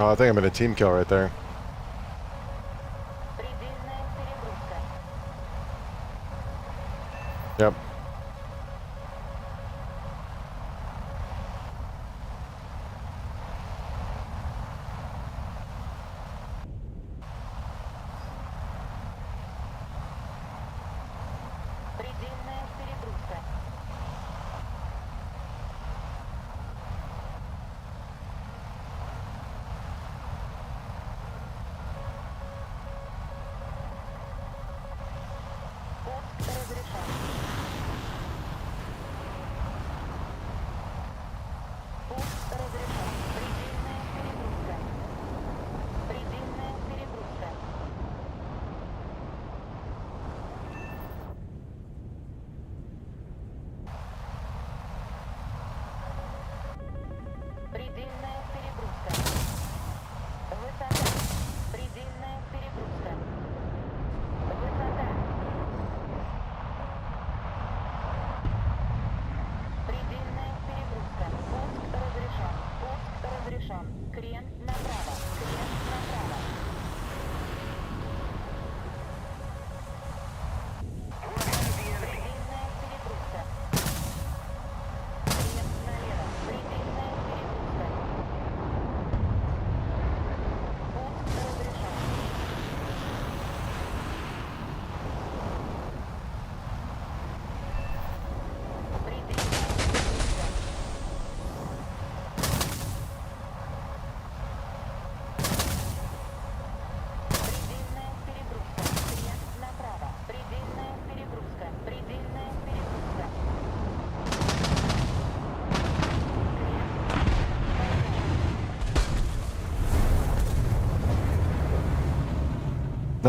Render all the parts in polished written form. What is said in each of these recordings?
Oh, I think I'm in a team kill right there. Yep.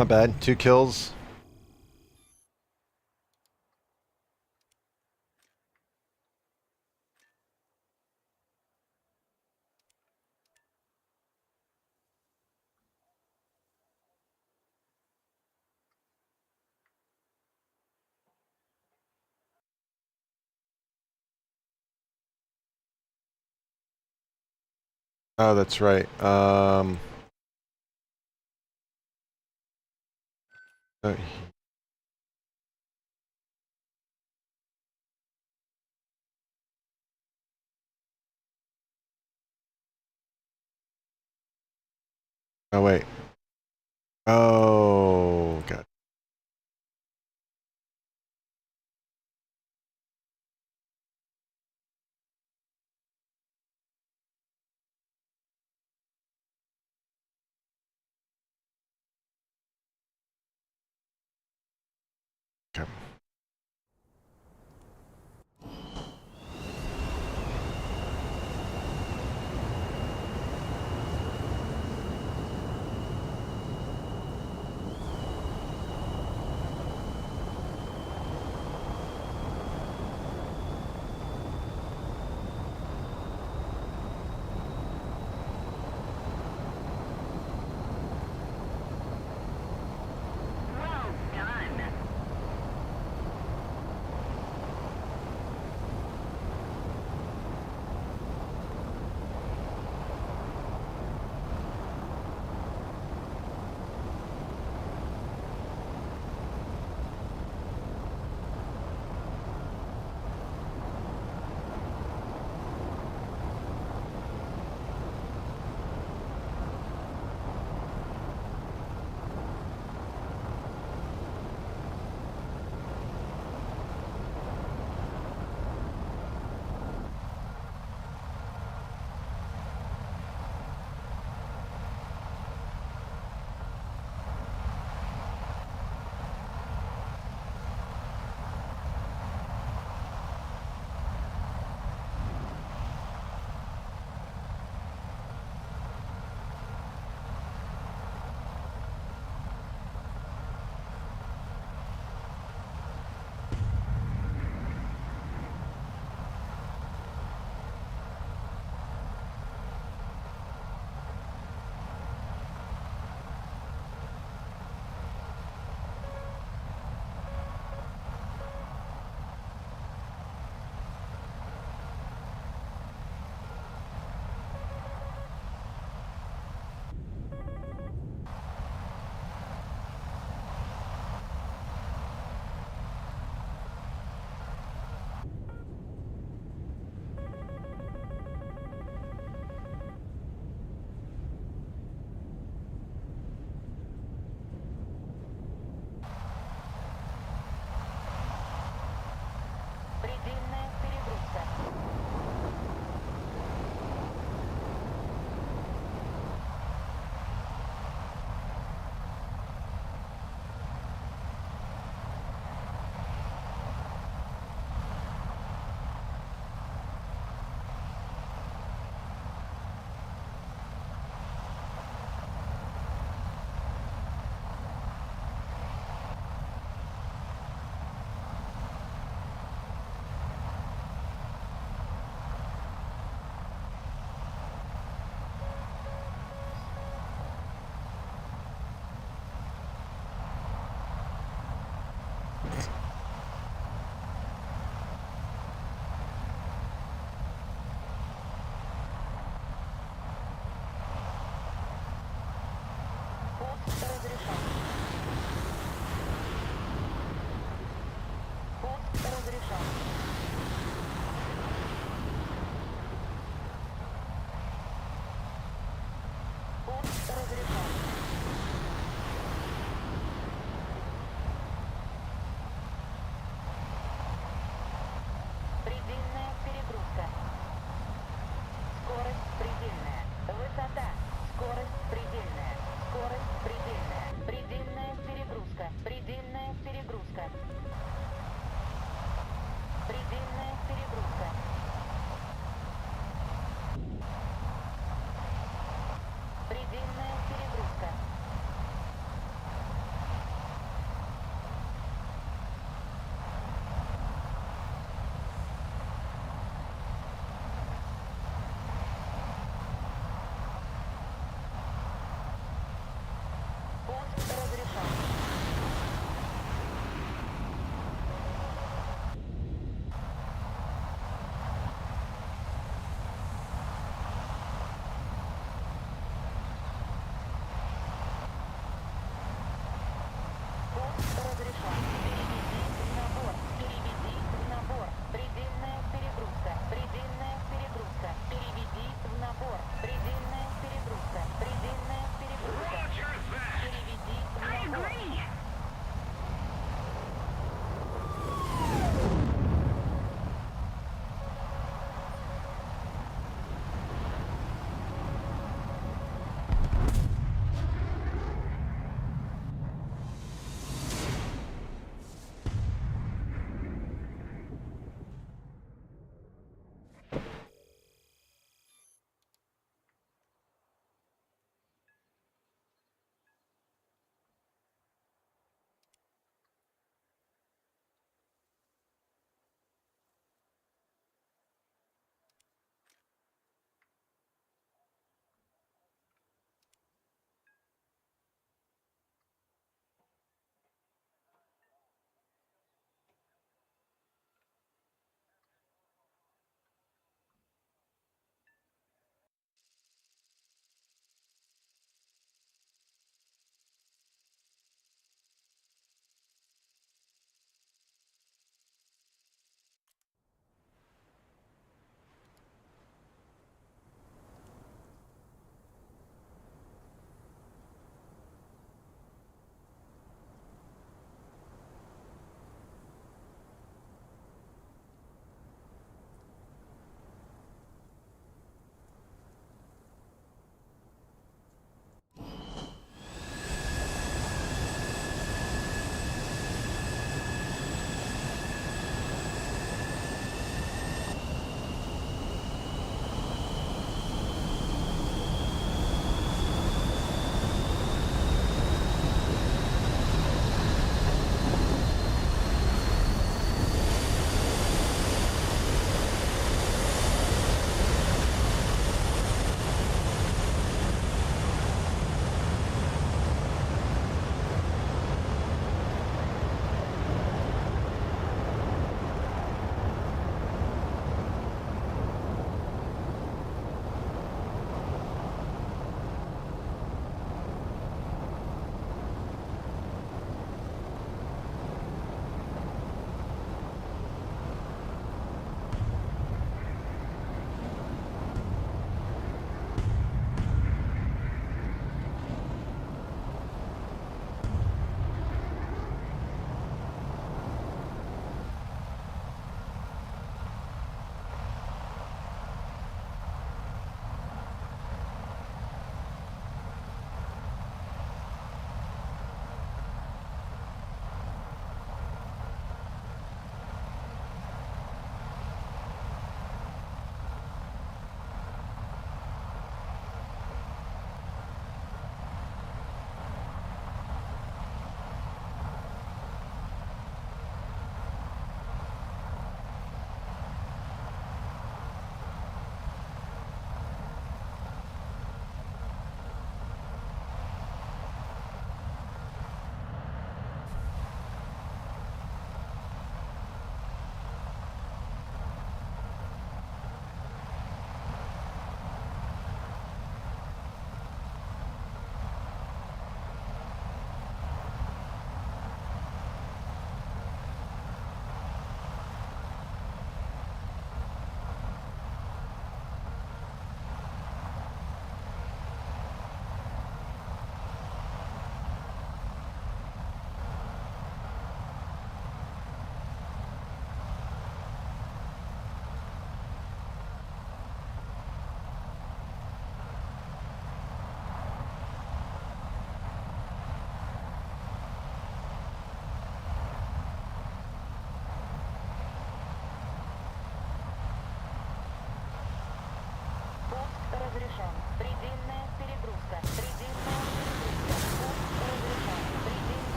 Not bad. 2 kills. Oh, that's right. Uh, oh, wait. Oh, God. Okay. разрешен. Пуск разрешен. Пуск разрешен. Предельная перегрузка. Скорость предельная. Высота. Скорость предельная. Скорость предельная. Предельная перегрузка. Предельная перегрузка.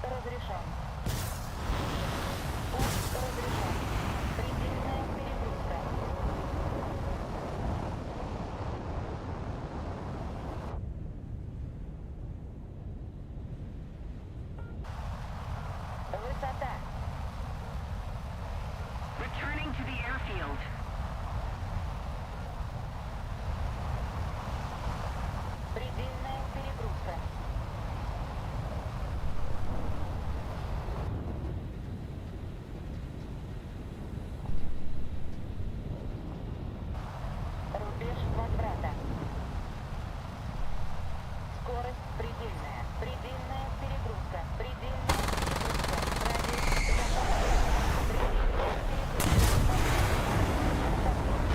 разрешен. Пуск разрешен. Предельная перегрузка. Высота. Returning to the airfield. Предельная перегрузка. Рубеж возврата. Скорость предельная. Предельная перегрузка. Предельная перегрузка. Радиус запаса. Предельная перегрузка.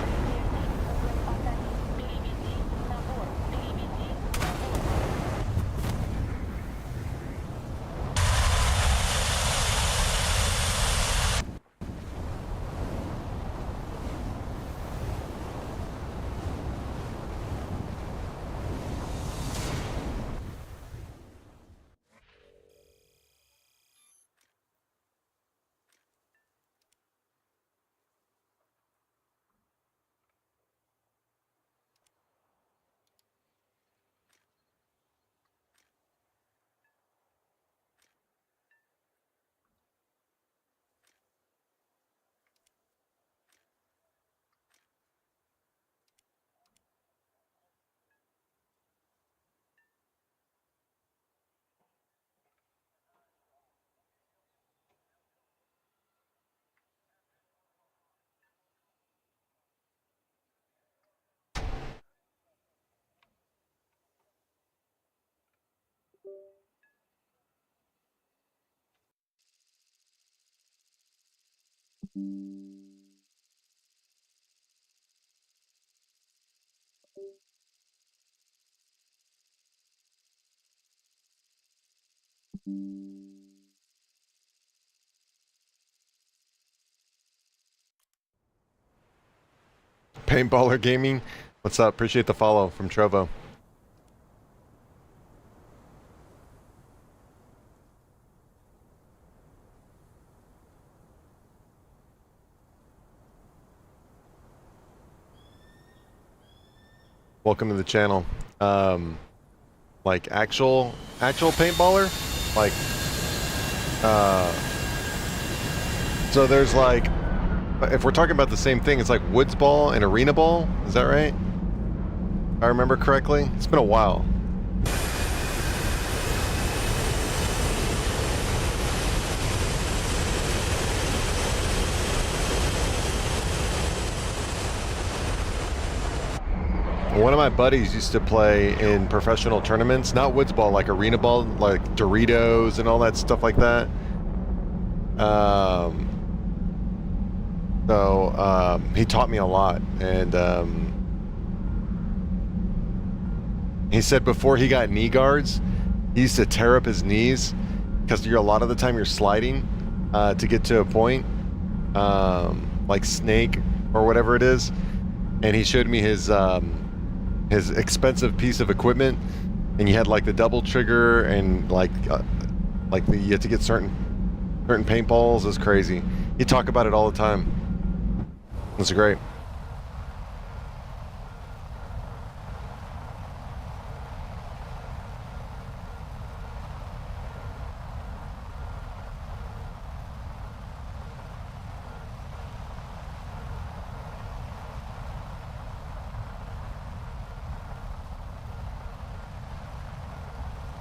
Предельный угол атаки. Переведи на борт. Переведи на борт. Paintballer Gaming, what's up? Appreciate the follow from Trovo. Welcome to the channel. Like actual paintballer, like so there's like, if we're talking about the same thing, it's like woods ball and arena ball. Is that right? If I remember correctly. It's been a while. One of my buddies used to play in professional tournaments, not woods ball, like arena ball, like Doritos and all that stuff like that. So he taught me a lot, and he said before he got knee guards, he used to tear up his knees because a lot of the time you're sliding to get to a point, like snake or whatever it is. And he showed me his expensive piece of equipment, and you had like the double trigger and you had to get certain paintballs. Is crazy. He'd talk about it all the time. It's great.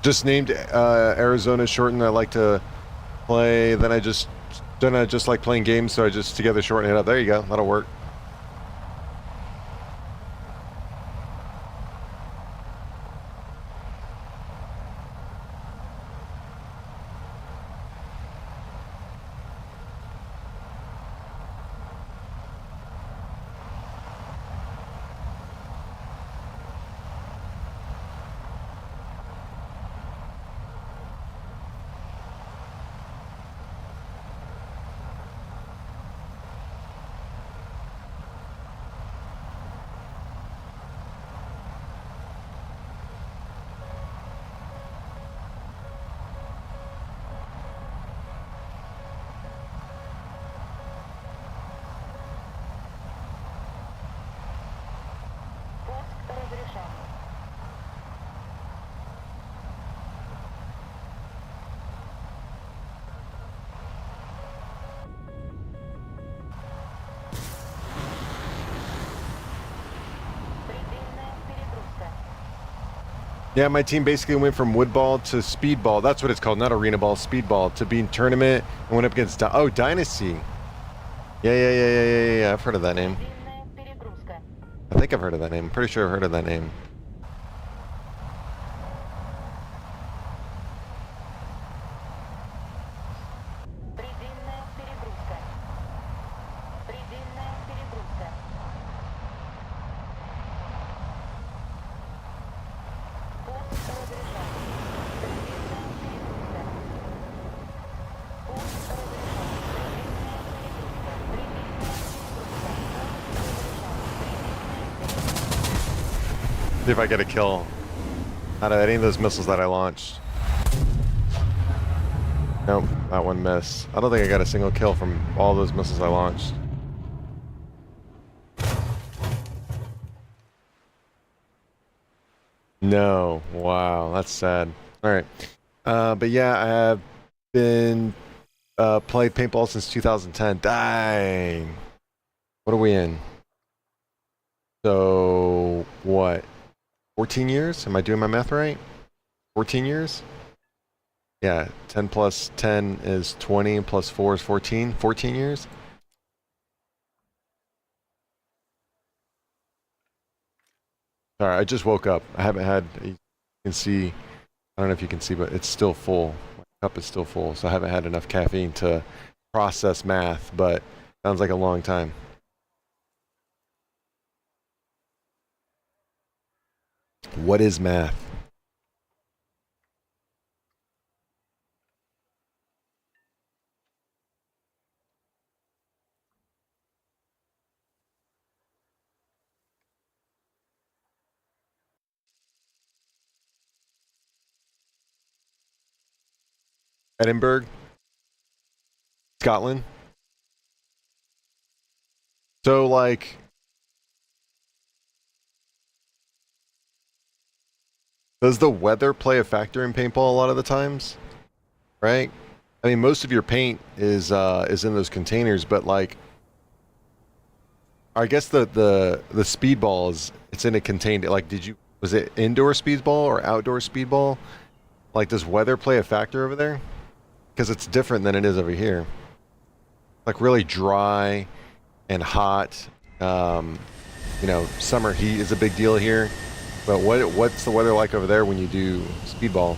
Just named Arizona shorten. I like to play. Then I just like playing games, so I just together shorten it up. There you go. That'll work. Yeah, my team basically went from wood ball to speedball. That's what it's called, not arena ball, speedball, to being tournament and went up against Dynasty. Yeah. I've heard of that name. Предельная перегрузка. I think I've heard of that name. I'm pretty sure I've heard of that name. Предельная перегрузка. Предельная перегрузка. Пуск разрешен. Предельная перегрузка. Пуск разрешен. Предельная перегрузка. Предельная перегрузка. See if I get a kill out of any of those missiles that I launched. Nope, that one missed. I don't think I got a single kill from all those missiles I launched. No, wow, that's sad. All right, but yeah, I have been played paintball since 2010. Dang, what are we in? So what? 14 years? Am I doing my math right? 14 years? Yeah, 10 plus 10 is 20, plus 4 is 14. 14 years? Sorry, I just woke up. I haven't had, you can see, I don't know if you can see, but it's still full. My cup is still full, so I haven't had enough caffeine to process math, but sounds like a long time. What is math? Edinburgh, Scotland. So, like, does the weather play a factor in paintball a lot of the times? Right? I mean, most of your paint is in those containers, but like, I guess the speedball is it's in a contained. Like, was it indoor speedball or outdoor speedball? Like, does weather play a factor over there? Because it's different than it is over here. Like really dry and hot. You know, summer heat is a big deal here. But what's the weather like over there when you do speedball?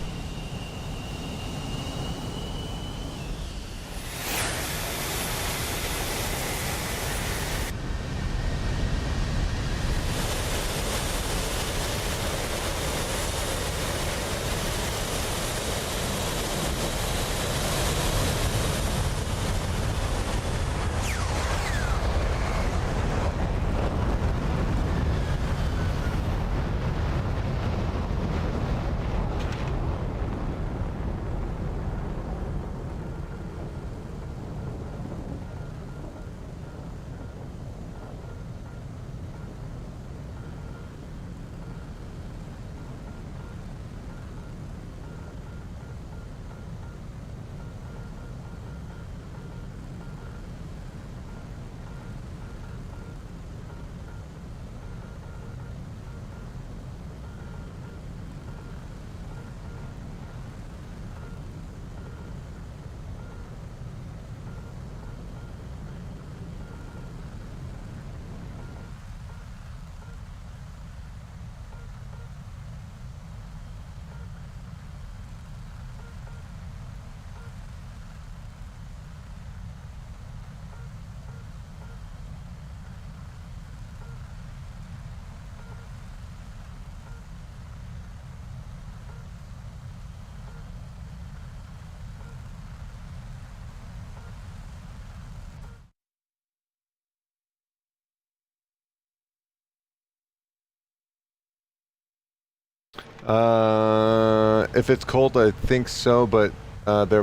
If it's cold, I think so, but they're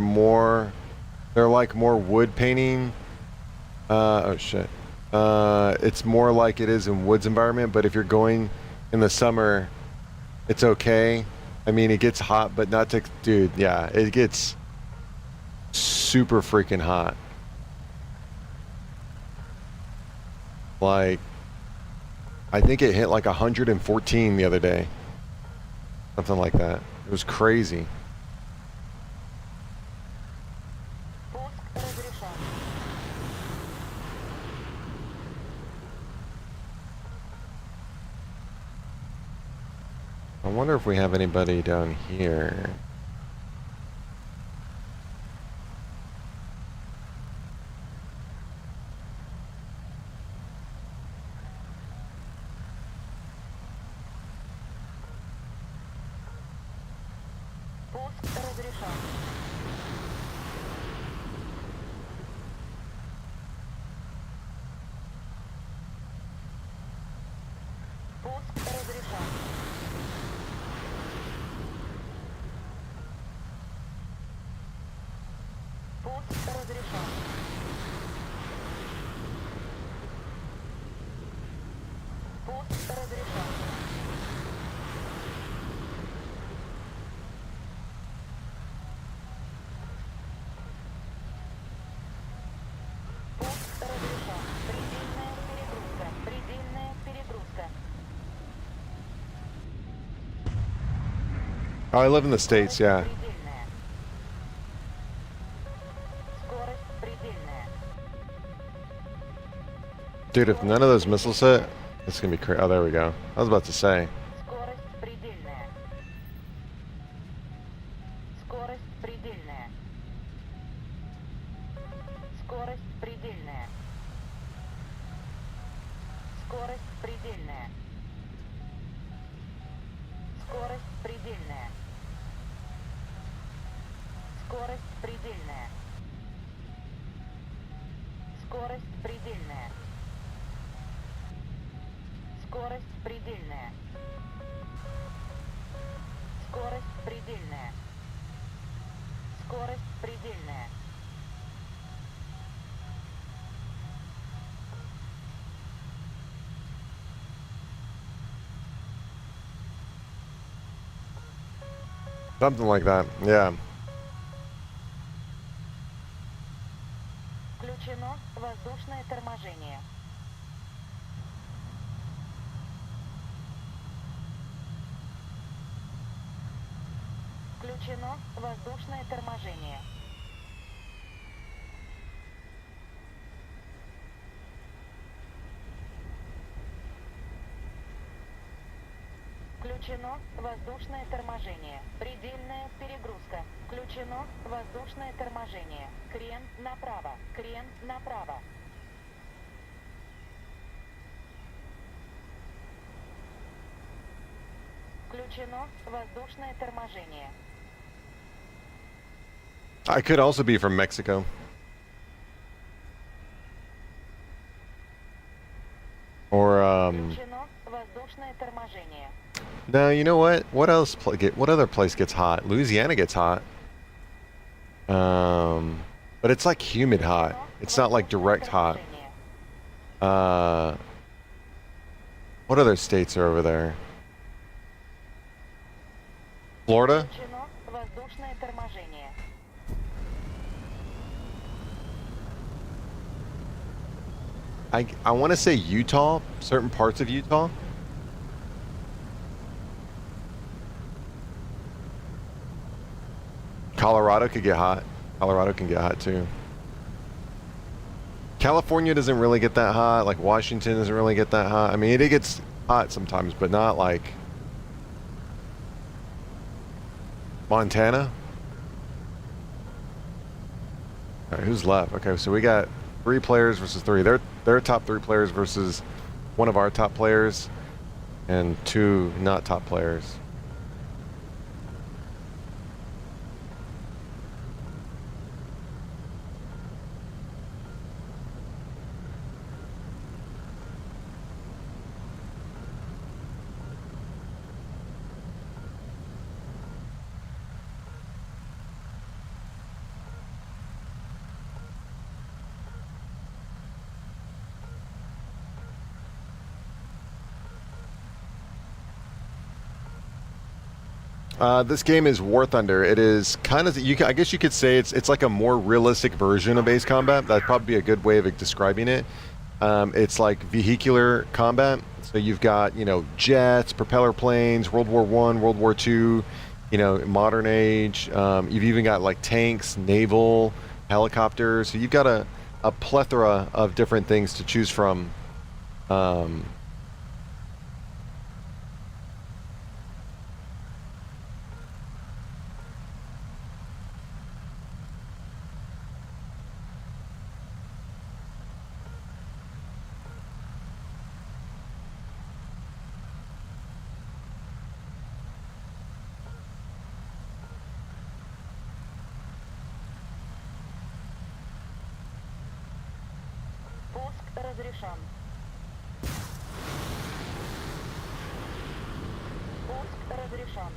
like more wood painting. Oh shit. It's more like it is in woods environment, but if you're going in the summer, it's okay. I mean, it gets hot, but not to, dude, yeah, it gets super freaking hot. Like, I think it hit like 114 the other day. Something like that. It was crazy. Пуск разрешен. I wonder if we have anybody down here. Пуск разрешен. Пуск разрешен. Пуск разрешен. Пуск разрешен. Пуск разрешен. Предельная перегрузка. Предельная перегрузка. Oh, I live in the States, yeah. Предельная. Скорость предельная. Dude, if none of those missiles hit, it's gonna be crazy. Oh, there we go. I was about to say. Скорость предельная. Скорость предельная. Скорость предельная. Скорость предельная. Скорость предельная. Скорость предельная. Скорость предельная. Скорость предельная. Скорость предельная. Скорость предельная. Something like that, yeah. Включено воздушное торможение. Включено воздушное торможение. Включено воздушное торможение. Предельная перегрузка. Включено воздушное торможение. Крен направо. Крен направо. Включено воздушное торможение. I could also be from Mexico. Or, Включено воздушное торможение. no, you know what? What else? What other place gets hot? Louisiana gets hot. But it's like humid hot. It's not like direct hot. What other states are over there? Florida? Включено воздушное торможение. I want to say Utah, certain parts of Utah. Colorado could get hot. Colorado can get hot too. California doesn't really get that hot. Like Washington doesn't really get that hot. I mean, it gets hot sometimes, but not like Montana. All right, who's left? Okay, so we got 3 players versus 3. They're top 3 players versus one of our top players and 2 not top players. This game is War Thunder. It is kind of, I guess you could say it's like a more realistic version of base combat. That'd probably be a good way of describing it. It's like vehicular combat. So you've got, you know, jets, propeller planes, World War One, World War Two, you know, modern age. You've even got like tanks, naval, helicopters. So you've got a plethora of different things to choose from. Um, Пуск разрешен. Пуск разрешен.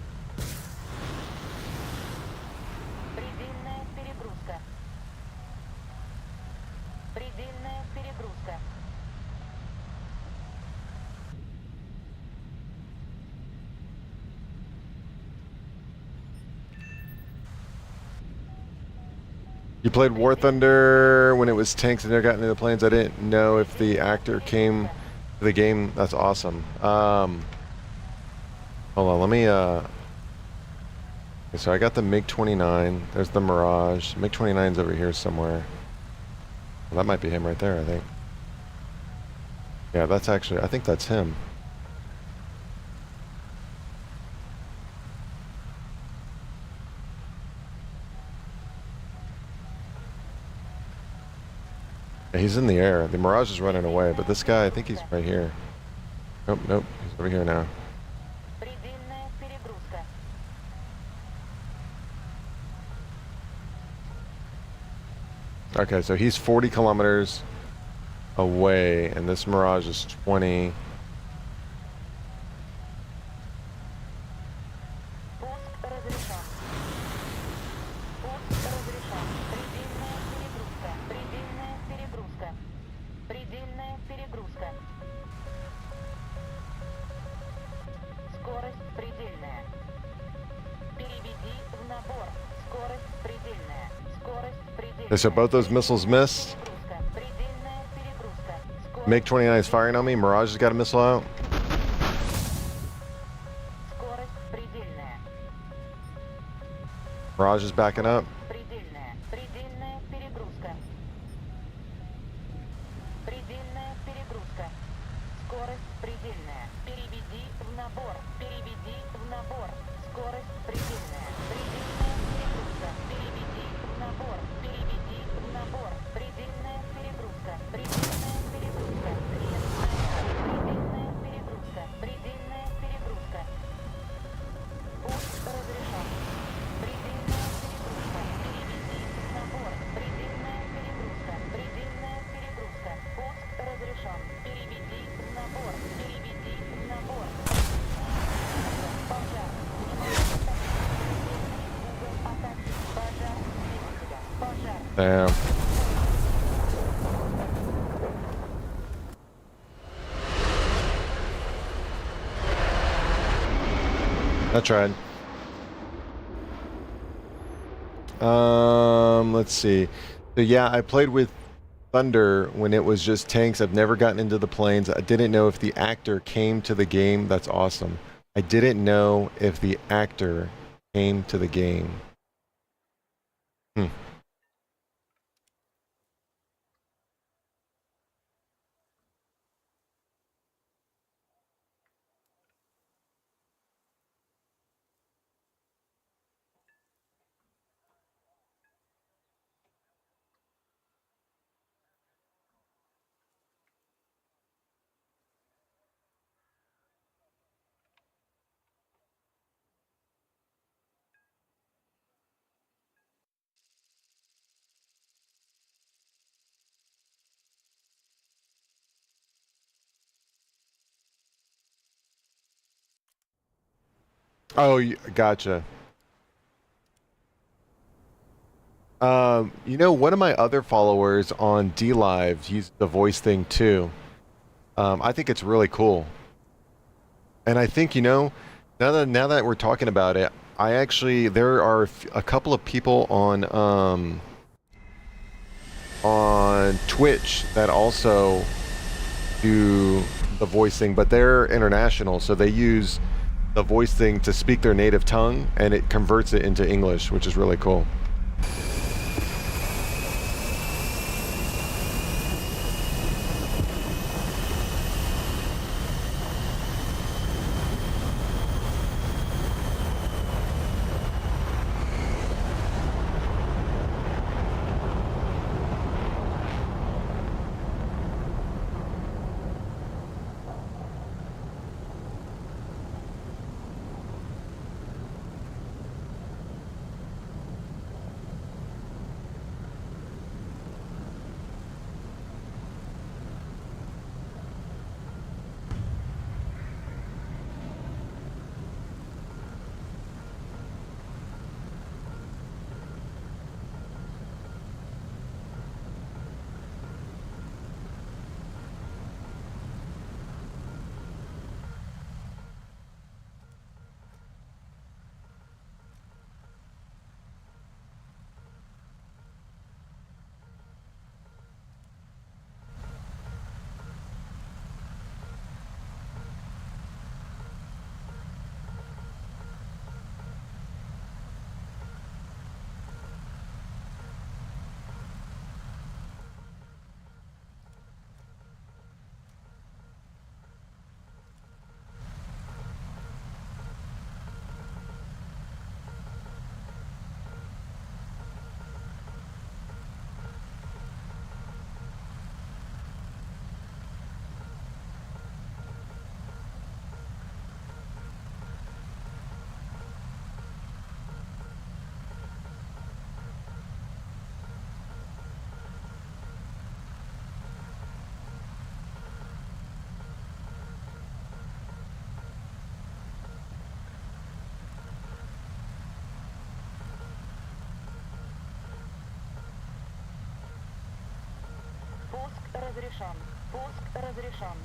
Предельная перегрузка. Предельная перегрузка. You played War Thunder when it was tanks and never got into the planes. I didn't know if the actor came to the game. That's awesome. Hold on, let me. Okay, so I got the MiG-29. There's the Mirage. MiG-29's over here somewhere. Well, that might be him right there, I think. Yeah, that's actually. I think that's him. Yeah, he's in the air. The Mirage is running away, but this guy, I think he's right here. Nope, nope. He's over here now. Предельная перегрузка. Okay, so he's 40 kilometers away, and this Mirage is 20. Пуск разрешен. Пуск разрешен. Предельная перегрузка. Предельная перегрузка. Предельная перегрузка. Скорость предельная. Переведи в набор. Скорость предельная. Скорость предельная. Okay, so both those missiles missed. Перегрузка. Предельная перегрузка. Скорость MiG-29 is firing on me. Mirage has got a missile out. Скорость предельная. Mirage is backing up. Предельная. Предельная перегрузка. Предельная перегрузка. Скорость предельная. Переведи в набор. Переведи в набор. Скорость предельная. Предельная перегрузка. Переведи в набор. Переведи в набор. Предельная перегрузка. Предельная перегрузка. Предельная перегрузка. Предельная перегрузка. Пуск разрешен. Предельная перегрузка. Переведи в набор. Предельная перегрузка. Предельная перегрузка. Пуск разрешен. Переведи в набор. Переведи в набор. Пожар. Угол атаки. Пожар двигателя. Пожар. Damn. I tried. Let's see. So yeah, I played with Thunder when it was just tanks. I've never gotten into the planes. I didn't know if the actor came to the game. That's awesome. I didn't know if the actor came to the game. Hmm. Oh, gotcha. You know, one of my other followers on D Live uses the voice thing too. I think it's really cool. And I think, you know, now that we're talking about it, I actually there are a couple of people on Twitch that also do the voice thing, but they're international, so they use the voice thing to speak their native tongue, and it converts it into English, which is really cool. Пуск разрешен. Пуск разрешен.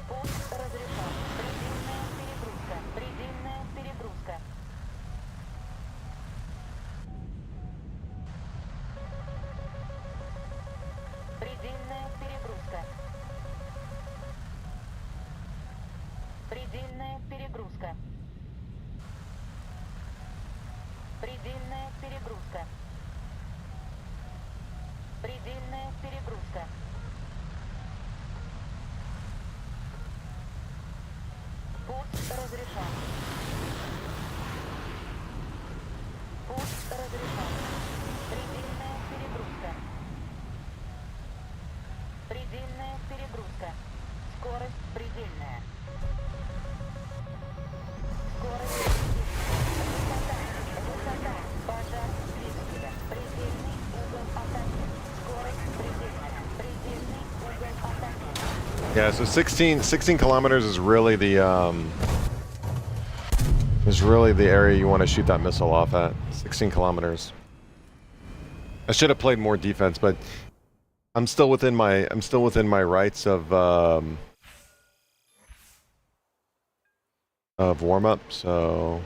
Пуск разрешен. Предельная перегрузка. Предельная перегрузка. Предельная перегрузка. Предельная перегрузка. Предельная перегрузка. Предельная перегрузка. Пуск разрешен. Пуск разрешен. Предельная перегрузка. Предельная перегрузка. Скорость предельная. Скорость предельная. Высота. Пожар двигателя. Предельный угол атаки. Скорость предельная. Предельный угол атаки. Yeah, so 16 kilometers is really the area you want to shoot that missile off at. 16 kilometers. I should have played more defense, but I'm still within my rights of warm up, so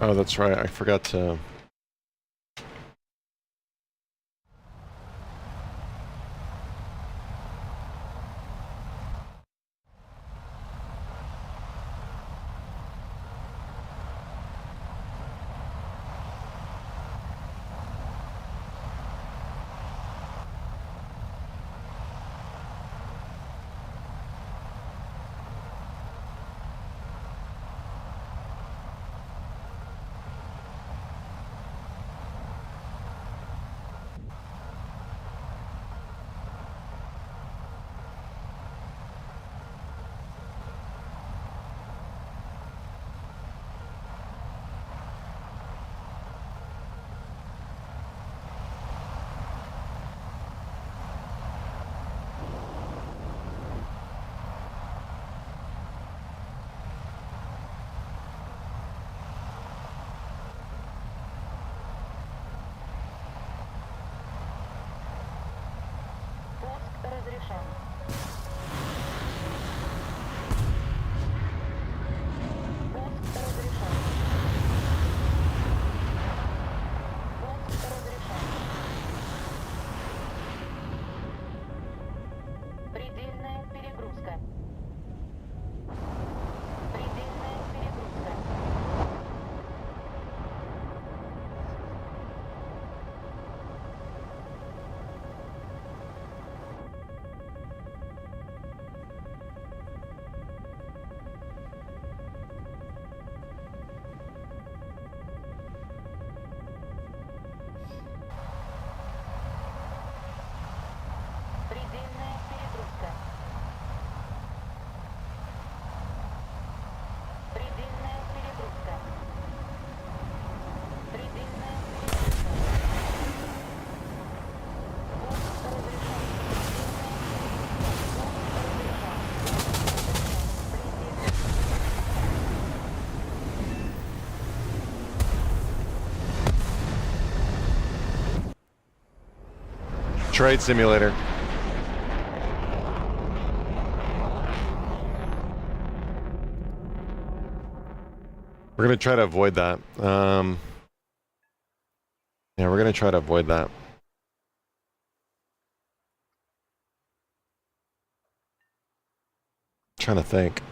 Oh, that's right. I forgot to. Пуск разрешен. Пуск разрешен. Пуск разрешен. Предельная перегрузка. Предельная перегрузка. Предельная перегрузка. Предельная перегрузка. Предельная перегрузка. Пуск разрешен. Trade simulator. We're gonna try to avoid that. Yeah, we're gonna try to avoid that. Trying to think.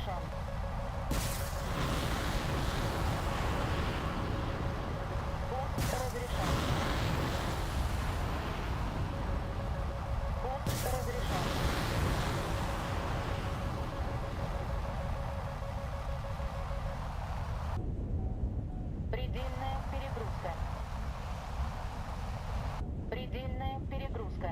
разрешен. Пуск разрешен. Пуск разрешен. Предельная перегрузка. Предельная перегрузка.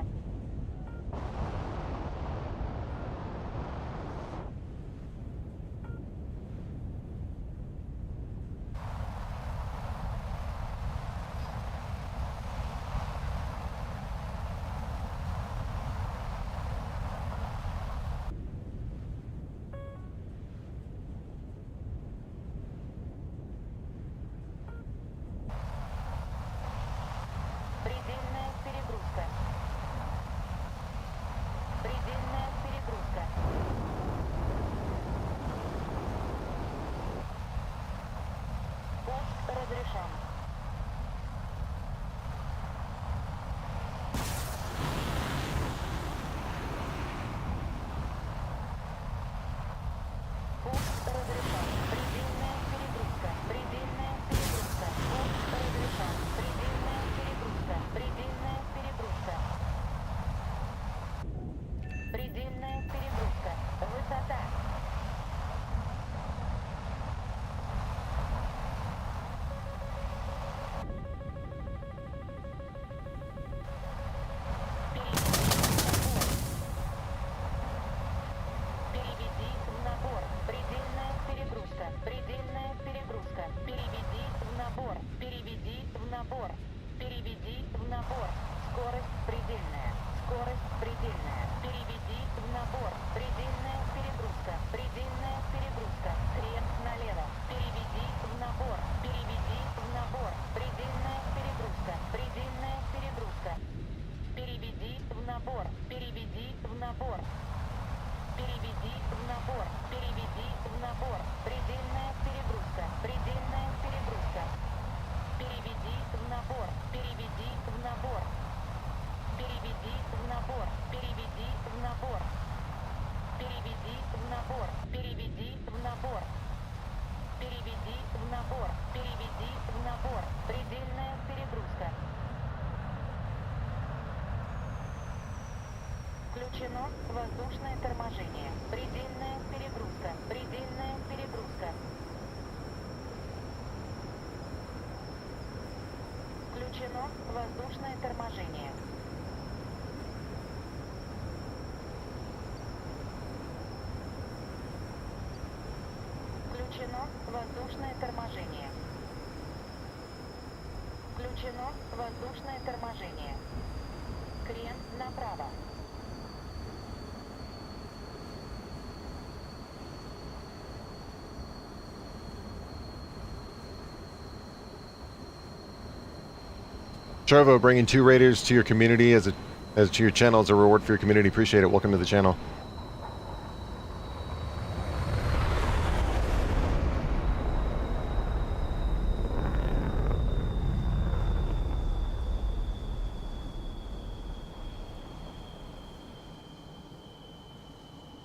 Предельная перегрузка. Предельная перегрузка. Пуск разрешен. Пуск разрешен. Предельная перегрузка. Предельная перегрузка. Пуск разрешен. Предельная перегрузка. Предельная перегрузка. Предельная перегрузка. Высота. Переведи в набор. Предельная перегрузка. Предельная перегрузка. Переведи в набор. Переведи в набор. Переведи в набор. Скорость предельная. Скорость предельная. Переведи в набор. Предельная перегрузка. Предельная перегрузка. Крен налево. Переведи в набор. Переведи в набор. Предельная перегрузка. Предельная перегрузка. Переведи в набор. Переведи в набор. Переведи в набор. Переведи в набор. Предельная перегрузка. Предельная перегрузка. Переведи в набор. Переведи в набор. Переведи в набор. Переведи в набор. Переведи в набор. Переведи в набор. Переведи в набор. Переведи в набор. Предельная перегрузка. Включено воздушное торможение. Предельная перегрузка. Предельная перегрузка. Включено воздушное торможение. Включено воздушное торможение. Включено воздушное торможение. Крен направо. Trovo bringing 2 raiders to your community as to your channel as a reward for your community. Appreciate it. Welcome to the channel.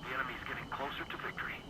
The enemy's getting closer to victory.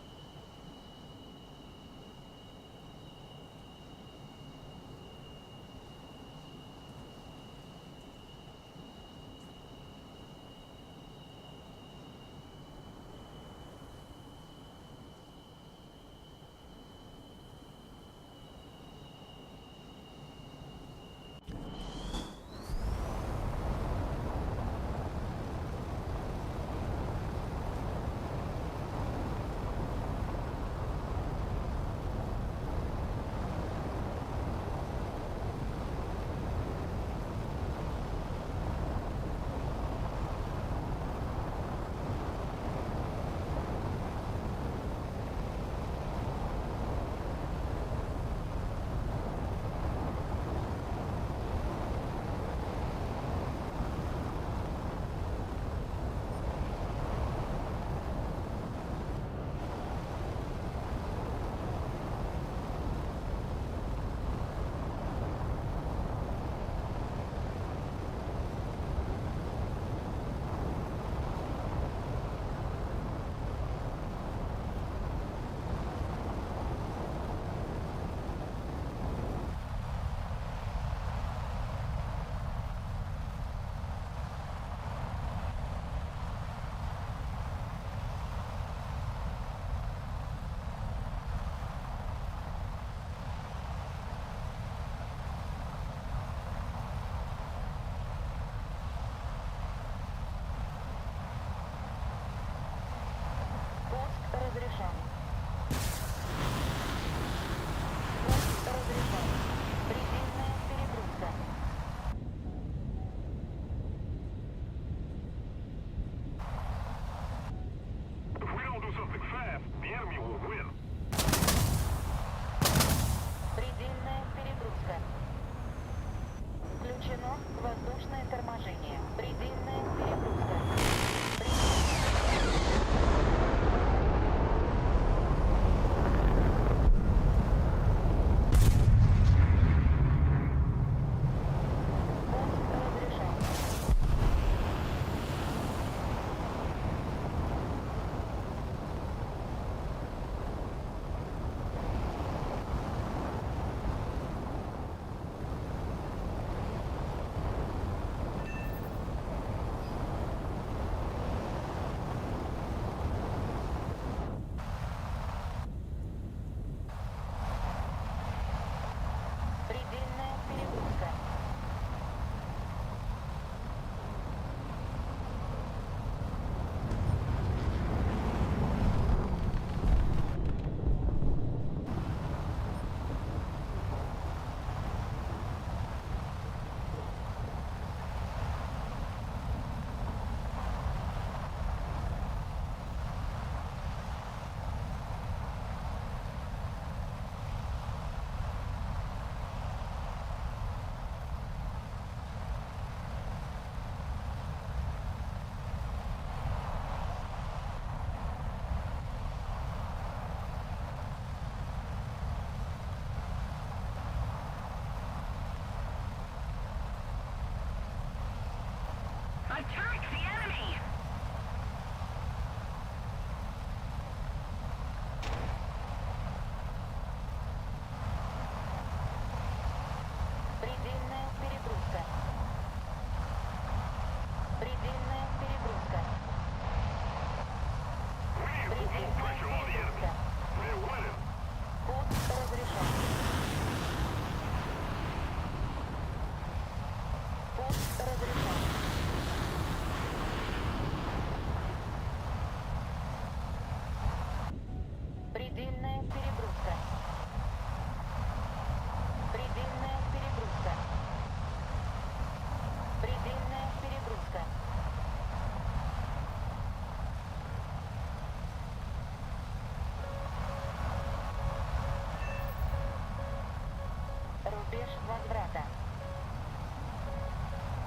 без возврата.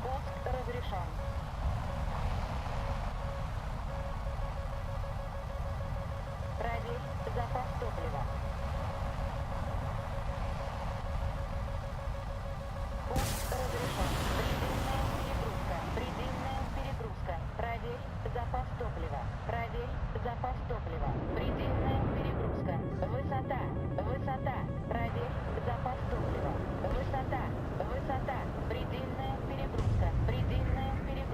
Пуск разрешен. Проверь запас топлива. Пуск разрешен. Предельная перегрузка. Предельная перегрузка. Проверь запас топлива. Проверь запас топлива. Предельная перегрузка. Высота. Высота. Проверь запас топлива. Высота. Высота. Предельная перегрузка. Предельная перегрузка.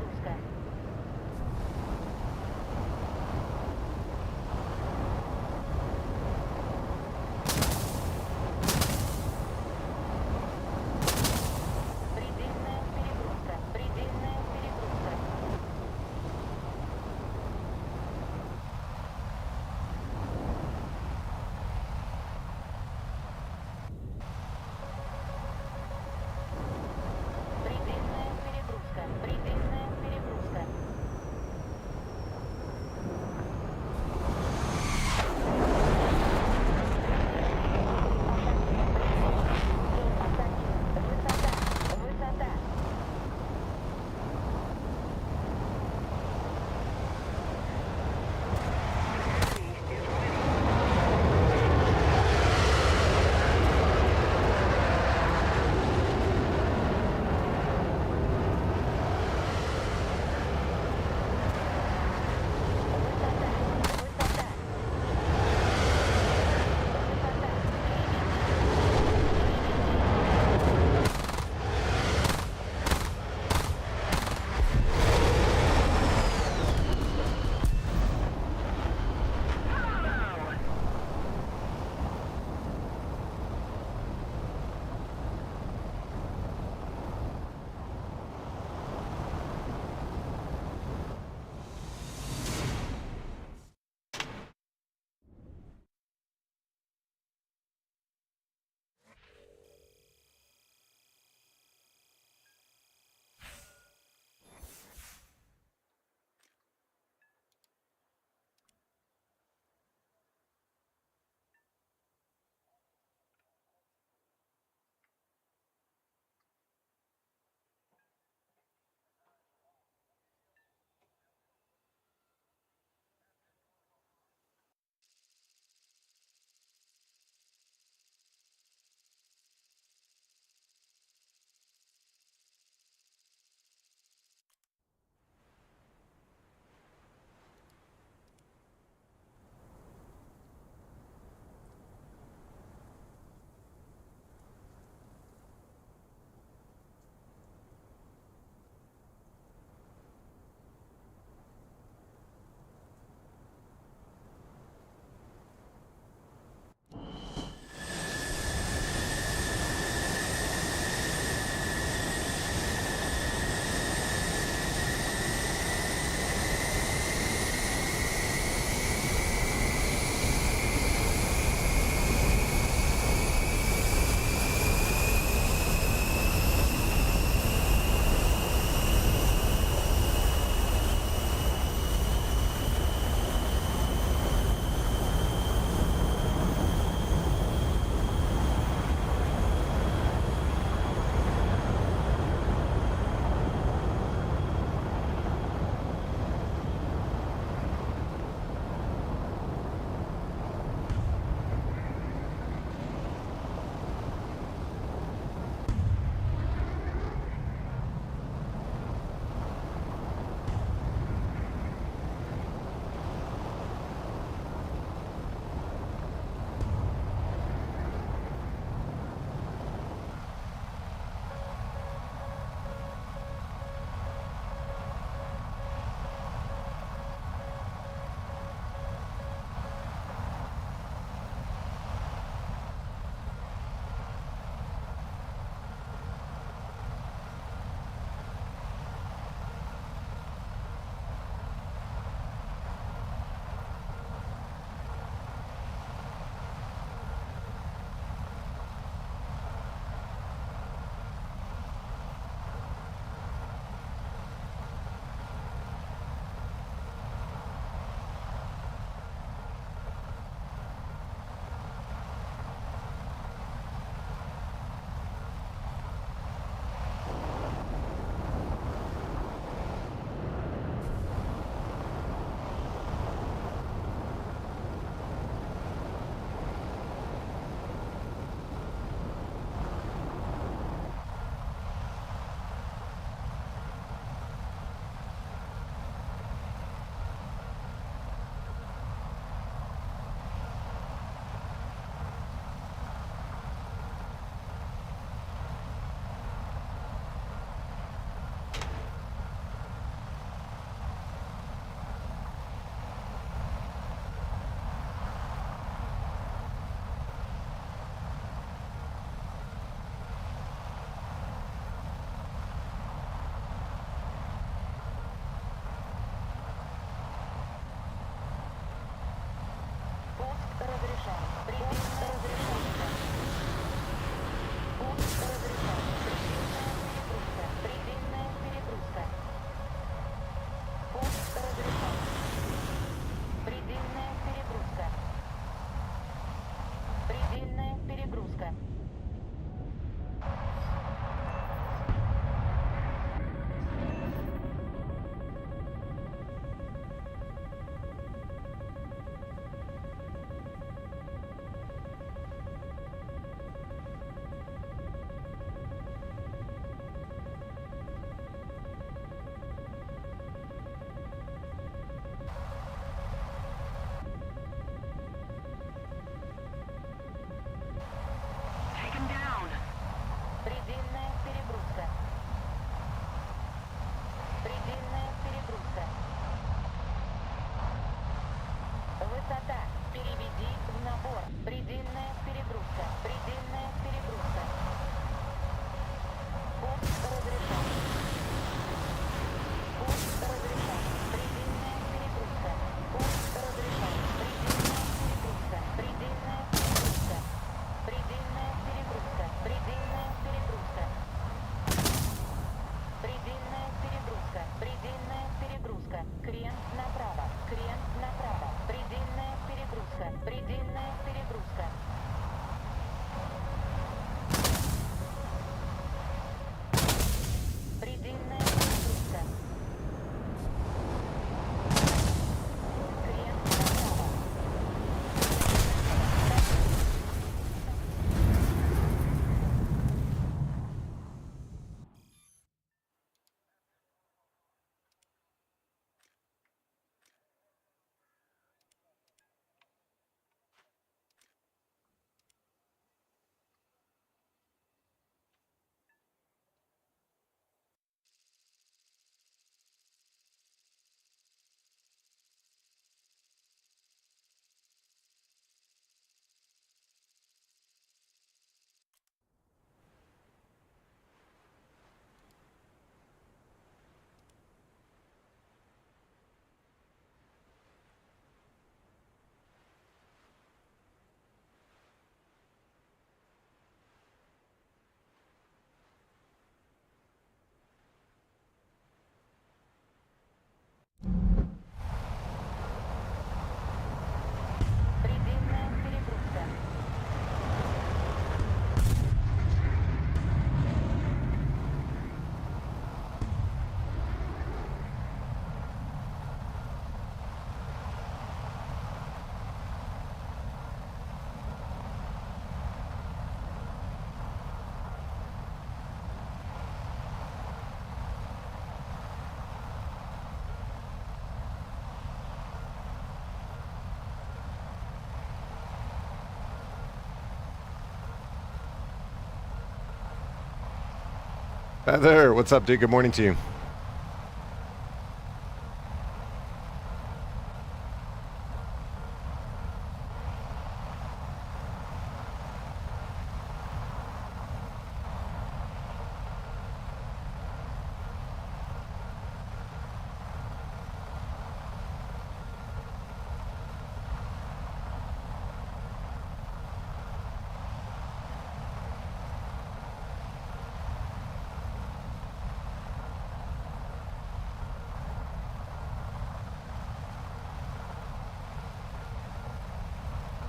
Heather, what's up, dude? Good morning to you.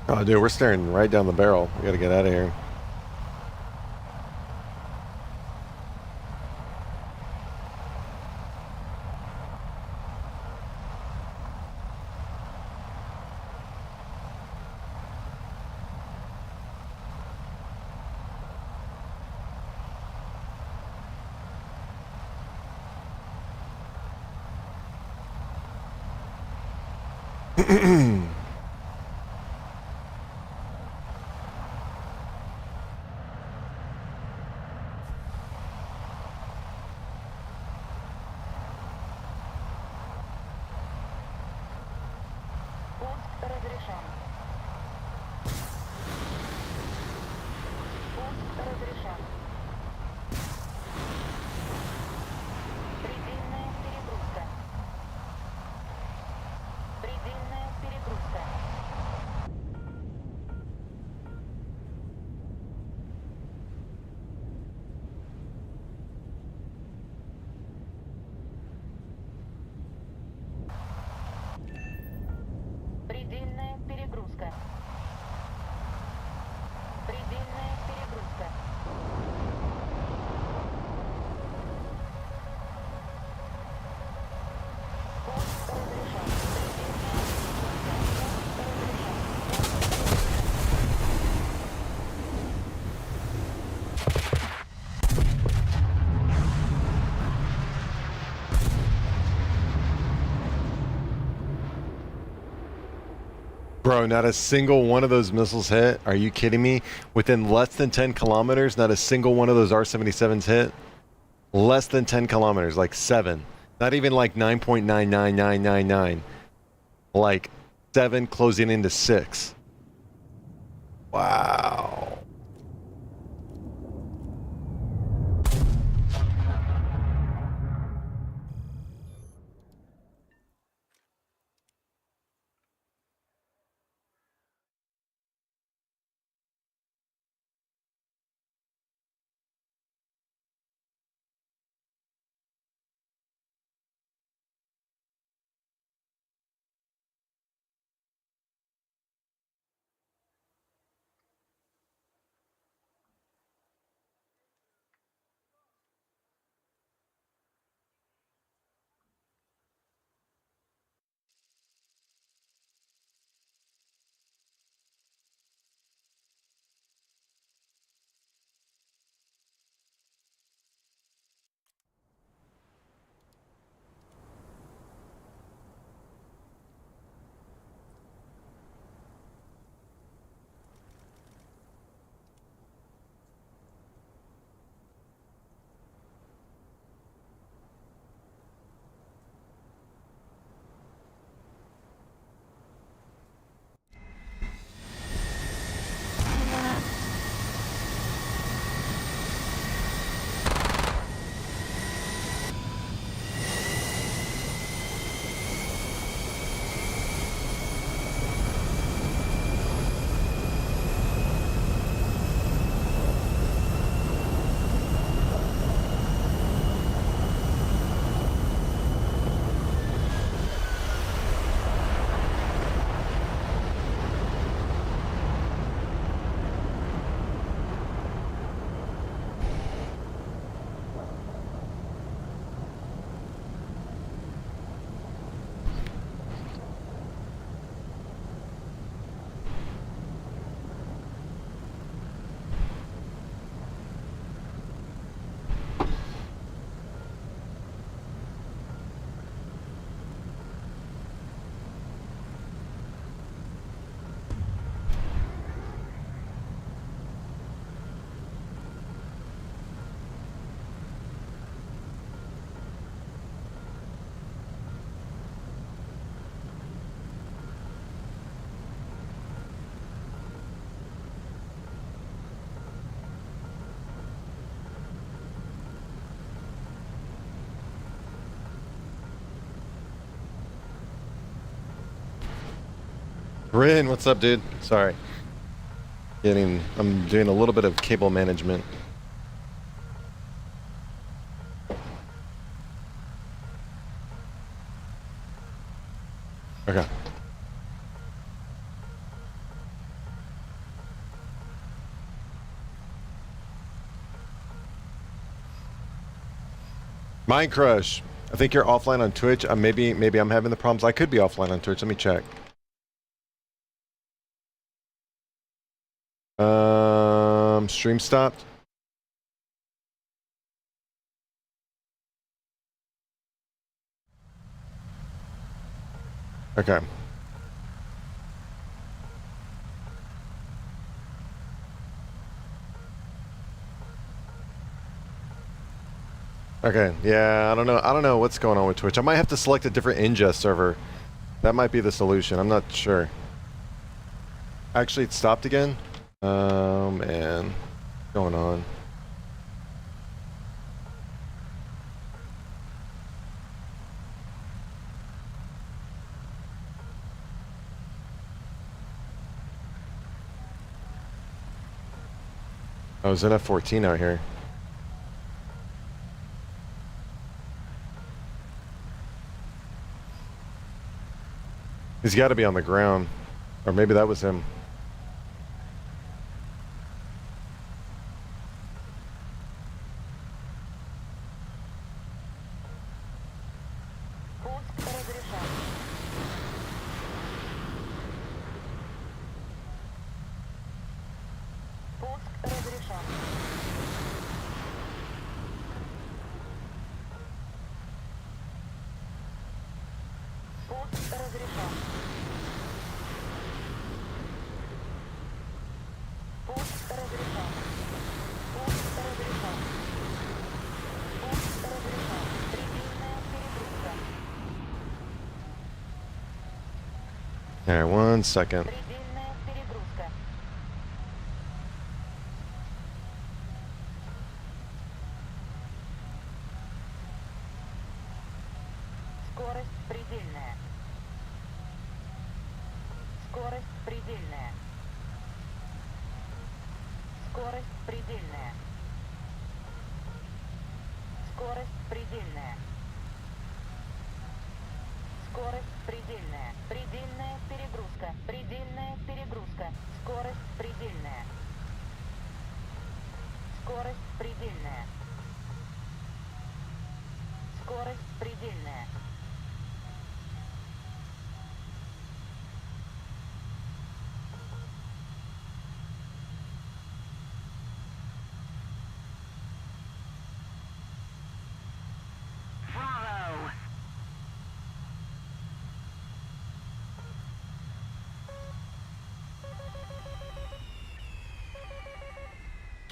Oh, dude, we're staring right down the barrel. We gotta get out of here. Пуск разрешен. Пуск разрешен. Предельная перегрузка. Предельная перегрузка. Предельная перегрузка. Предельная перегрузка. Пуск разрешен. Bro, not a single one of those missiles hit. Are you kidding me? Within less than 10 kilometers, not a single one of those R-77s hit. Less than 10 kilometers, like 7. Not even like 9.99999. Like 7 closing into 6. Wow. Rin, what's up, dude? Sorry. I'm doing a little bit of cable management. Okay. Mind Crush. I think you're offline on Twitch. Maybe I'm having the problems. I could be offline on Twitch. Let me check. Stream stopped. Okay. Okay. Yeah, I don't know what's going on with Twitch. I might have to select a different ingest server. That might be the solution. I'm not sure. Actually, it stopped again. Man. What's going on? I was in F14 out here. He's got to be on the ground. Or maybe that was him. Пуск разрешен. Пуск разрешен. Пуск разрешен. Пуск разрешен. Пуск разрешен. Пуск разрешен. Предельная перегрузка. Alright, 1 second. Предельная перегрузка. Скорость предельная. Скорость предельная. Скорость предельная. Скорость предельная. Скорость предельная. Предельная перегрузка. Предельная перегрузка. Скорость предельная. Скорость предельная. Скорость предельная. Bravo!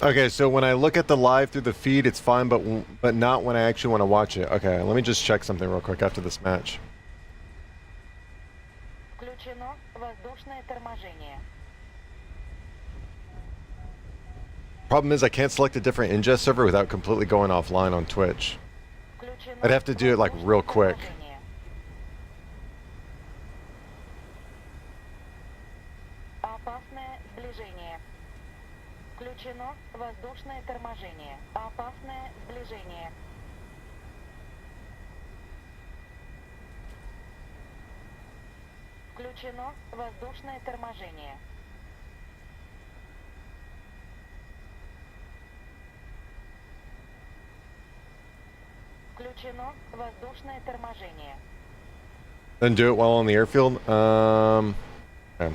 Okay, so when I look at the live through the feed, it's fine, but not when I actually want to watch it. Okay, let me just check something real quick after this match. Включено воздушное торможение. Problem is, I can't select a different ingest server without completely going offline on Twitch. Включено I'd have to do it like real quick. торможение. Опасное сближение. Включено воздушное торможение. Опасное сближение. Включено воздушное торможение. Включено воздушное торможение. Then do it while on the airfield. Okay.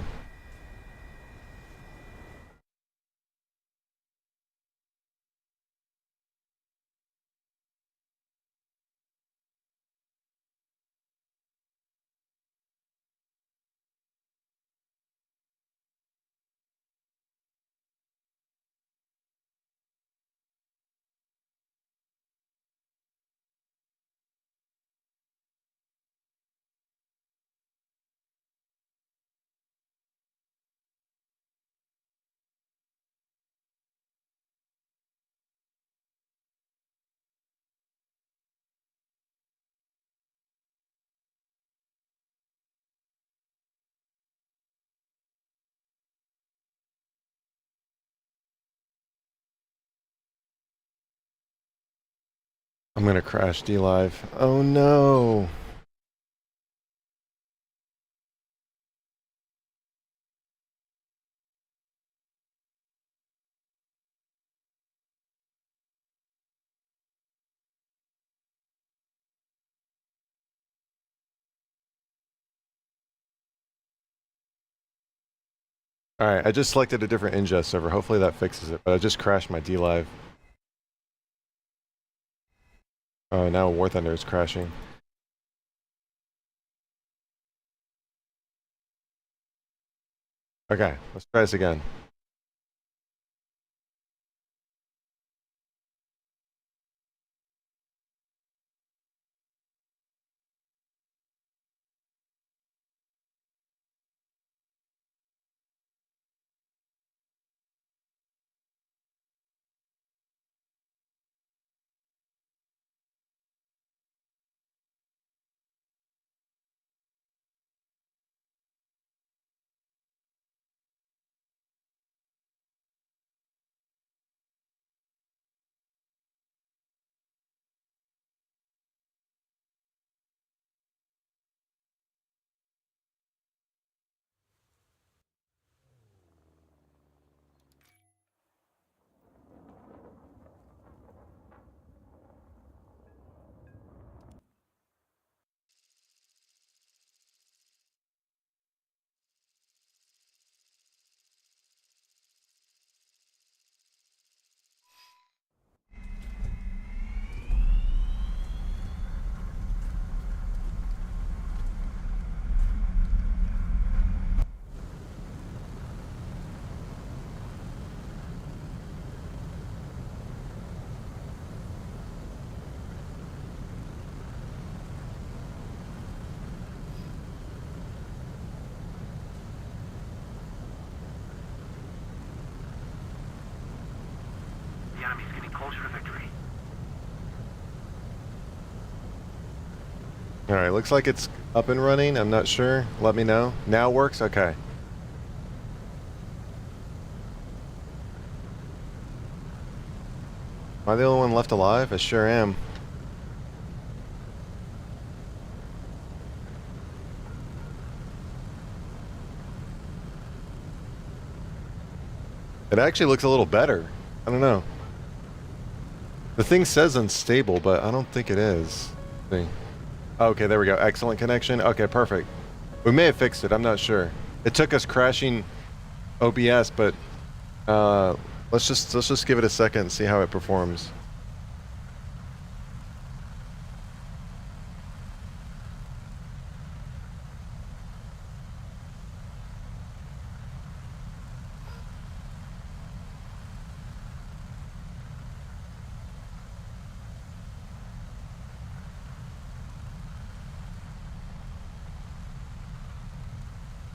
I'm gonna crash D-Live. Oh no. Alright, I just selected a different ingest server. Hopefully that fixes it, but I just crashed my D-Live. Oh, now War Thunder is crashing. Okay, let's try this again. The enemy's getting closer to victory. Alright, looks like it's up and running. I'm not sure. Let me know. Now works? Okay. Am I the only one left alive? I sure am. It actually looks a little better. I don't know. The thing says unstable, but I don't think it is. Let's see. Okay, there we go. Excellent connection. Okay, perfect. We may have fixed it. I'm not sure. It took us crashing OBS, but let's just give it a second and see how it performs.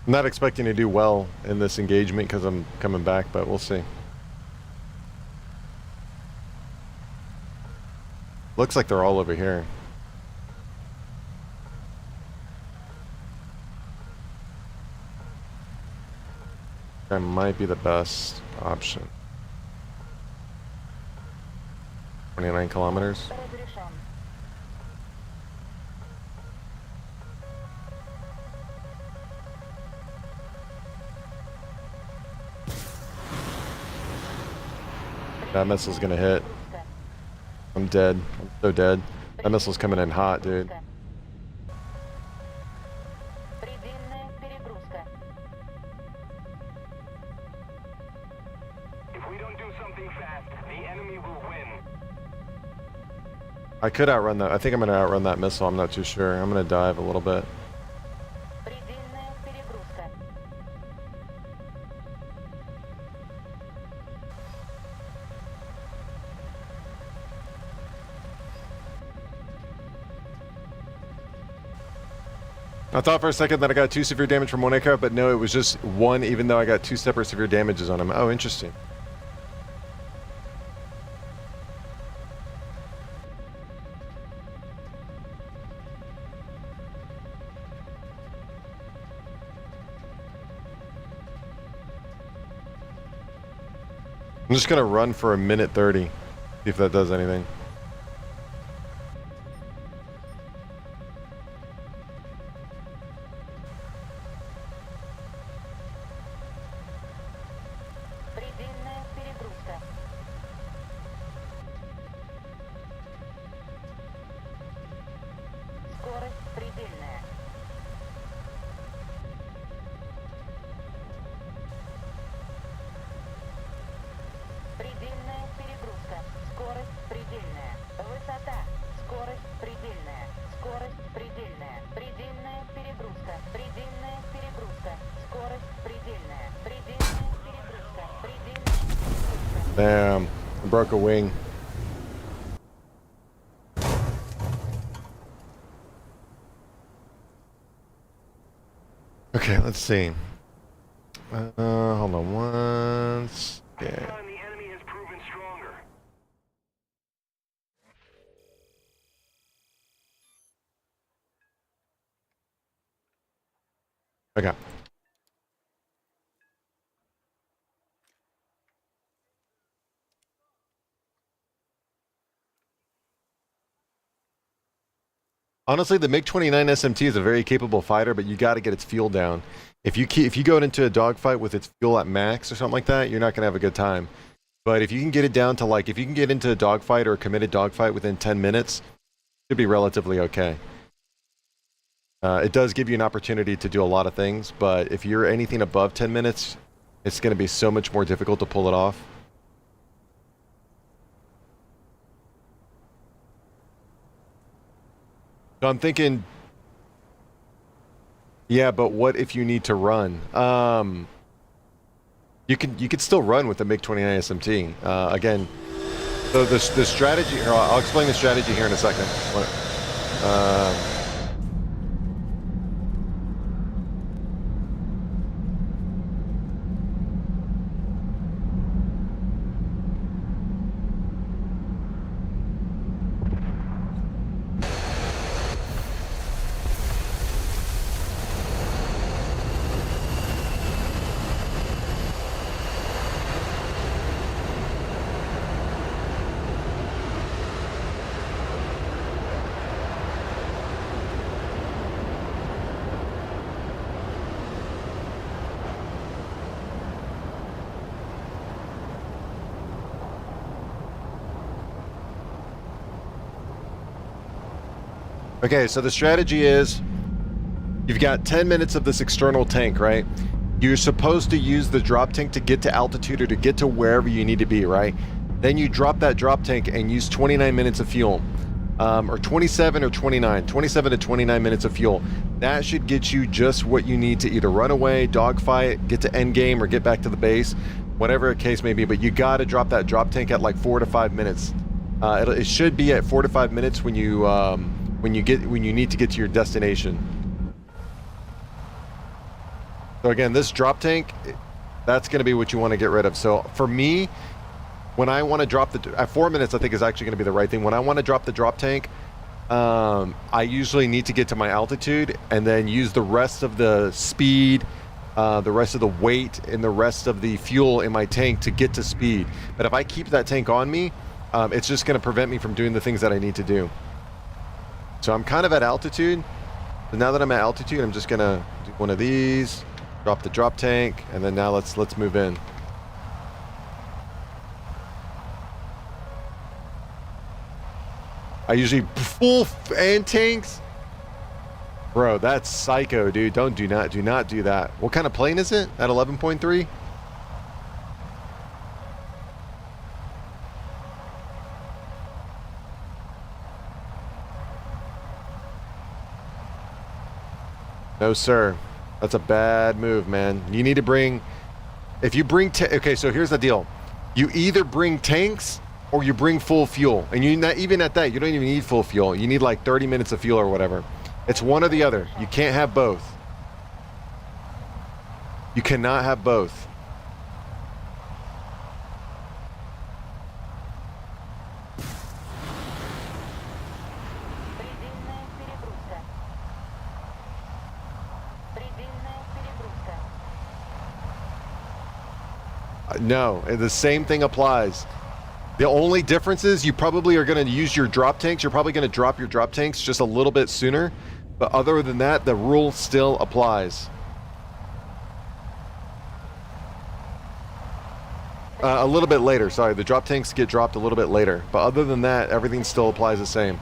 I'm not expecting to do well in this engagement because I'm coming back, but we'll see. Looks like they're all over here. That might be the best option. 29 kilometers. Разрешен. That missile's gonna hit. I'm dead. I'm so dead. That missile's coming in hot, dude. Предельная перегрузка. If we don't do something fast, the enemy will win. I could outrun that. I think I'm gonna outrun that missile. I'm not too sure. I'm gonna dive a little bit. Предельная перегрузка. I thought for a second that I got 2 severe damage from one aircraft, but no, it was just 1, even though I got 2 separate severe damages on him. Oh, interesting. I'm just gonna run for a minute 30, see if that does anything. Damn, I broke a wing. Okay, let's see. Hold on one second. This time the enemy has proven stronger. Okay. Honestly, the MiG-29 SMT is a very capable fighter, but you got to get its fuel down. If you go into a dogfight with its fuel at max or something like that, you're not gonna have a good time. But if you can get it down to like, if you can get into a dogfight or a committed dogfight within 10 minutes, it should be relatively okay. It does give you an opportunity to do a lot of things, but if you're anything above 10 minutes, it's going to be so much more difficult to pull it off. So I'm thinking, yeah, but what if you need to run? You could still run with the MiG-29 SMT. Again, so the strategy. I'll explain the strategy here in a second. Okay, so the strategy is you've got 10 minutes of this external tank, right? You're supposed to use the drop tank to get to altitude or to get to wherever you need to be, right? Then you drop that drop tank and use 29 minutes of fuel. Or 27 or 29. 27 to 29 minutes of fuel. That should get you just what you need to either run away, dogfight, get to end game, or get back to the base. Whatever the case may be, but you gotta drop that drop tank at like 4 to 5 minutes. It should be at 4 to 5 minutes when you need to get to your destination. So again, this drop tank, that's going to be what you want to get rid of. So for me, when I want to drop at 4 minutes, I think is actually going to be the right thing. When I want to drop the drop tank, I usually need to get to my altitude and then use the rest of the speed, the rest of the weight, and the rest of the fuel in my tank to get to speed. But if I keep that tank on me, it's just going to prevent me from doing the things that I need to do. So I'm kind of at altitude. So now that I'm at altitude, I'm just gonna do one of these, drop the drop tank, and then now let's move in. I usually full and tanks. Bro, that's psycho, dude. Do not do that. What kind of plane is it? At 11.3? No, sir. That's a bad move, man. You need to bring... If you bring... Okay, so here's the deal. You either bring tanks or you bring full fuel. And you not even at that, you don't even need full fuel. You need like 30 minutes of fuel or whatever. It's one or the other. You can't have both. You cannot have both. No, the same thing applies. The only difference is you probably are going to use your drop tanks. You're probably going to drop your drop tanks just a little bit sooner. But other than that, the rule still applies. A little bit later, sorry. The drop tanks get dropped a little bit later. But other than that, everything still applies the same.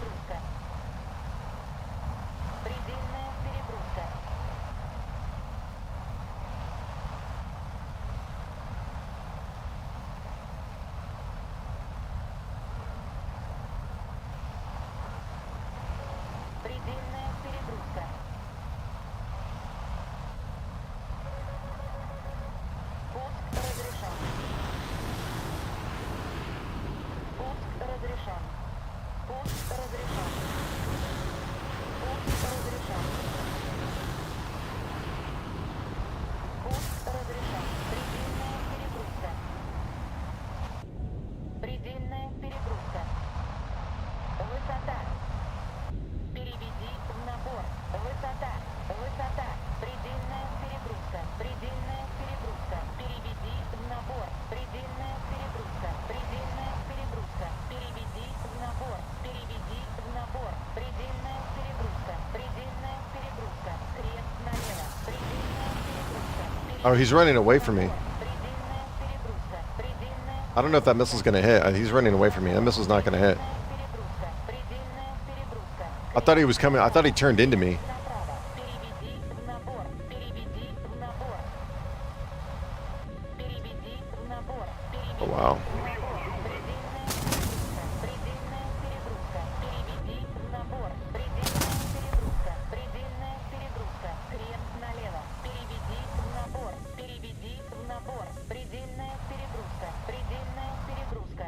Oh, he's running away from me. Предельная перегрузка. Предельная I don't know if that missile's gonna hit. He's running away from me. That missile's not gonna hit. перегрузка. Предельная перегрузка. I thought he was coming. I thought he turned into me. Направо. Переведи в набор. Переведи в набор. Переведи в набор. Oh, Переведи wow. в набор. Предельная перегрузка. Переведи в набор. Предельная перегрузка. Крен налево. Переведи в набор. Переведи в набор. Предельная перегрузка. Предельная перегрузка.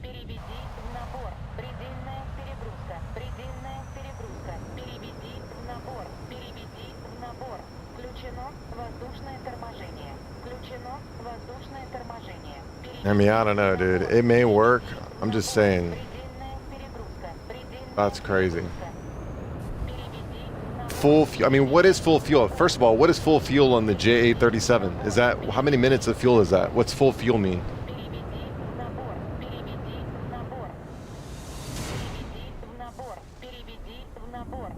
Переведи в набор. Предельная перегрузка. Предельная перегрузка. Переведи в набор. Переведи в набор. Включено воздушное торможение. Включено воздушное торможение. I mean, I don't know, dude. It may work. I'm just saying. Предельная перегрузка. Предельная That's crazy. Переведи в набор. Full fuel. I mean, what is full fuel? First of all, what is full fuel on the J837? Is that how many minutes of fuel is that? What's full fuel mean? Переведи в набор. Переведи в набор. Переведи в набор. Переведи в набор.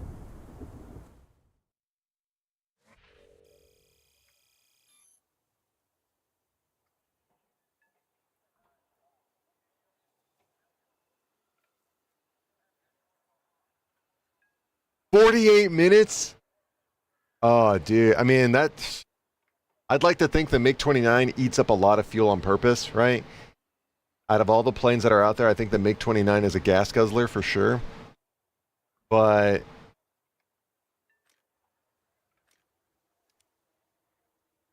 $48 minutes? Oh, dude. I mean, that. I'd like to think the MiG-29 eats up a lot of fuel on purpose, right? Out of all the planes that are out there, I think the MiG-29 is a gas guzzler for sure. But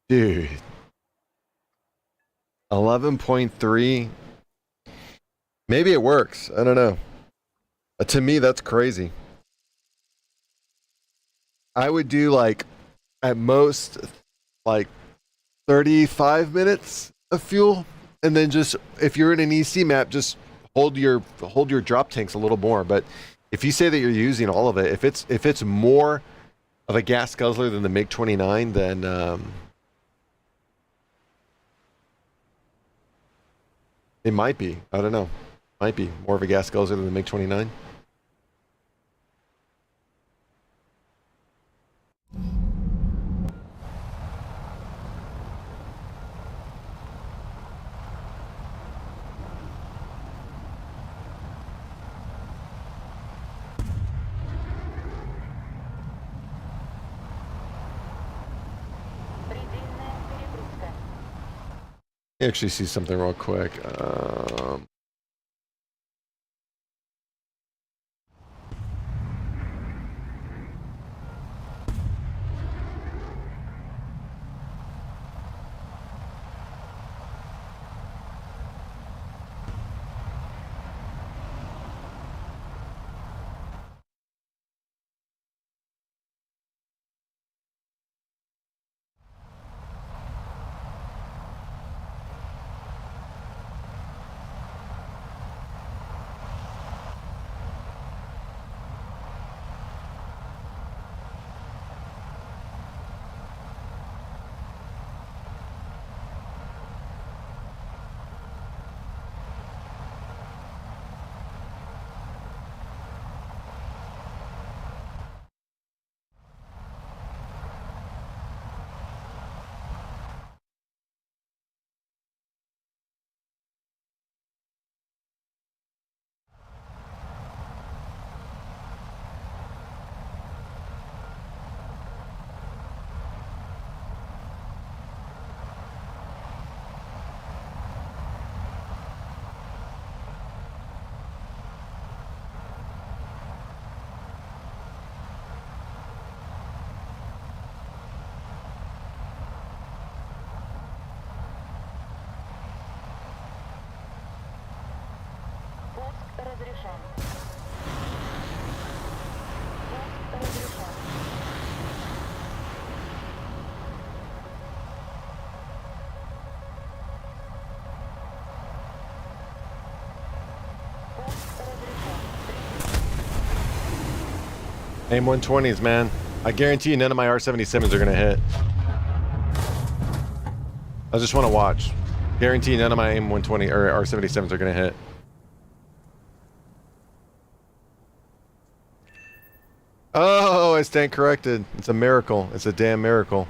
dude, 11.3. Maybe it works. I don't know. To me, that's crazy. I would do like at most like 35 minutes of fuel, and then just if you're in an EC map, just hold your drop tanks a little more. But if you say that you're using all of it, if it's more of a gas guzzler than the MiG-29, then it might be. I don't know. Might be more of a gas guzzler than the MiG-29. Предельная перегрузка. Let me actually see something real quick. Пуск разрешен. Пуск разрешен. Пуск разрешен. Aim 120s, man. I guarantee you none of my R77s are going to hit. I just want to watch. Guarantee none of my AIM 120 or R77s are going to hit. Oh, I stand corrected. It's a miracle. It's a damn miracle.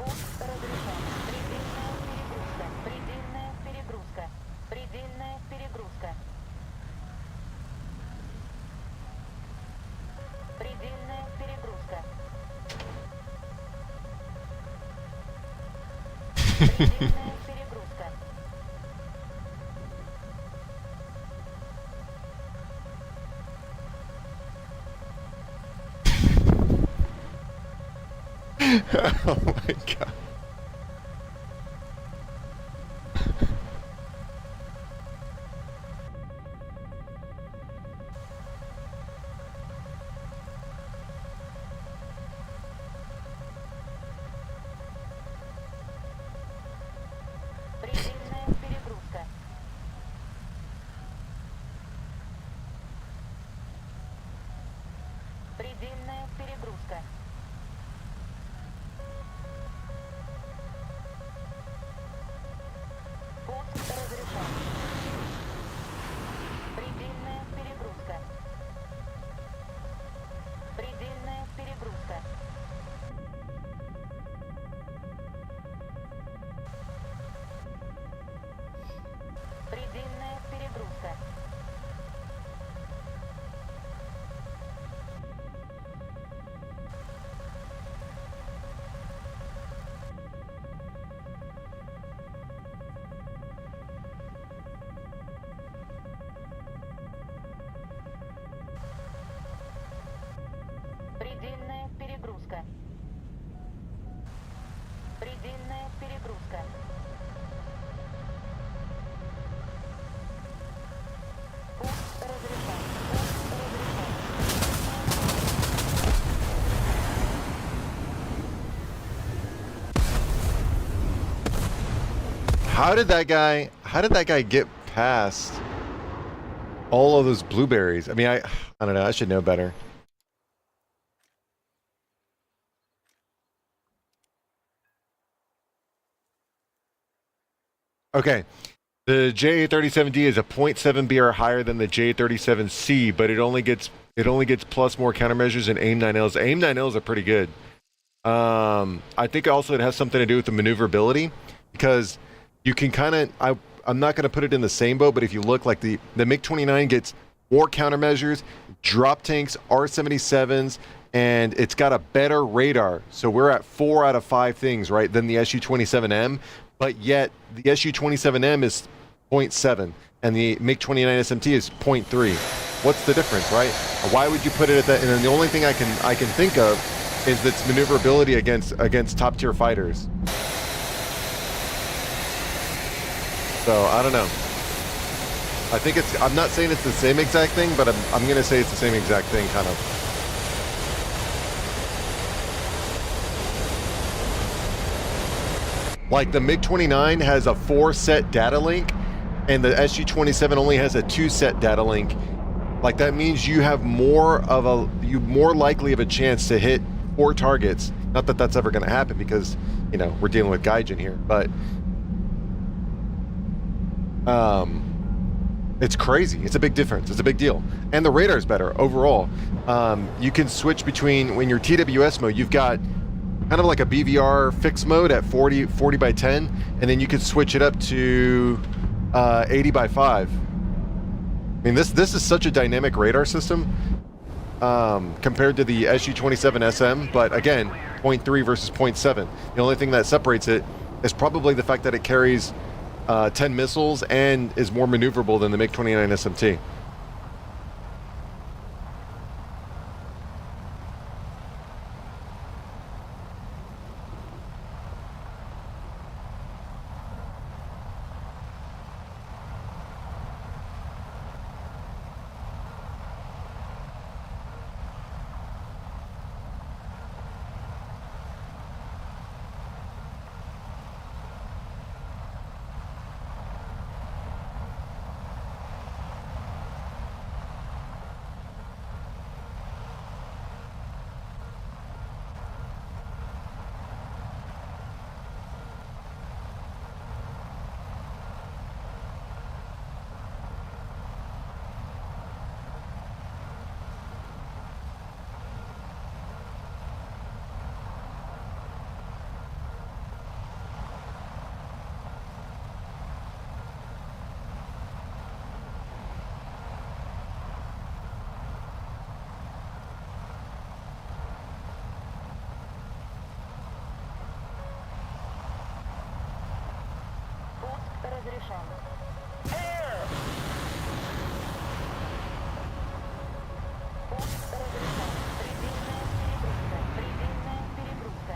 Пуск разрешен. Предельная перегрузка. Предельная перегрузка. Предельная перегрузка. Предельная перегрузка. Предельная перегрузка. Oh my god. Предельная перегрузка. Предельная перегрузка. Пуск разрешен. Предельная перегрузка. Предельная перегрузка. Предельная перегрузка. Предельная перегрузка. Предельная перегрузка. Пуск разрешен. Пуск разрешен. How did that guy get past all of those blueberries? I mean, I don't know. I should know better. Okay. The J37D is a 0.7 BR higher than the J37C, but it only gets plus more countermeasures and aim 9Ls. Aim 9Ls are pretty good. I think also it has something to do with the maneuverability, because you can kind of I'm not going to put it in the same boat, but if you look, like the MiG-29 gets more countermeasures, drop tanks, R-77s, and it's got a better radar. So we're at 4 out of 5 things, right, than the Su-27M, but yet the Su-27M is 0.7 and the MiG-29 SMT is 0.3. What's the difference, right? Why would you put it at that? And then the only thing I can think of is its maneuverability against top tier fighters. So I don't know. I think I'm not saying it's the same exact thing, but I'm gonna say it's the same exact thing, kind of. Like the MiG-29 has a 4-set data link, and the Su-27 only has a 2-set data link. Like that means you have more likely of a chance to hit 4 targets. Not that that's ever going to happen, because we're dealing with Gaijin here, but it's crazy. It's a big difference. It's a big deal, and the radar's better overall. You can switch between, when you're TWS mode, you've got kind of like a BVR fixed mode at 40 by 10, and then you can switch it up to 80 by 5. I mean, this is such a dynamic radar system compared to the Su-27 SM, but again, 0.3 versus 0.7. The only thing that separates it is probably the fact that it carries 10 missiles and is more maneuverable than the MiG-29 SMT. разрешен. Пуск разрешен. Предельная перегрузка. Предельная перегрузка.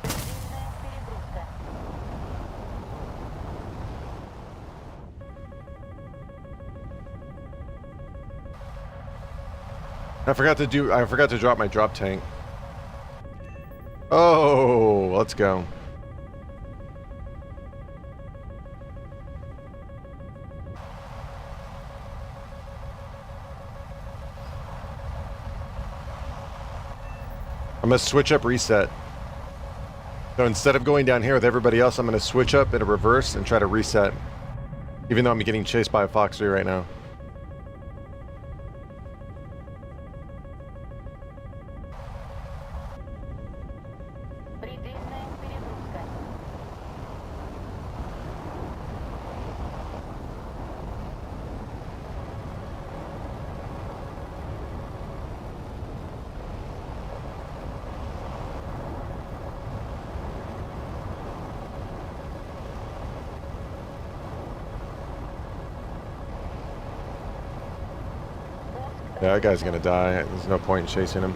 Предельная перегрузка. I forgot to drop my drop tank. Oh, let's go. I'm gonna switch up reset. So instead of going down here with everybody else, I'm gonna switch up in a reverse and try to reset. Even though I'm getting chased by a Fox 3 right now. Предельная перегрузка. Yeah, that guy's gonna die. There's no point in chasing him.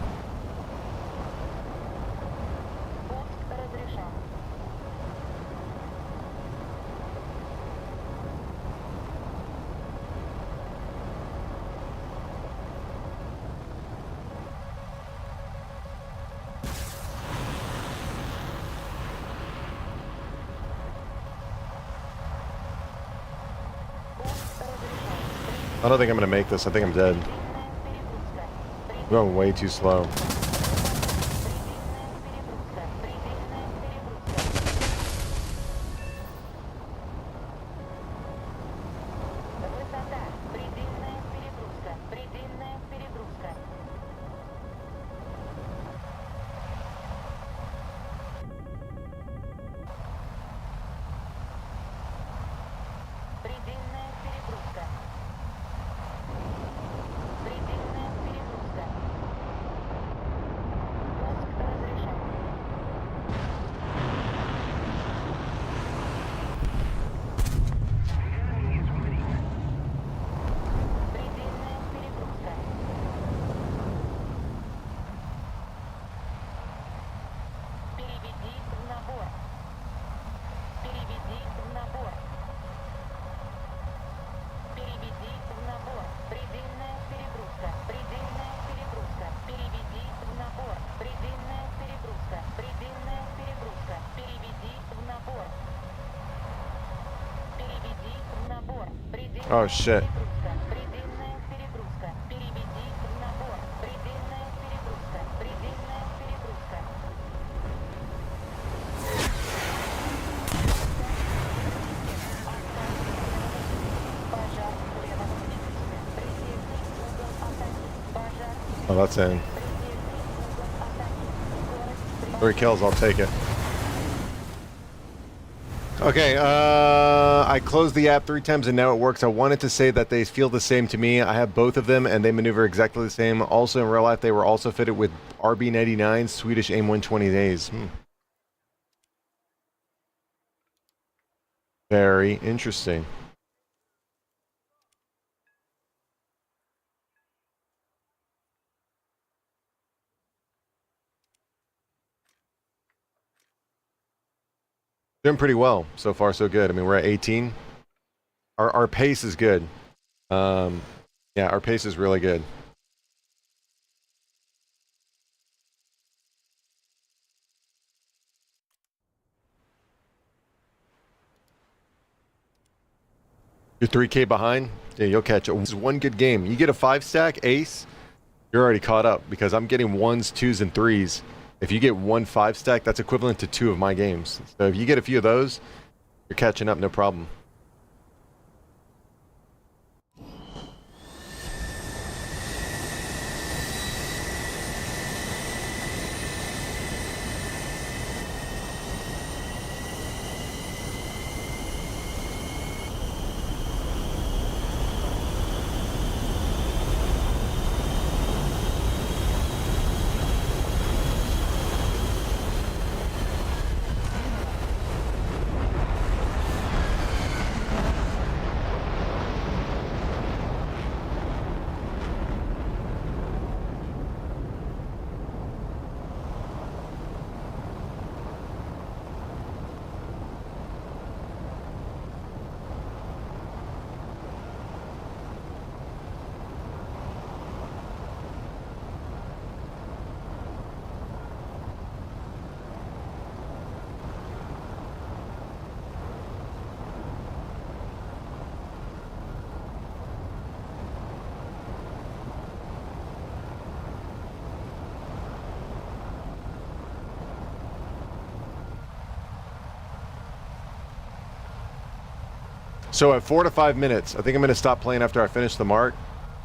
Пуск разрешен. Пуск разрешен. I don't think I'm gonna make this. I think I'm dead. Предельная перегрузка. I'm going way too slow. Предельная перегрузка. Высота. Предельная перегрузка. Предельная перегрузка. Предельная перегрузка. Предельная перегрузка. Пуск разрешен. Предельная перегрузка. Переведи в набор. Переведи в набор. Переведи в набор. Предельная перегрузка. Предельная перегрузка. Переведи в набор. Предельная перегрузка. Предельная перегрузка. Переведи в набор. Переведи в набор. Предельная Oh, shit. перегрузка. Предельная перегрузка. Переведи в набор. Предельная перегрузка. Предельная перегрузка. Пожар левого двигателя. Предельный угол атаки. Пожар. Oh, that's in. Предельный угол атаки. Скорость. 3 kills, I'll take it. Okay, I closed the app 3 times and now it works. I wanted to say that they feel the same to me. I have both of them and they maneuver exactly the same. Also in real life, they were also fitted with RB99 Swedish AIM 120As. Very interesting. Doing pretty well so far, so good. I mean, we're at 18. Our pace is good. Yeah, our pace is really good. You're 3K behind? Yeah, you'll catch it. This is one good game. You get a 5-stack ace, you're already caught up because I'm getting 1s, 2s, and 3s. If you get 1 5-stack, that's equivalent to 2 of my games. So if you get a few of those, you're catching up, no problem. So at 4 to 5 minutes, I think I'm going to stop playing after I finish the mark.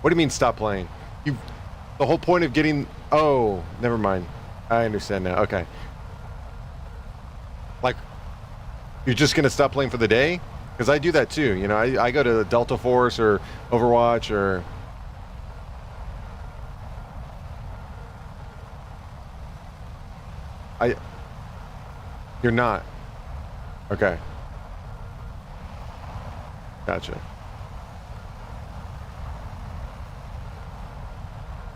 What do you mean stop playing? The whole point of getting... Oh, never mind. I understand now. Okay. Like, you're just going to stop playing for the day? Because I do that too. You know, I go to Delta Force or Overwatch or... You're not. Okay. Gotcha.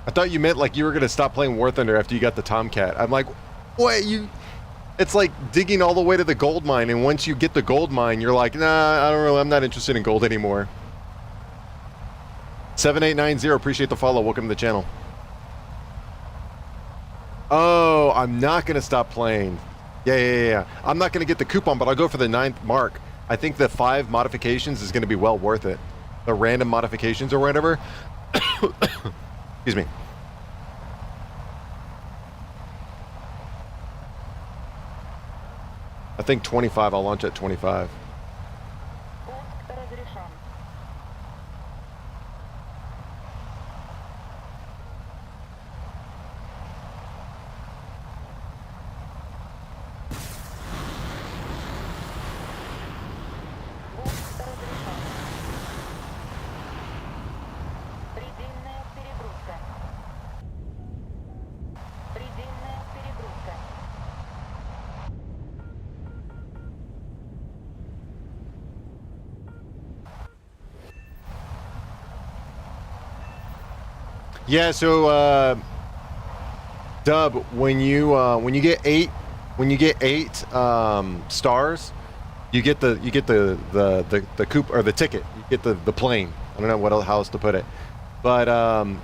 I thought you meant like you were going to stop playing War Thunder after you got the Tomcat. I'm like, what? It's like digging all the way to the gold mine, and once you get the gold mine, you're like, nah, I'm not interested in gold anymore. 7890, appreciate the follow. Welcome to the channel. Oh, I'm not going to stop playing. Yeah. I'm not going to get the coupon, but I'll go for the 9th mark. I think the 5 modifications is going to be well worth it. The random modifications or whatever. Excuse me. I think 25. I'll launch at 25. Пуск разрешен. Пуск разрешен. Предельная перегрузка. Предельная перегрузка. Yeah, so Dub, when you get eight stars, you get the coupe or the ticket. You get the plane. I don't know how else to put it. But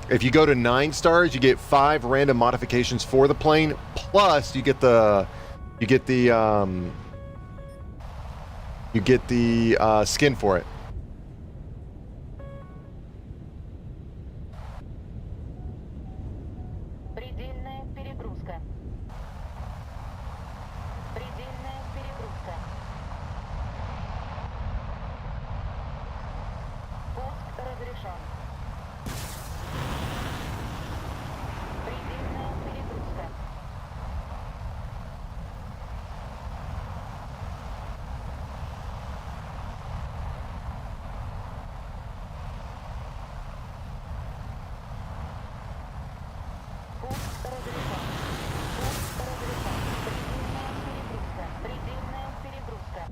if you go to 9 stars, you get 5 random modifications for the plane. Plus, you get the skin for it. Предельная перегрузка. Предельная перегрузка. Пуск разрешен. Предельная перегрузка. Пуск разрешен. Пуск разрешен. Предельная перегрузка. Предельная перегрузка.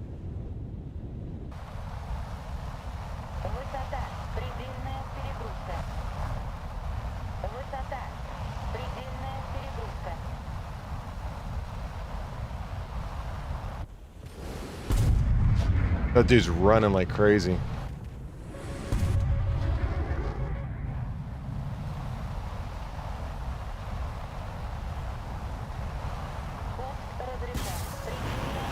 Высота. Предельная перегрузка. Высота. Предельная перегрузка. That dude's running like crazy. Пуск разрешен. Предельная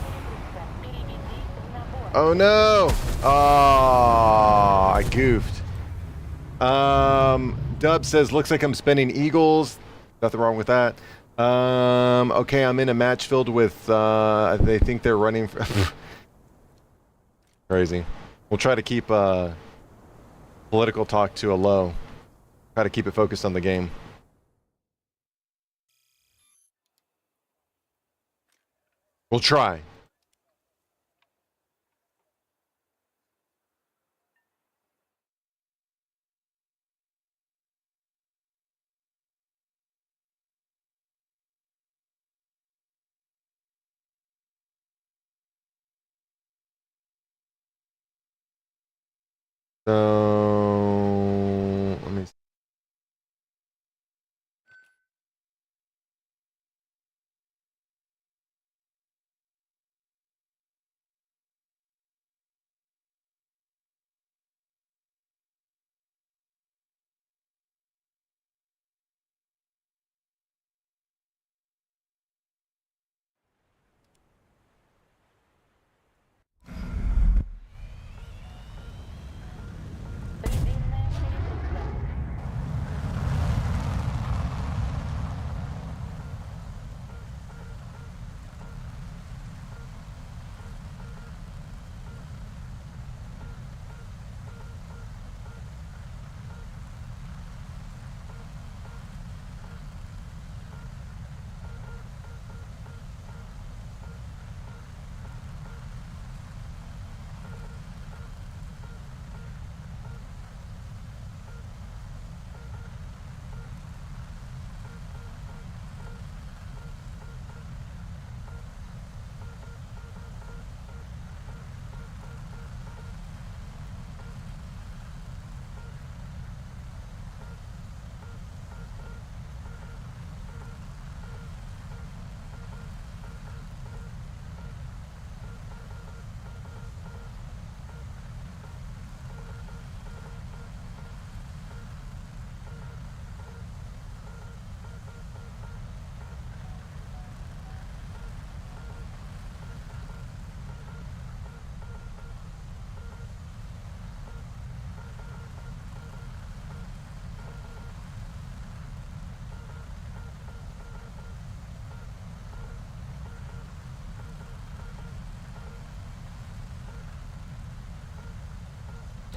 перегрузка. Переведи в набор. Oh no! Oh, I goofed. Dub says, looks like I'm spending Eagles. Nothing wrong with that. Okay, I'm in a match filled with, they think they're running for crazy. We'll try to keep, political talk to a low. Try to keep it focused on the game. We'll try. So let me.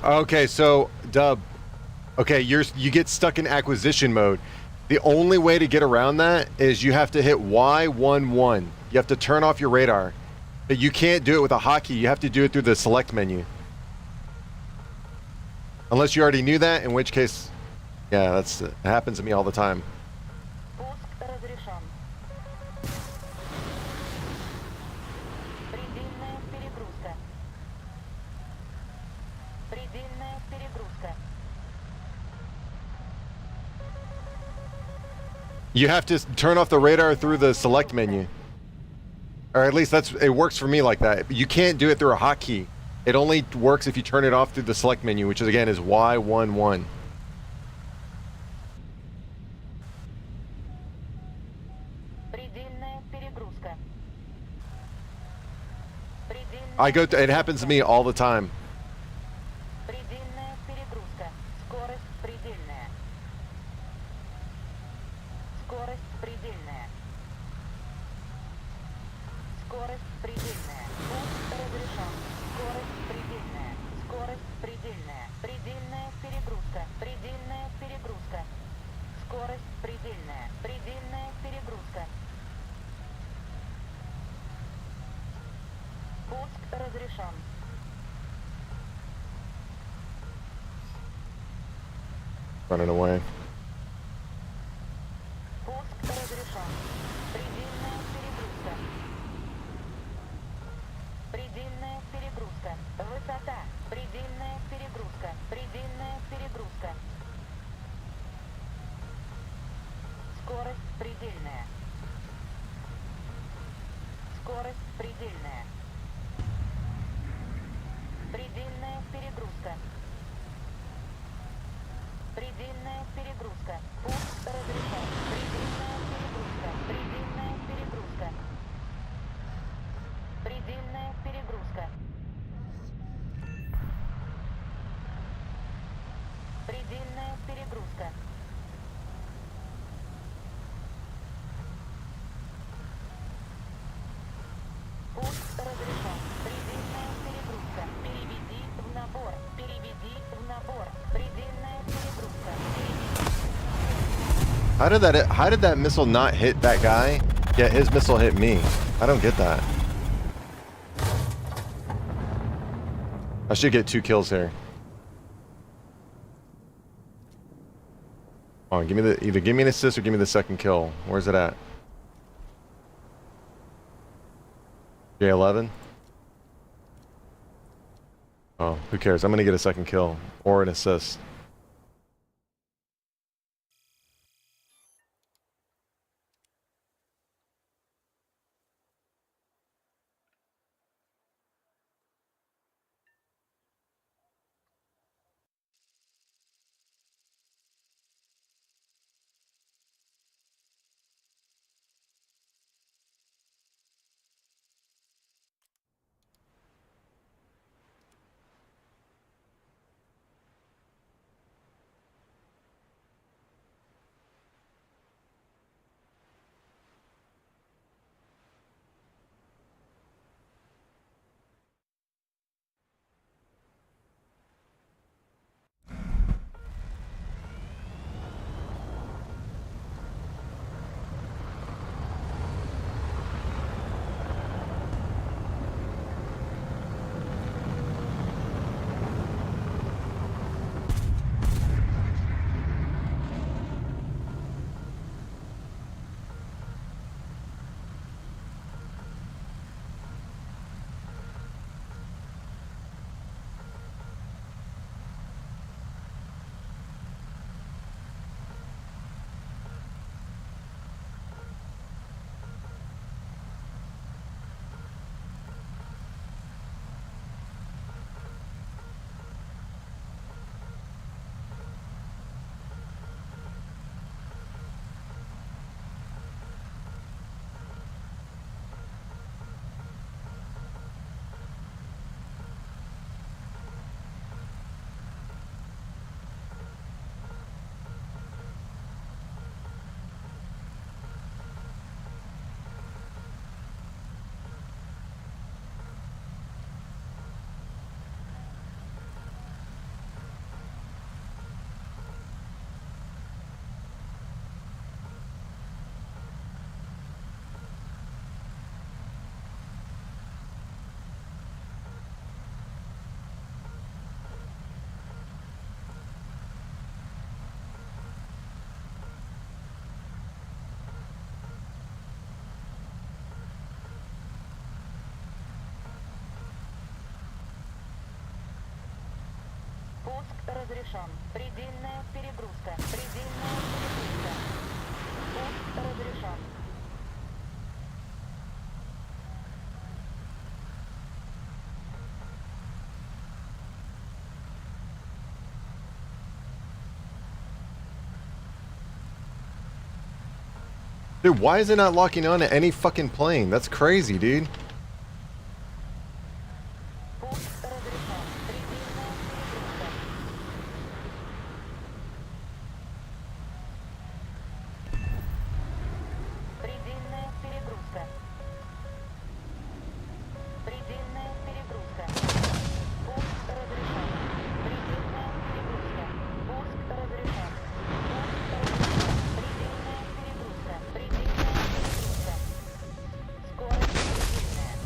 Okay, so Dub. Okay, you get stuck in acquisition mode. The only way to get around that is you have to hit Y11. You have to turn off your radar. But you can't do it with a hotkey. You have to do it through the select menu. Unless you already knew that, in which case, yeah, it happens to me all the time. Пуск разрешен. Предельная перегрузка. Предельная перегрузка. You have to turn off the radar through the select menu. Or at least it works for me like that. You can't do it through a hotkey. It only works if you turn it off through the select menu, which is again is Y11. Предельная перегрузка. It happens to me all the time. Предельная перегрузка. Скорость предельная. Скорость предельная. Скорость предельная. Пуск разрешен. Скорость предельная. Скорость предельная. Предельная перегрузка. Предельная перегрузка. Скорость предельная. Предельная перегрузка. Пуск разрешен. Running away. Пуск разрешен. Предельная перегрузка. Предельная перегрузка. Высота. Предельная перегрузка. Предельная перегрузка. Скорость предельная. Скорость предельная. Предельная перегрузка. Предельная перегрузка. Пуск разрешен. Предельная перегрузка. Предельная перегрузка. Предельная перегрузка. Предельная перегрузка. Пуск разрешен. Предельная перегрузка. Переведи в набор. Переведи в набор. Предельная перегрузка. How did that missile not hit that guy? Yet his missile hit me. I don't get that. I should get 2 kills here. Oh, either give me an assist or give me the second kill. Where's it at? J11? Oh, who cares? I'm gonna get a second kill or an assist. Пуск разрешен. Предельная перегрузка. Предельная перегрузка. Пуск разрешен. Dude, why is it not locking on to any fucking plane? That's crazy, dude. Пуск разрешен. Предельная перегрузка. Предельная перегрузка. Предельная перегрузка. Пуск разрешен. Предельная перегрузка. Пуск разрешен. Пуск разрешен. Предельная перегрузка. Предельная перегрузка. Скорость предельная.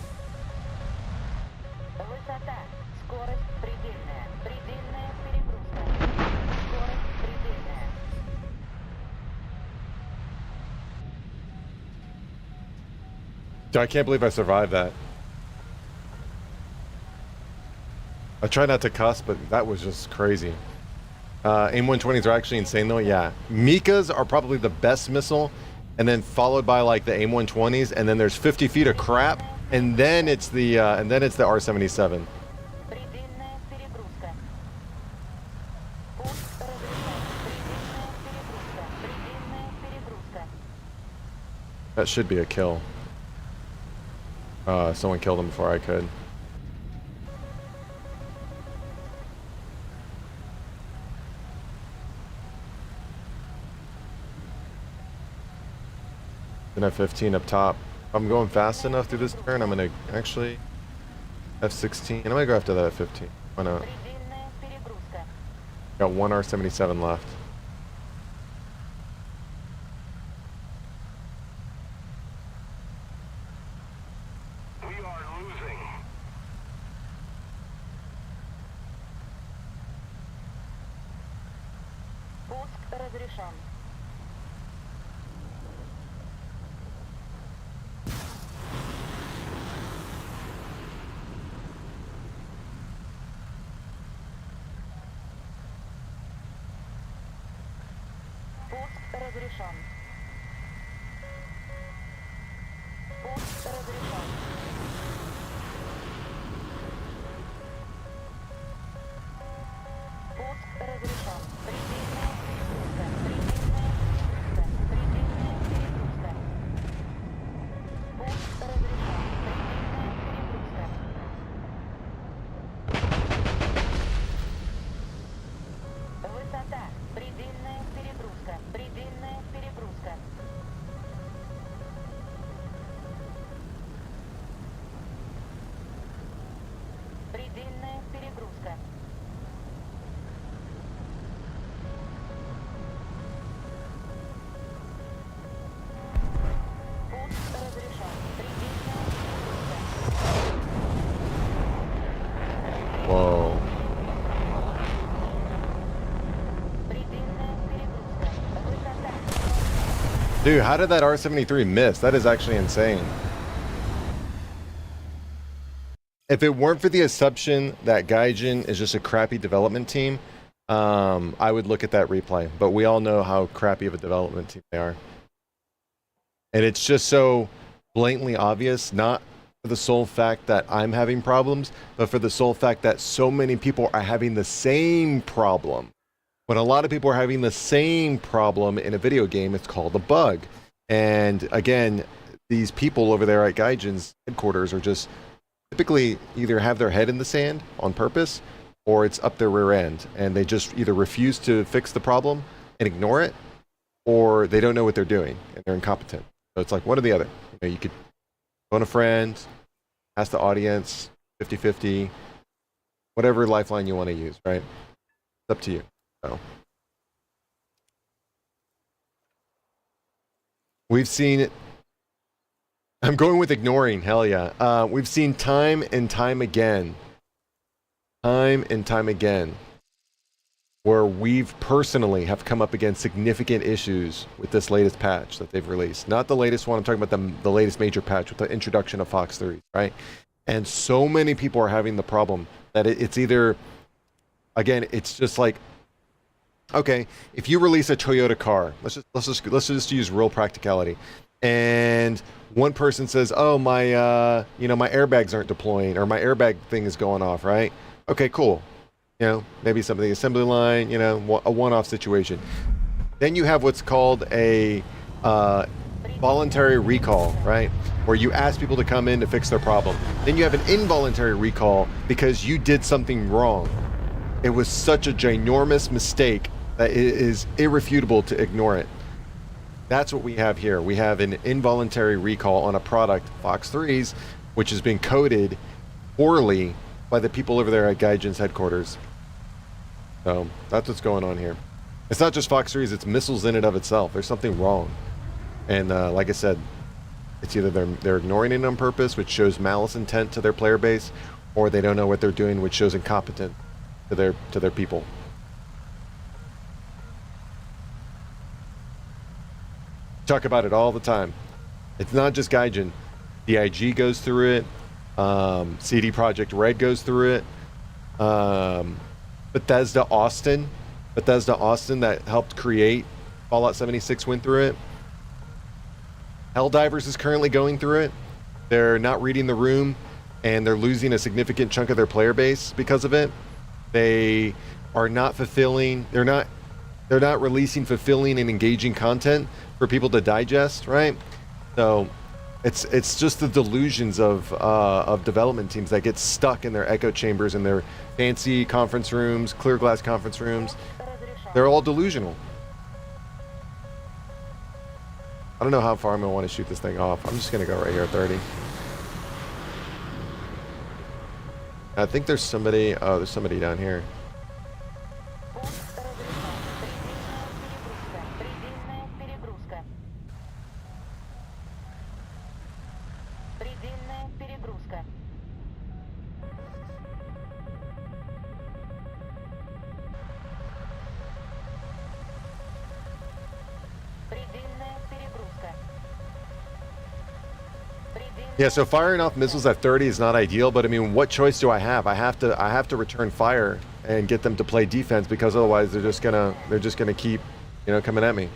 Высота. Скорость предельная. Предельная перегрузка. Скорость предельная. Dude, I can't believe I survived that. I try not to cuss, but that was just crazy. AIM 120s are actually insane though. Yeah, Mikas are probably the best missile, and then followed by like the AIM 120s, and then there's 50 feet of crap, and then it's the R77. Предельная перегрузка. Пуск разрешен. Предельная перегрузка. Предельная перегрузка. That should be a kill. Someone killed him before I could. Then F15 up top. If I'm going fast enough through this turn, I'm gonna actually F16. I'm gonna go after that F15. Why not? Предельная перегрузка. Got one R77 left. We are losing. Пуск разрешен. Пуск разрешен. Пуск разрешен. Пуск разрешен. Предельная перегрузка. Предельная перегрузка. Предельная перегрузка. Пуск разрешен. Предельная перегрузка. Высота. Предельная перегрузка. Предельная перегрузка. Предельная перегрузка. Пуск разрешен. Предельная перегрузка. Whoa. Предельная перегрузка. Высота. Dude, how did that R73 miss? That is actually insane. If it weren't for the assumption that Gaijin is just a crappy development team, I would look at that replay. But we all know how crappy of a development team they are. And it's just so blatantly obvious, not for the sole fact that I'm having problems, but for the sole fact that so many people are having the same problem. When a lot of people are having the same problem in a video game, it's called a bug. And again, these people over there at Gaijin's headquarters are just typically either have their head in the sand on purpose, or it's up their rear end, and they just either refuse to fix the problem and ignore it, or they don't know what they're doing and they're incompetent. So it's like one or the other. You know, you could phone a friend, ask the audience, 50-50, whatever lifeline you want to use, right? It's up to you. So we've seen it. I'm going with ignoring. Hell yeah. We've seen time and time again, where we've personally have come up against significant issues with this latest patch that they've released. Not the latest one. I'm talking about the latest major patch with the introduction of Fox 3, right? And so many people are having the problem that it's either again, it's just like, okay, if you release a Toyota car, let's just use real practicality, and one person says, "Oh, my my airbags aren't deploying, or my airbag thing is going off," right? Okay, cool. Maybe something assembly line, a one-off situation. Then you have what's called a voluntary recall, right? Where you ask people to come in to fix their problem. Then you have an involuntary recall because you did something wrong. It was such a ginormous mistake that it is irrefutable to ignore it. That's what we have here. We have an involuntary recall on a product, Fox 3s, which has been coded poorly by the people over there at Gaijin's headquarters. So that's what's going on here. It's not just Fox 3s, it's missiles in and of itself. There's something wrong. And like I said, it's either they're ignoring it on purpose, which shows malice intent to their player base, or they don't know what they're doing, which shows incompetence to their people. Talk about it all the time. It's not just Gaijin. DIG goes through it. CD Projekt Red goes through it. Bethesda Austin that helped create Fallout 76 went through it. Helldivers is currently going through it. They're not reading the room, and they're losing a significant chunk of their player base because of it. They are not fulfilling. They're not releasing fulfilling and engaging content for people to digest, right? So it's just the delusions of development teams that get stuck in their echo chambers and their fancy conference rooms, clear glass conference rooms. They're all delusional. I don't know how far I'm gonna want to shoot this thing off. I'm just gonna go right here at 30. I think there's somebody. Oh, there's somebody down here. Yeah, so firing off missiles at 30 is not ideal, but I mean, what choice do I have? I have to return fire and get them to play defense, because otherwise they're just gonna keep, coming at me.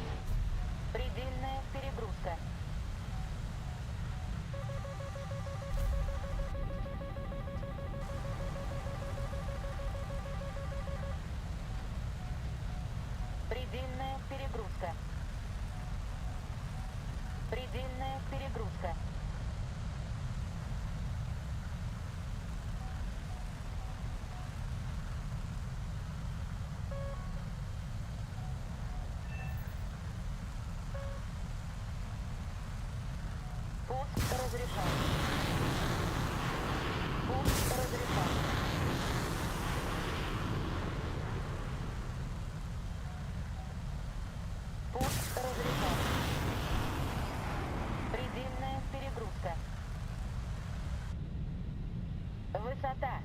Высота.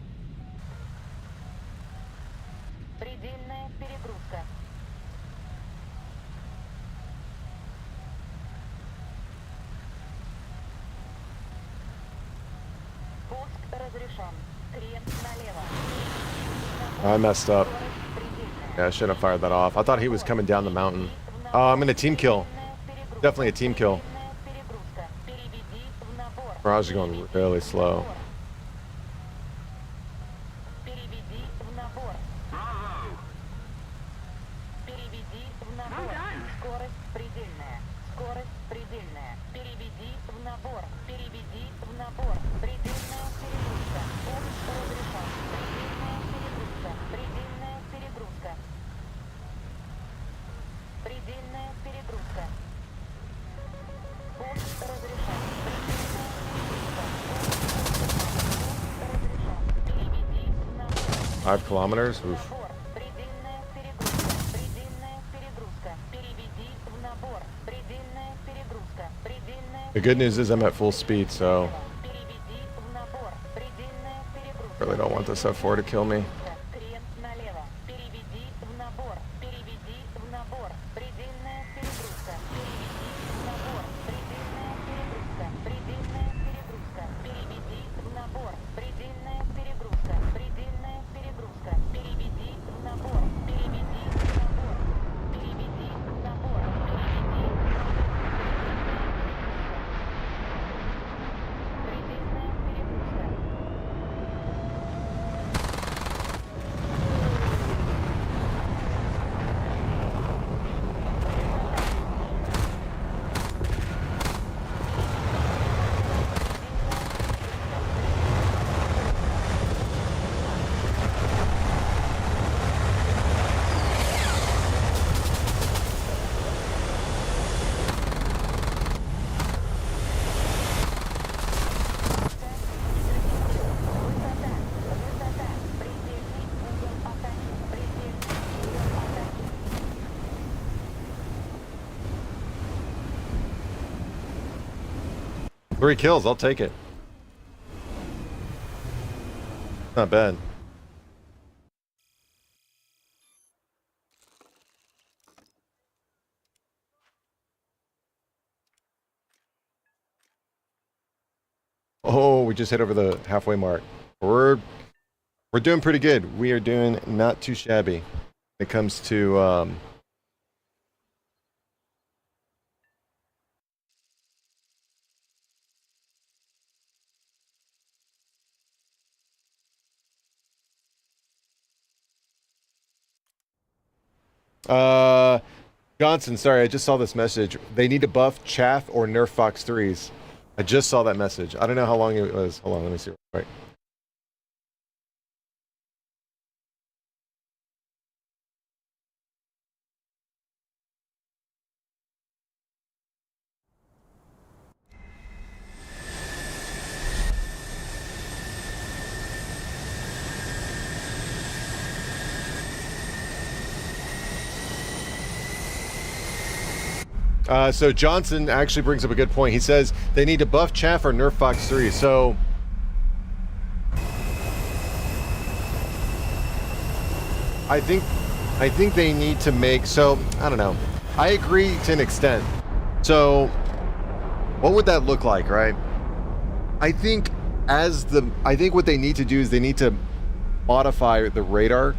Предельная перегрузка. Пуск разрешен. Крен налево. I messed up. Yeah, I shouldn't have fired that off. I thought he was coming down the mountain. Oh, I'm gonna team kill. Definitely a team kill. Mirage is going really slow. Five kilometers? Oof. The good news is I'm at full speed, so really don't want this F4 to kill me. 3 kills, I'll take it. Not bad. Oh, we just hit over the halfway mark. We're doing pretty good. We are doing not too shabby when it comes to Johnson, sorry, I just saw this message. They need to buff Chaff or nerf Fox 3s. I just saw that message. I don't know how long it was. Hold on, let me see real quick. So Johnson actually brings up a good point. He says they need to buff Chaff or nerf Fox 3. So I think they need to make, so I don't know. I agree to an extent. So what would that look like, right? I think what they need to do is they need to modify the radar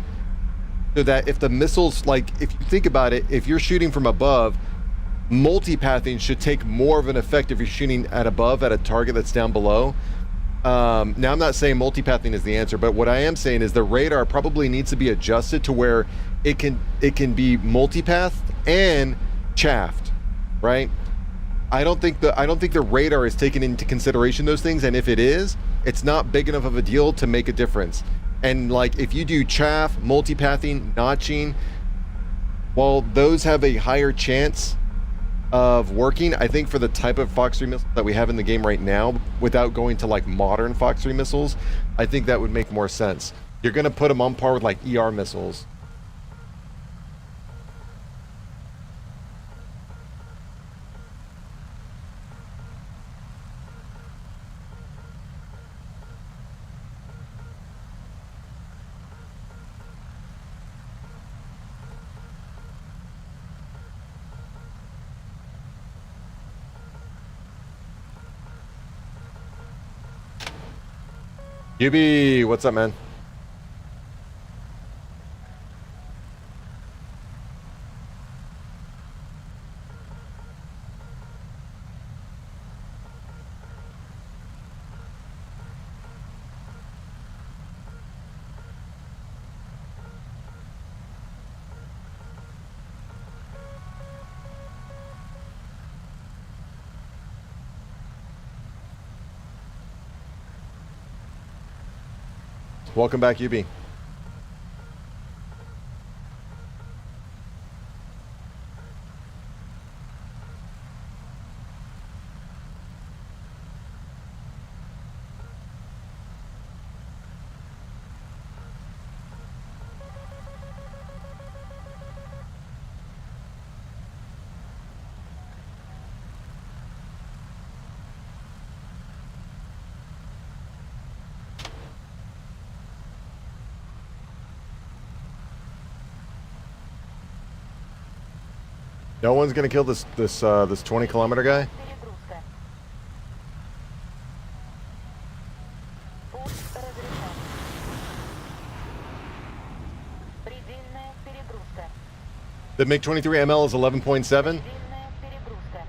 so that if the missiles, like if you think about it, if you're shooting from above, multipathing should take more of an effect if you're shooting at above at a target that's down below. Now I'm not saying multipathing is the answer, but what I am saying is the radar probably needs to be adjusted to where it can be multipath and chaffed, right? I don't think the radar is taking into consideration those things, and if it is, it's not big enough of a deal to make a difference. And like if you do chaff, multipathing, notching, while those have a higher chance of working, I think for the type of Fox 3 missiles that we have in the game right now, without going to like modern Fox 3 missiles, I think that would make more sense. You're going to put them on par with like ER missiles. UB, what's up, man? Welcome back, UB. No one's gonna kill this 20-kilometer guy. Перегрузка. Пуск разрешен. Предельная перегрузка. The MiG-23 ML is 11.7. Предельная перегрузка.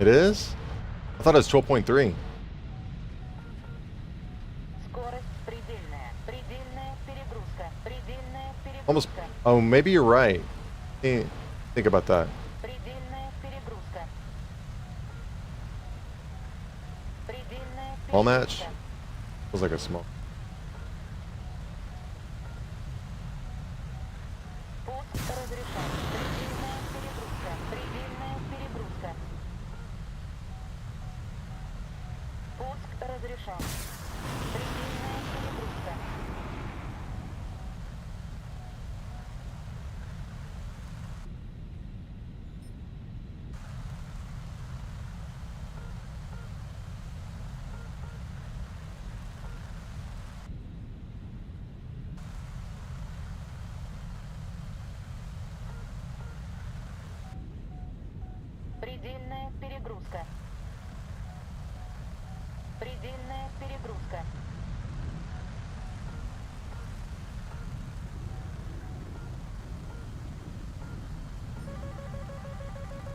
It is? I thought it was 12.3. Скорость предельная. Предельная перегрузка. Предельная Almost. перегрузка. Oh, maybe you're right. Think about that. Предельная перегрузка. Предельная Small match? перегрузка. Feels like a small. Пуск разрешен. Предельная перегрузка. Предельная перегрузка. Пуск разрешен. Предельная перегрузка. Предельная перегрузка. Предельная перегрузка.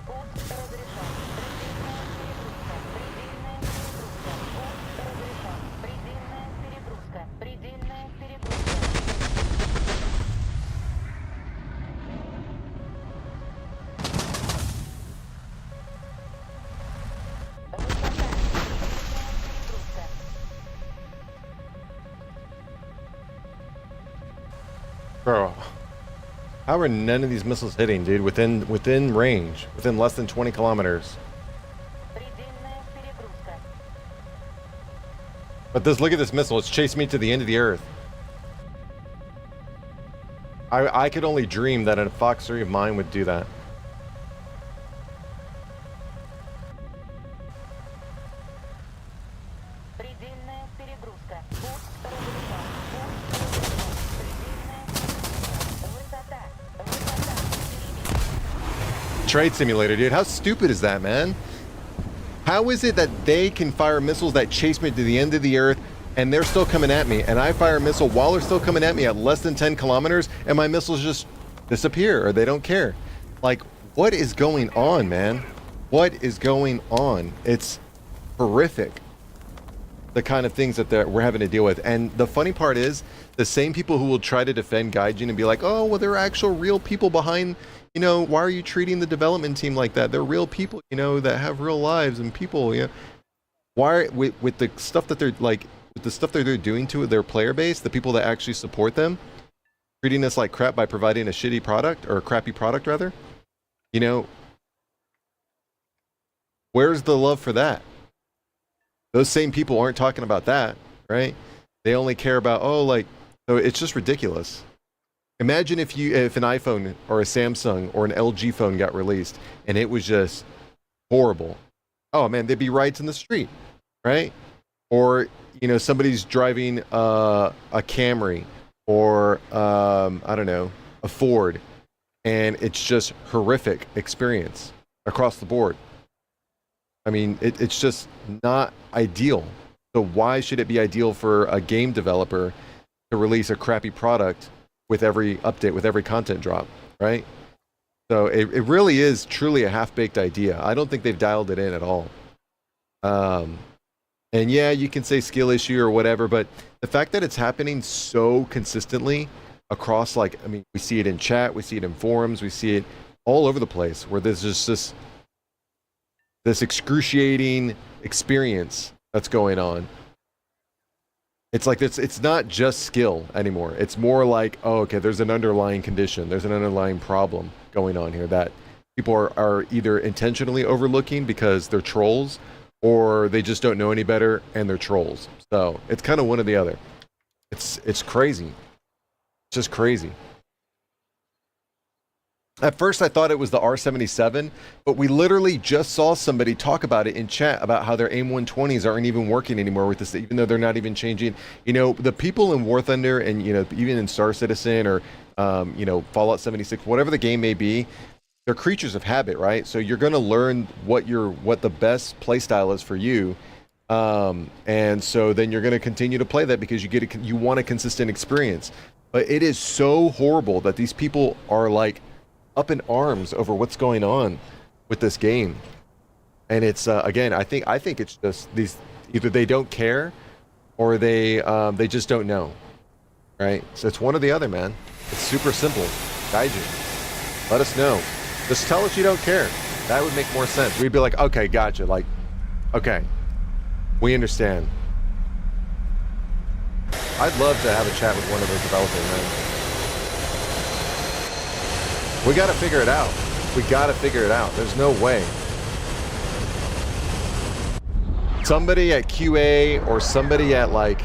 Пуск разрешен. Предельная перегрузка. Предельная перегрузка. Пуск разрешен. Предельная перегрузка. Предельная перегрузка. Высота. Предельная перегрузка. Bro, how are none of these missiles hitting, dude? Within range, within less than 20 kilometers. Предельная перегрузка. But look at this missile. It's chased me to the end of the earth. I could only dream that a Fox 3 of mine would do that. Предельная перегрузка. Пуск разрешен. Пуск разрешен. Предельная перегрузка. Высота. Высота. Перебить. Trade simulator, dude. How stupid is that, man? How is it that they can fire missiles that chase me to the end of the earth and they're still coming at me, and I fire a missile while they're still coming at me at less than 10 kilometers and my missiles just disappear or they don't care? Like, what is going on, man? What is going on? It's horrific, the kind of things that we're having to deal with. And the funny part is, the same people who will try to defend Gaijin and be like, oh, well, there are actual real people behind, you know, why are you treating the development team like that? They're real people, you know, that have real lives and people, you know. Why, with the stuff that they're like, with the stuff that they're doing to their player base, the people that actually support them, treating us like crap by providing a shitty product, or a crappy product rather, you know, where's the love for that? Those same people aren't talking about that, right? They only care about, oh, like, so it's just ridiculous. Imagine if an iPhone or a Samsung or an LG phone got released and it was just horrible. Oh man, there'd be riots in the street, right? Or, you know, somebody's driving a Camry or I don't know, a Ford, and it's just horrific experience across the board. I mean, it's just not ideal. So why should it be ideal for a game developer to release a crappy product with every update, with every content drop, right? So it really is truly a half-baked idea. I don't think they've dialed it in at all. And yeah, you can say skill issue or whatever, but the fact that it's happening so consistently across, like, I mean, we see it in chat, we see it in forums, we see it all over the place, where there's just this excruciating experience that's going on. It's like it's not just skill anymore. It's more like, oh, okay, there's an underlying condition, there's an underlying problem going on here that people are either intentionally overlooking because they're trolls, or they just don't know any better and they're trolls. So it's kind of one or the other. It's crazy. It's just crazy. At first I thought it was the R77, but we literally just saw somebody talk about it in chat about how their AIM-120s aren't even working anymore with this, even though they're not even changing. You know, the people in War Thunder and, you know, even in Star Citizen or, you know, Fallout 76, whatever the game may be, they're creatures of habit, right? So you're going to learn what the best playstyle is for you. And so then you're going to continue to play that because you want a consistent experience. But it is so horrible that these people are like up in arms over what's going on with this game. And it's again, I think it's just these, either they don't care or they just don't know, right? So it's one or the other, man. It's super simple. Gaijin, let us know. Just tell us you don't care. That would make more sense. We'd be like, okay, gotcha. Like, okay, we understand. I'd love to have a chat with one of those developers, man. We gotta figure it out. We gotta figure it out. There's no way. Somebody at QA or somebody at, like,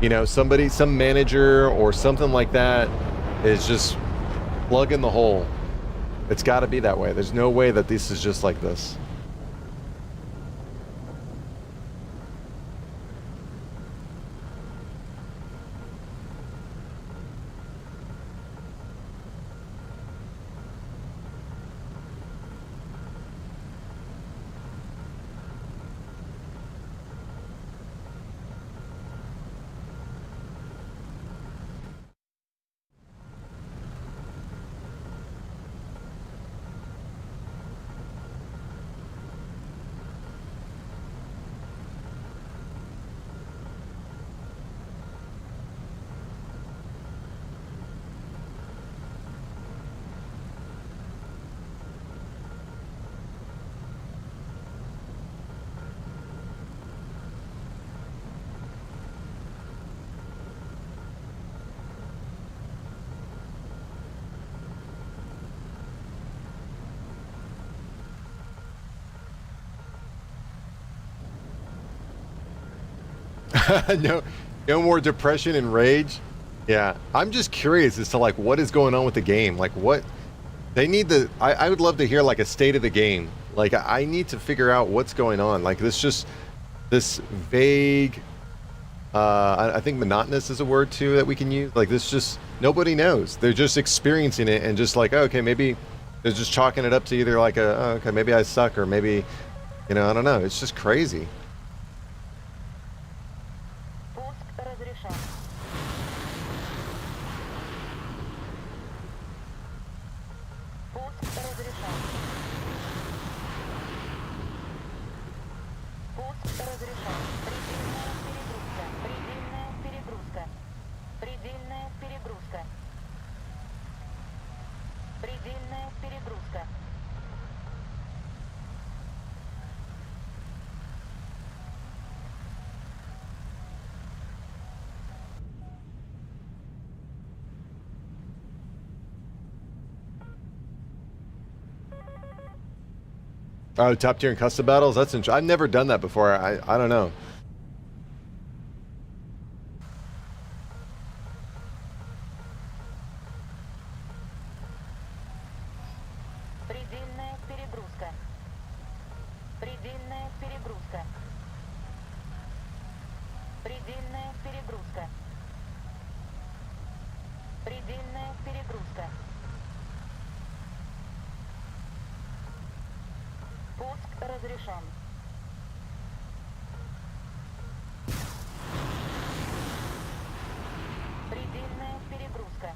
you know, some manager or something like that is just plugging the hole. It's got to be that way. There's no way that this is just like this. no, no more depression and rage. Yeah, I'm just curious as to like what is going on with the game. Like what they need to. I would love to hear like a state of the game. Like I need to figure out what's going on. Like this vague. I think monotonous is a word too that we can use. Like this, just nobody knows. They're just experiencing it and just like, oh, okay, maybe they're just chalking it up to either like a, oh, okay, maybe I suck or maybe, you know, I don't know. It's just crazy. Пуск разрешен. Пуск разрешен. Пуск разрешен. Предельная перегрузка. Предельная перегрузка. Предельная перегрузка. Предельная перегрузка. Oh, top tier and custom battles. That's interesting. I've never done that before. I don't know. Предельная перегрузка. Предельная перегрузка. Предельная перегрузка. Предельная перегрузка. Пуск разрешен. Предельная перегрузка.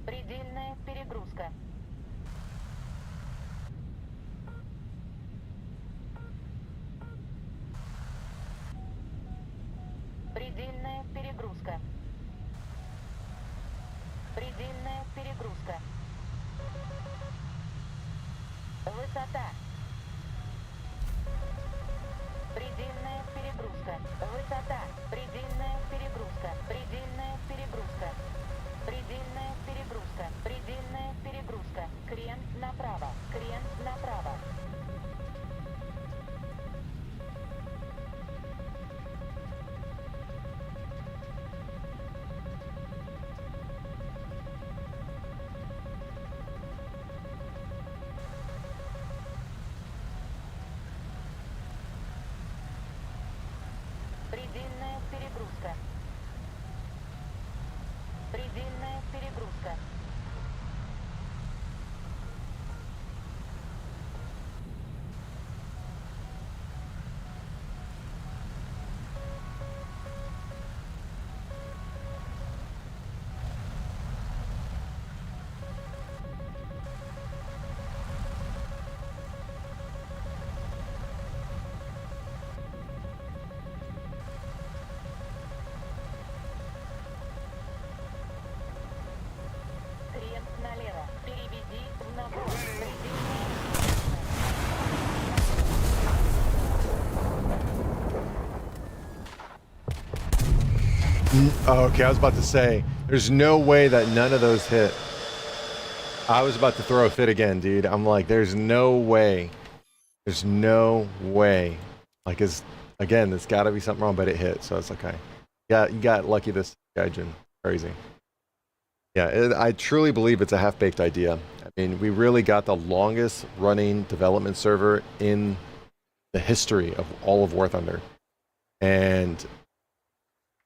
Предельная перегрузка. Предельная перегрузка. Предельная перегрузка. Высота. Предельная перегрузка. Высота. Предельная перегрузка. Предельная перегрузка. Предельная перегрузка. Предельная перегрузка. Крен направо. Крен направо. Предельная перегрузка. Предельная перегрузка. Крен налево. Переведи в набор. Oh, okay, I was about to say, there's no way that none of those hit. I was about to throw a fit again, dude. I'm like, there's no way. There's no way. Like, again, there's got to be something wrong, but it hit, so it's okay. Yeah, you got lucky this Gaijin. Crazy. Yeah, I truly believe it's a half-baked idea. I mean, we really got the longest running development server in the history of all of War Thunder. And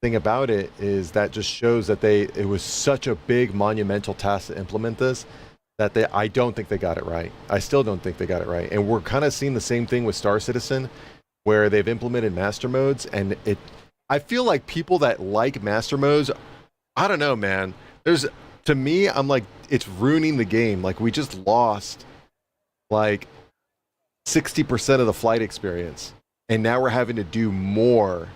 thing about it is that just shows that it was such a big monumental task to implement this that I don't think they got it right. I still don't think they got it right. And we're kind of seeing the same thing with Star Citizen, where they've implemented master modes, and I feel like people that like master modes, I don't know, man. To me, I'm like, it's ruining the game. Like, we just lost like 60% of the flight experience, and now we're having to do more,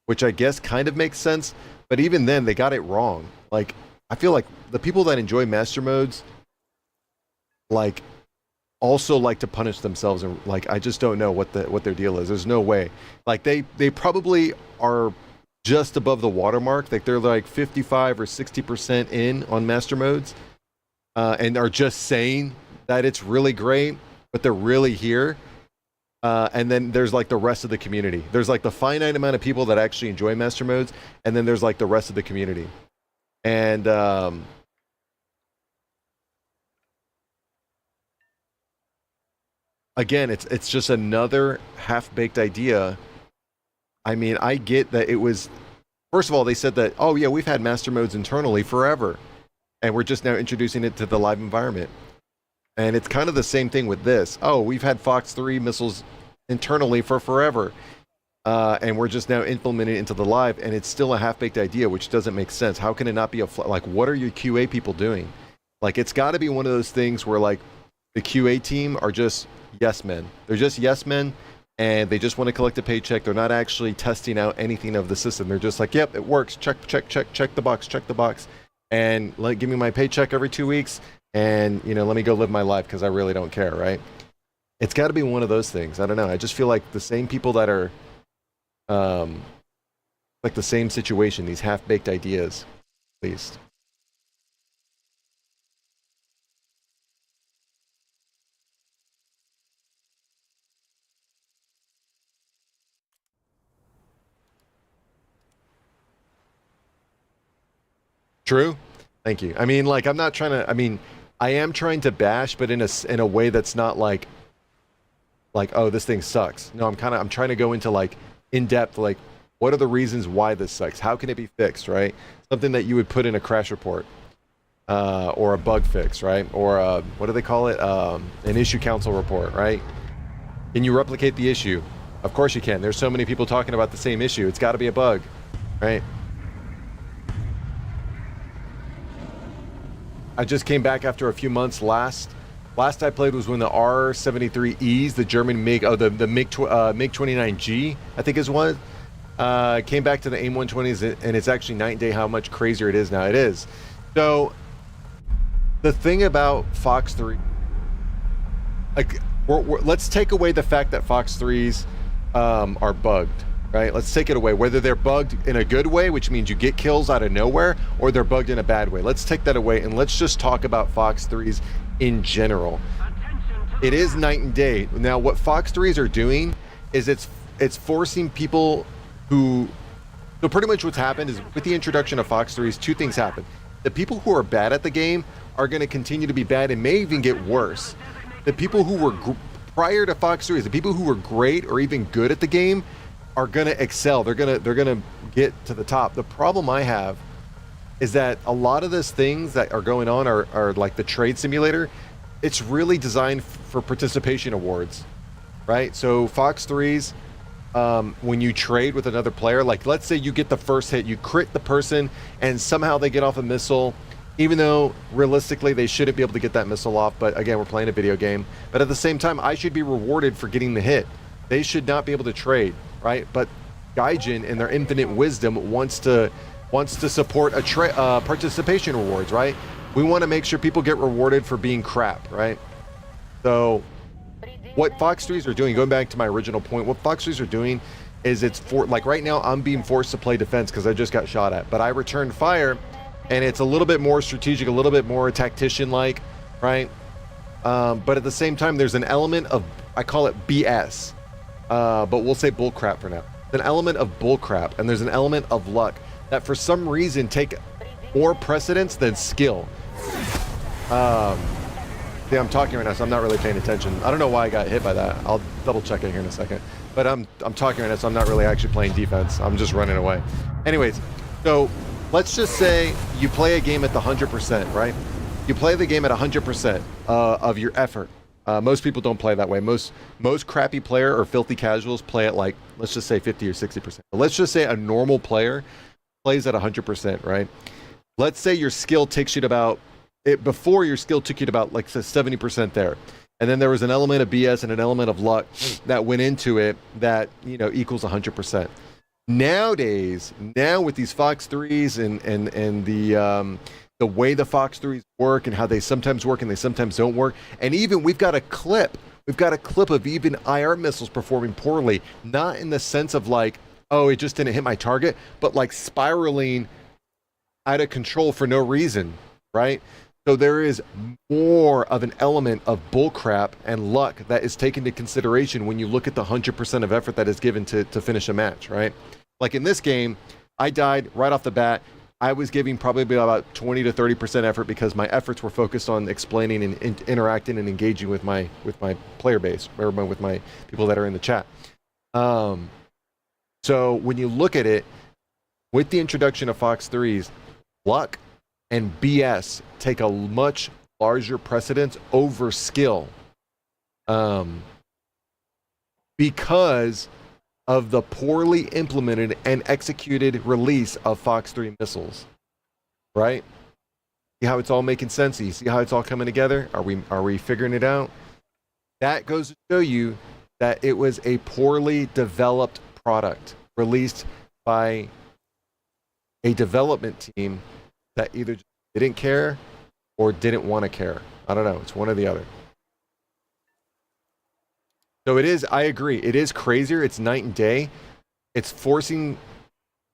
which I guess kind of makes sense. But even then, they got it wrong. Like, I feel like the people that enjoy master modes, like, also like to punish themselves, and like, I just don't know what their deal is. There's no way. Like, they probably are just above the watermark. Like, they're like 55 or 60% in on master modes, and are just saying that it's really great, but they're really here. And then there's like the rest of the community. There's like the finite amount of people that actually enjoy master modes, and then there's like the rest of the community. And again, it's just another half-baked idea. I mean, I get that it was. First of all, they said that, oh yeah, we've had master modes internally forever, and we're just now introducing it to the live environment. And it's kind of the same thing with this. Oh, we've had Fox 3 missiles internally for forever, and we're just now implementing it into the live, and it's still a half-baked idea, which doesn't make sense. How can it not be like, what are your QA people doing? Like, it's got to be one of those things where, like, the QA team are just yes men. They're just yes men, and they just want to collect a paycheck. They're not actually testing out anything of the system. They're just like, yep, it works. Check the box, and give me my paycheck every 2 weeks. And, let me go live my life because I really don't care, right? It's got to be one of those things. I don't know. I just feel like the same people that are, like the same situation, these half-baked ideas, at least. True. Thank you. I mean, like, I'm not trying to, I am trying to bash, but in a way that's not like, oh, this thing sucks. No, I'm trying to go into like in depth, like, what are the reasons why this sucks? How can it be fixed, right? Something that you would put in a crash report, or a bug fix, right? Or what do they call it? An issue council report, right? Can you replicate the issue? Of course you can. There's so many people talking about the same issue. It's got to be a bug, right? I just came back after a few months. Last I played was when the R-73Es, the German MiG, the MiG-29G, I think is one, came back to the AIM-120s, and it's actually night and day how much crazier it is now. It is. So the thing about Fox 3, like, let's take away the fact that Fox 3s are bugged. Right? Let's take it away. Whether they're bugged in a good way, which means you get kills out of nowhere, or they're bugged in a bad way. Let's take that away, and let's just talk about Fox 3s in general. It is night and day. Now, what Fox 3s are doing is it's forcing people who... So pretty much what's happened is, with the introduction of Fox 3s, two things happen. The people who are bad at the game are going to continue to be bad and may even get worse. The people who were... prior to Fox 3s, the people who were great or even good at the game are gonna excel. They're gonna get to the top. The problem I have is that a lot of those things that are going on are like the trade simulator. It's really designed for participation awards, right? So Fox 3s, when you trade with another player, like let's say you get the first hit, you crit the person, and somehow they get off a missile, even though realistically they shouldn't be able to get that missile off. But again, we're playing a video game. But at the same time, I should be rewarded for getting the hit. They should not be able to trade. Right, but Gaijin, in their infinite wisdom, wants to support participation rewards. Right, we want to make sure people get rewarded for being crap. Right, so what Fox 3s are doing, going back to my original point, what Fox 3s are doing is it's for, like, right now I'm being forced to play defense because I just got shot at, but I returned fire, and it's a little bit more strategic, a little bit more tactician-like, right? But at the same time, there's an element of, I call it BS. But we'll say bullcrap for now. An element of bullcrap, and there's an element of luck that for some reason take more precedence than skill. Yeah, I'm talking right now, so I'm not really paying attention. I don't know why I got hit by that. I'll double check it here in a second. But I'm talking right now, so I'm not really actually playing defense. I'm just running away. Anyways, so let's just say you play a game at the 100%, right? You play the game at 100% of your effort. Most people don't play that way. Most crappy player or filthy casuals play at, like, let's just say 50 or 60%. But let's just say a normal player plays at 100%, right? Let's say your skill takes you to about, before your skill took you to about, like, 70% there. And then there was an element of BS and an element of luck that went into it that, equals 100%. Nowadays, with these Fox 3s and the way the Fox 3s work and how they sometimes work and they sometimes don't work. And even we've got a clip of even IR missiles performing poorly, not in the sense of like, oh, it just didn't hit my target, but like spiraling out of control for no reason, right? So there is more of an element of bullcrap and luck that is taken into consideration when you look at the 100% of effort that is given to finish a match, right? Like in this game, I died right off the bat. I was giving probably about 20 to 30% effort because my efforts were focused on explaining and interacting and engaging with my player base, or with my people that are in the chat. So when you look at it, with the introduction of Fox 3s, luck and BS take a much larger precedence over skill, because of the poorly implemented and executed release of Fox 3 missiles, right? See how it's all making sense? You see how it's all coming together? Are we figuring it out? That goes to show you that it was a poorly developed product released by a development team that either didn't care or didn't want to care. I don't know. It's one or the other. So it is, I agree. It is crazier. It's night and day. It's forcing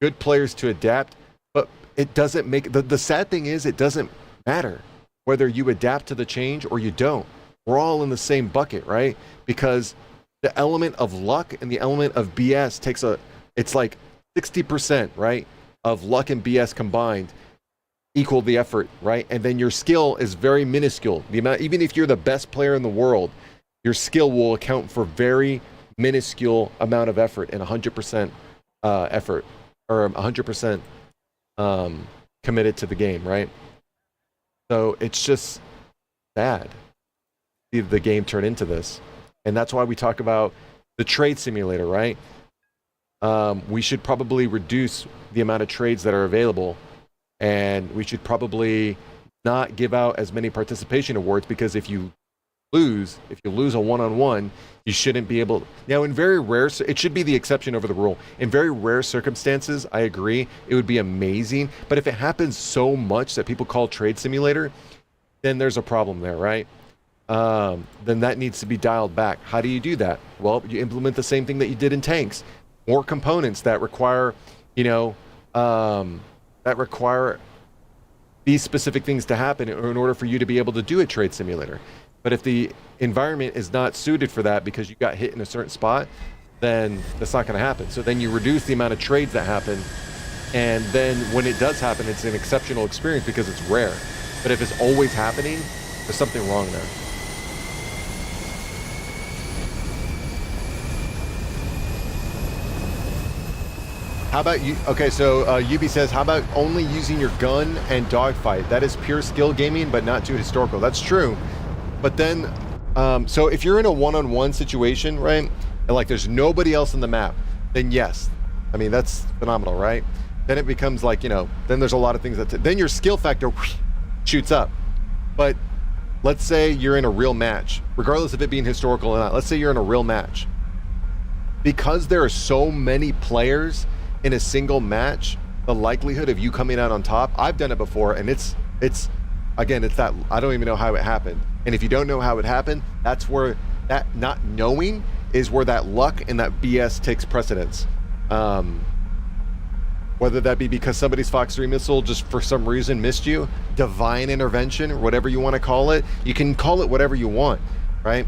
good players to adapt, but it doesn't make, the sad thing is it doesn't matter whether you adapt to the change or you don't. We're all in the same bucket, right? Because the element of luck and the element of BS takes it's like 60%, right? Of luck and BS combined equal the effort, right? And then your skill is very minuscule. The amount, even if you're the best player in the world, your skill will account for very minuscule amount of effort and 100% effort, or 100% committed to the game, right? So it's just sad to see the game turn into this. And that's why we talk about the trade simulator, right? We should probably reduce the amount of trades that are available, and we should probably not give out as many participation awards, because if you lose a one-on-one, you shouldn't be able. Now, in very rare, it should be the exception over the rule. In very rare circumstances, I agree, it would be amazing. But if it happens so much that people call trade simulator, then there's a problem there, right? Then that needs to be dialed back. How do you do that? Well, you implement the same thing that you did in tanks. More components that require, that require these specific things to happen in order for you to be able to do a trade simulator. But if the environment is not suited for that because you got hit in a certain spot, then that's not going to happen. So then you reduce the amount of trades that happen, and then when it does happen, it's an exceptional experience because it's rare. But if it's always happening, there's something wrong there. How about you? Okay, so Yubi says, how about only using your gun and dogfight? That is pure skill gaming, but not too historical. That's true. But then, so if you're in a one-on-one situation, right, and like there's nobody else in the map, then yes. I mean, that's phenomenal, right? Then it becomes like, then there's a lot of things then your skill factor shoots up. But let's say you're in a real match, regardless of it being historical or not. Let's say you're in a real match. Because there are so many players in a single match, the likelihood of you coming out on top, I've done it before, and it's again, it's that, I don't even know how it happened. And if you don't know how it happened, that's where that not knowing is where that luck and that BS takes precedence. Whether that be because somebody's Fox 3 missile just for some reason missed you, divine intervention, or whatever you want to call it. You can call it whatever you want, right?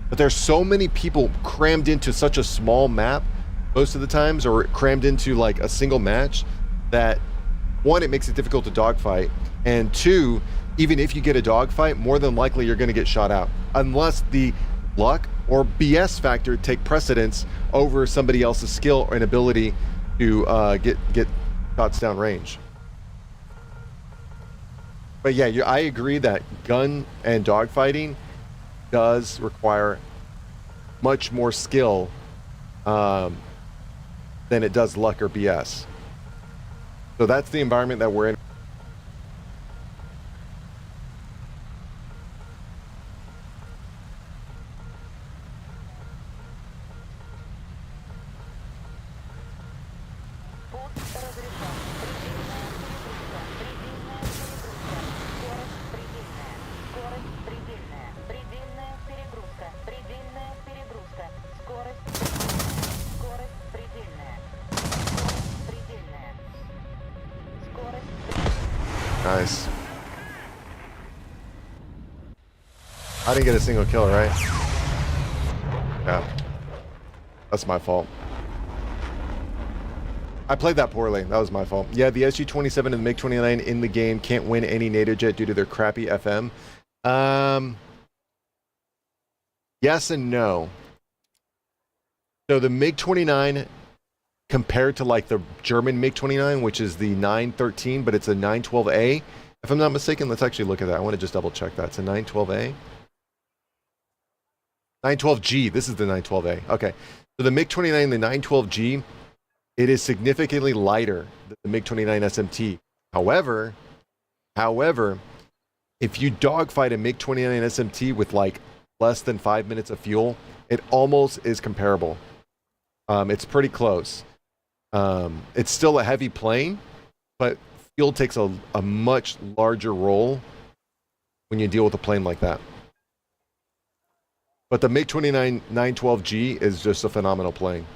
But there's so many people crammed into such a small map most of the times, or crammed into like a single match, that one, it makes it difficult to dogfight, and two, even if you get a dogfight, more than likely you're going to get shot out unless the luck or BS factor take precedence over somebody else's skill and ability to get shots down range. But yeah, I agree that gun and dogfighting does require much more skill than it does luck or BS. So that's the environment that we're in. Nice. I didn't get a single kill, right? Yeah. That's my fault. I played that poorly. That was my fault. Yeah, the SG-27 and the MiG-29 in the game can't win any NATO jet due to their crappy FM. Yes and no. So the MiG-29 compared to like the German MiG-29, which is the 913, but it's a 912A. If I'm not mistaken, let's actually look at that. I want to just double check that. It's a 912A. 912G. This is the 912A. Okay. So the MiG-29 and the 912G, it is significantly lighter than the MiG-29 SMT. However, if you dogfight a MiG-29 SMT with like less than 5 minutes of fuel, it almost is comparable. It's pretty close. It's still a heavy plane, but fuel takes a much larger role when you deal with a plane like that. But the MiG-29 912G is just a phenomenal plane.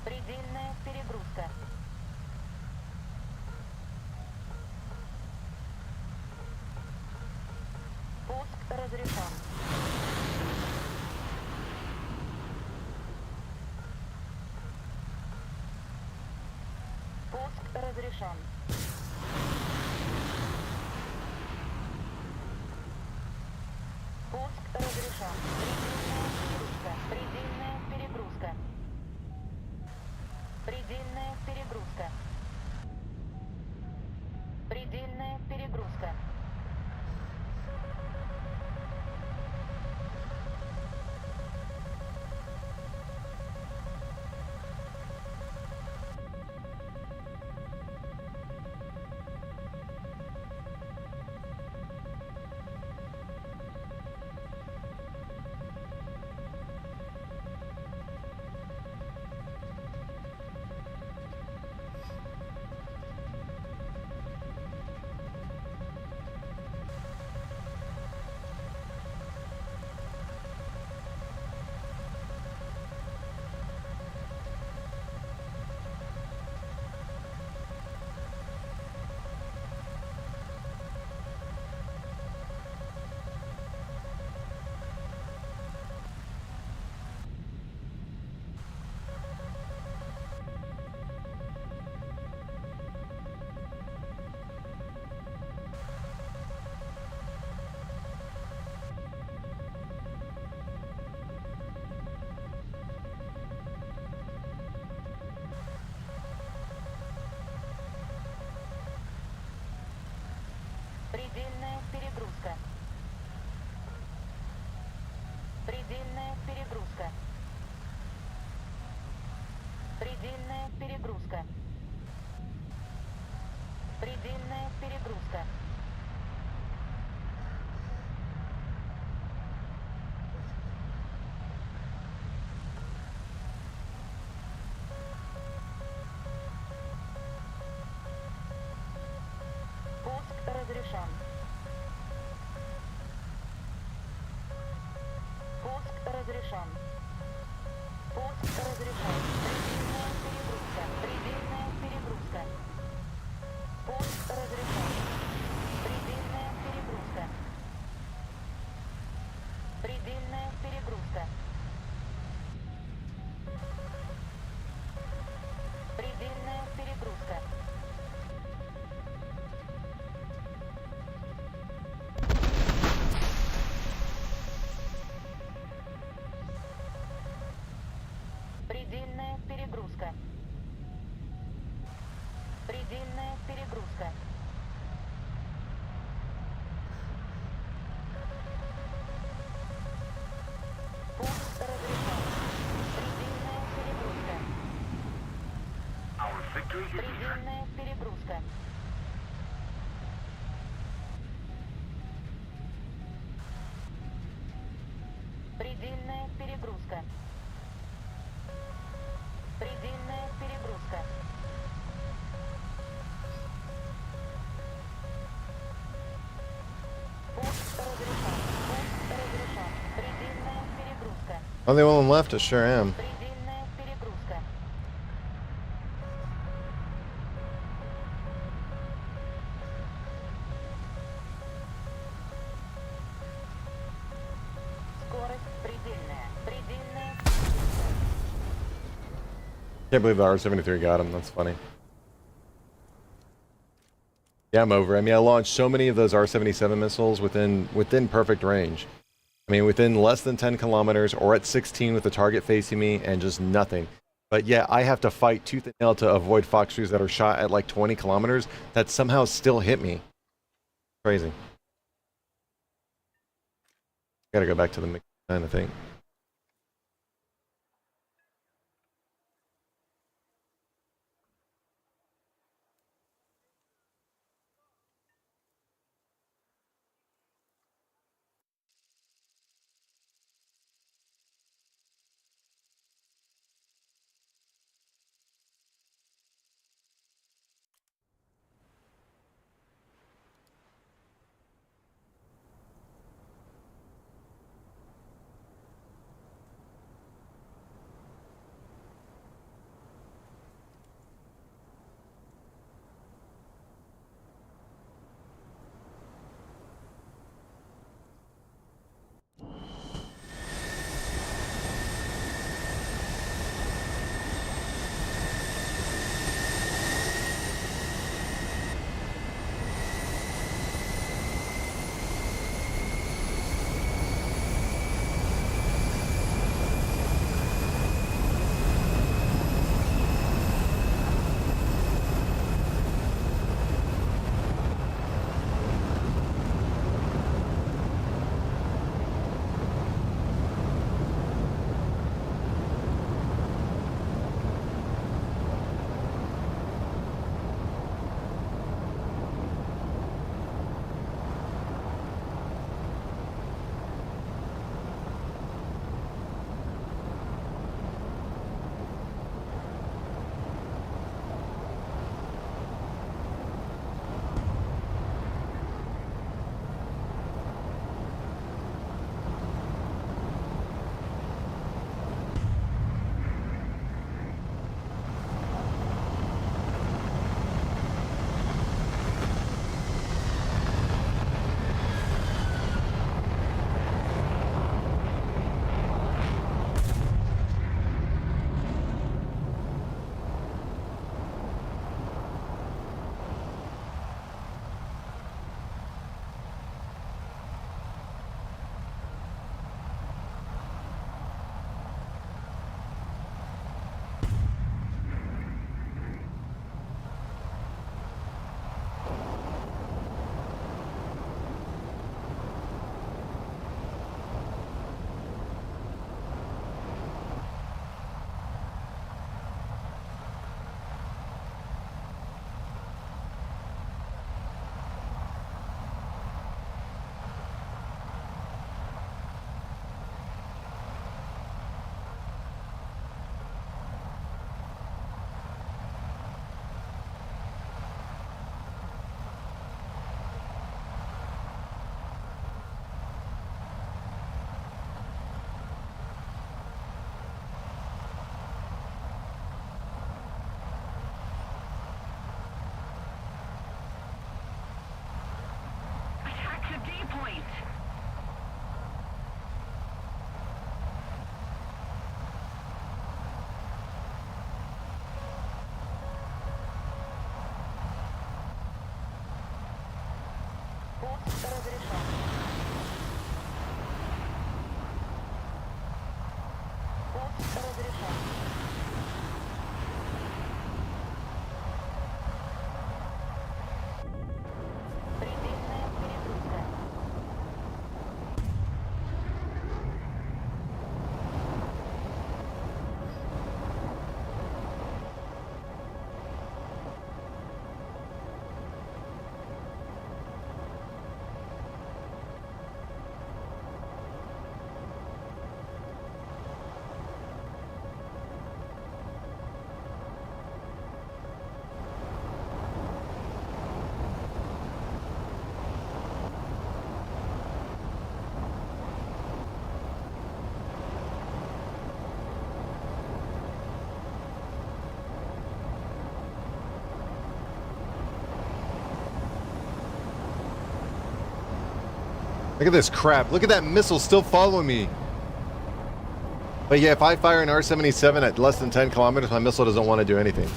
Предельная перегрузка. Пуск разрешен. Пуск разрешен. Пуск разрешен. Предельная перегрузка. Предельная перегрузка. Предельная перегрузка. Предельная перегрузка. Предельная перегрузка. Предельная перегрузка. Предельная перегрузка. Предельная перегрузка. Пуск разрешен. Пуск разрешен. Пуск разрешен. Предельная перегрузка. Предельная перегрузка. Пуск разрешен. Предельная перегрузка. Предельная перегрузка. Предельная перегрузка. Предельная перегрузка. Предельная перегрузка. Пуск разрешен. Предельная перегрузка. Our victory is near. Предельная перегрузка. Предельная перегрузка. Предельная перегрузка. Пуск разрешен. Пуск разрешен. Предельная перегрузка. I'm the only one left. I sure am. Предельная перегрузка. Скорость предельная. Предельная. Can't believe the R-73 got him. That's funny. Yeah, I'm over. I mean, I launched so many of those R-77 missiles within perfect range. I mean, within less than 10 kilometers or at 16 with the target facing me and just nothing. But yeah, I have to fight tooth and nail to avoid Fox 2s that are shot at like 20 kilometers that somehow still hit me. Crazy. Gotta go back to the MiG-9, I think. Пуск разрешен. Пуск разрешен. Предельная перегрузка. Look at this crap. Look at that missile still following me. But yeah, if I fire an R-77 at less than 10 kilometers, my missile doesn't want to do anything.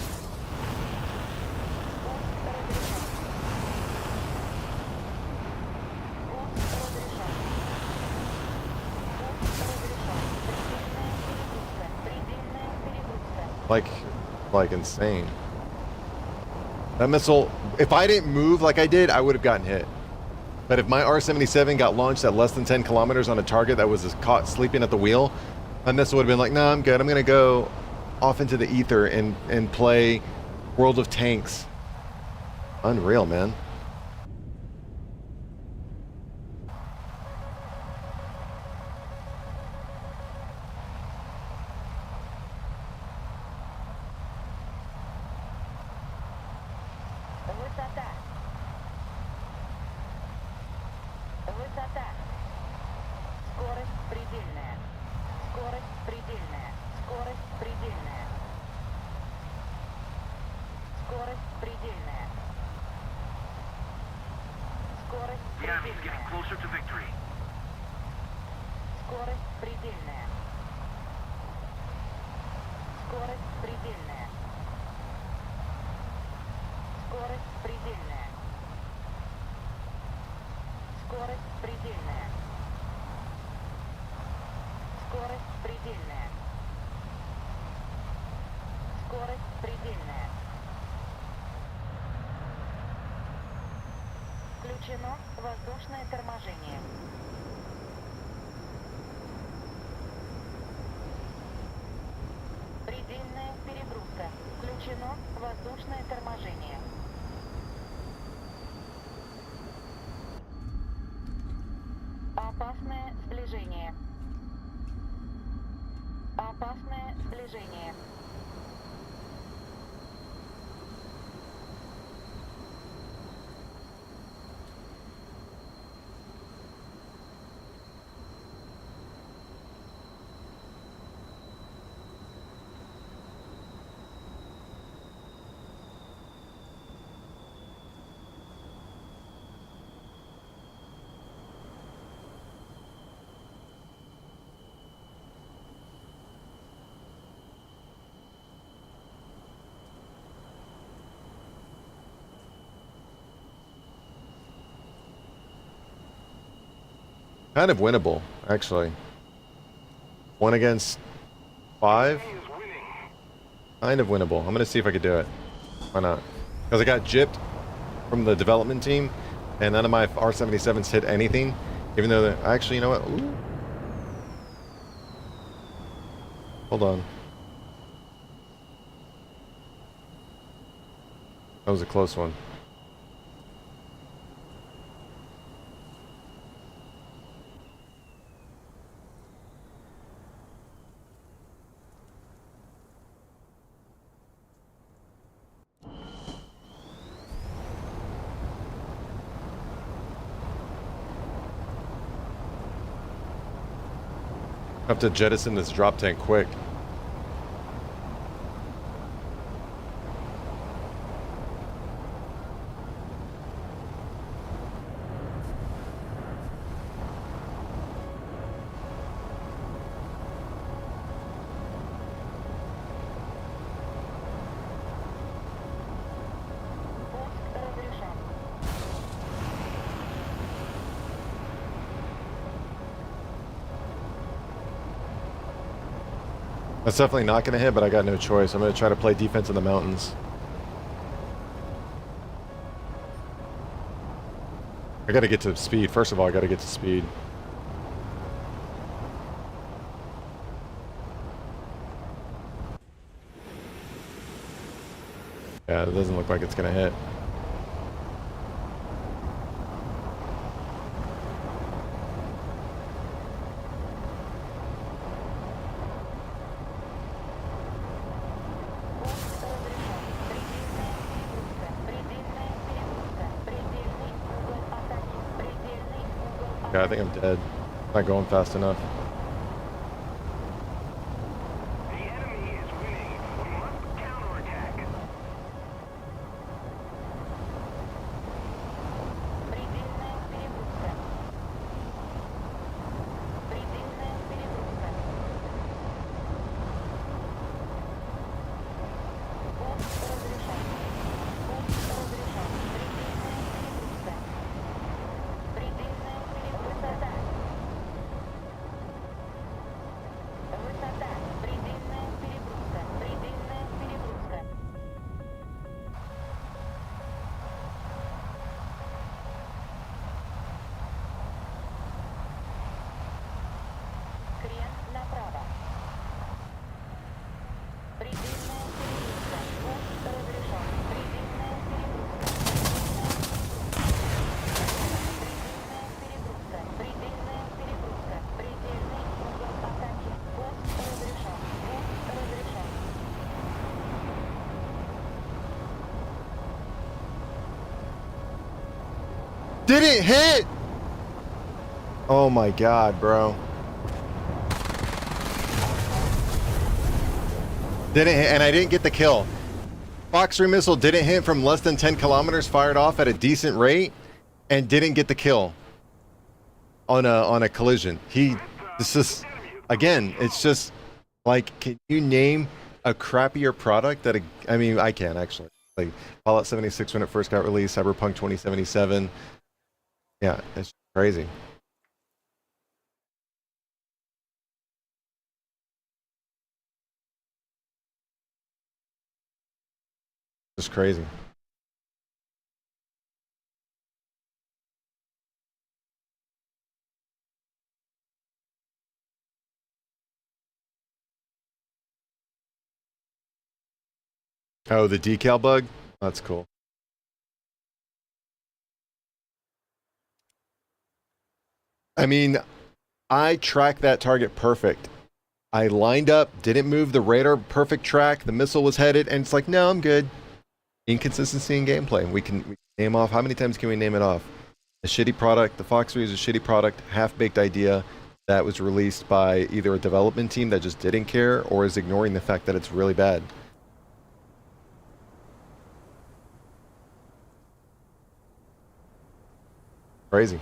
Like insane. That missile, if I didn't move like I did, I would have gotten hit. But if my R-77 got launched at less than 10 kilometers on a target that was caught sleeping at the wheel, my missile would have been like, no, I'm good. I'm going to go off into the ether and play World of Tanks. Unreal, man. Высота. Высота. Скорость предельная. Скорость предельная. Скорость предельная. Скорость предельная. Скорость The enemy's getting предельная. closer to victory. Скорость предельная. Скорость предельная. Скорость предельная. Скорость предельная. Скорость предельная. Скорость предельная. Включено воздушное торможение. Предельная перегрузка. Включено воздушное торможение. Опасное сближение. Опасное сближение. Kind of winnable, actually. 1 against 5? Enemy is winning. Kind of winnable. I'm going to see if I could do it. Why not? Because I got gypped from the development team, and none of my R-77s hit anything, even though they're... Actually, you know what? Ooh. Hold on. That was a close one. Have to jettison this drop tank quick. Пуск разрешен. That's definitely not going to hit, but I got no choice. I'm going to try to play defense in the mountains. I got to get to speed. First of all, I got to get to speed. Yeah, it doesn't look like it's going to hit. Yeah, I think I'm dead. Not going fast enough. The enemy is winning. We must counterattack. Предельная перегрузка. Предельная перегрузка. Пуск разрешен. Пуск разрешен. Предельная перегрузка. Предельная перегрузка. Высота. Предельная перегрузка. Предельная перегрузка. Крен направо. Предельная перегрузка. Пуск разрешен. Предельная перегрузка. Предельная перегрузка. Предельный угол атаки. Пуск разрешен. Пуск разрешен. Did it hit? Oh my god, bro. Didn't hit, and I didn't get the kill. Fox 3 missile didn't hit from less than 10 kilometers, fired off at a decent rate, and didn't get the kill on a collision. This is, again, it's just like, can you name a crappier product that, I mean, I can actually. Like Fallout 76 when it first got released, Cyberpunk 2077. Yeah, it's crazy. It's crazy. Oh, the decal bug? That's cool. I mean, I tracked that target perfect. I lined up, didn't move the radar perfect track, the missile was headed, and it's like, no, I'm good. Inconsistency in gameplay. We can name off, how many times can we name it off? A shitty product, the Fox 3 is a shitty product, half-baked idea that was released by either a development team that just didn't care or is ignoring the fact that it's really bad. Crazy.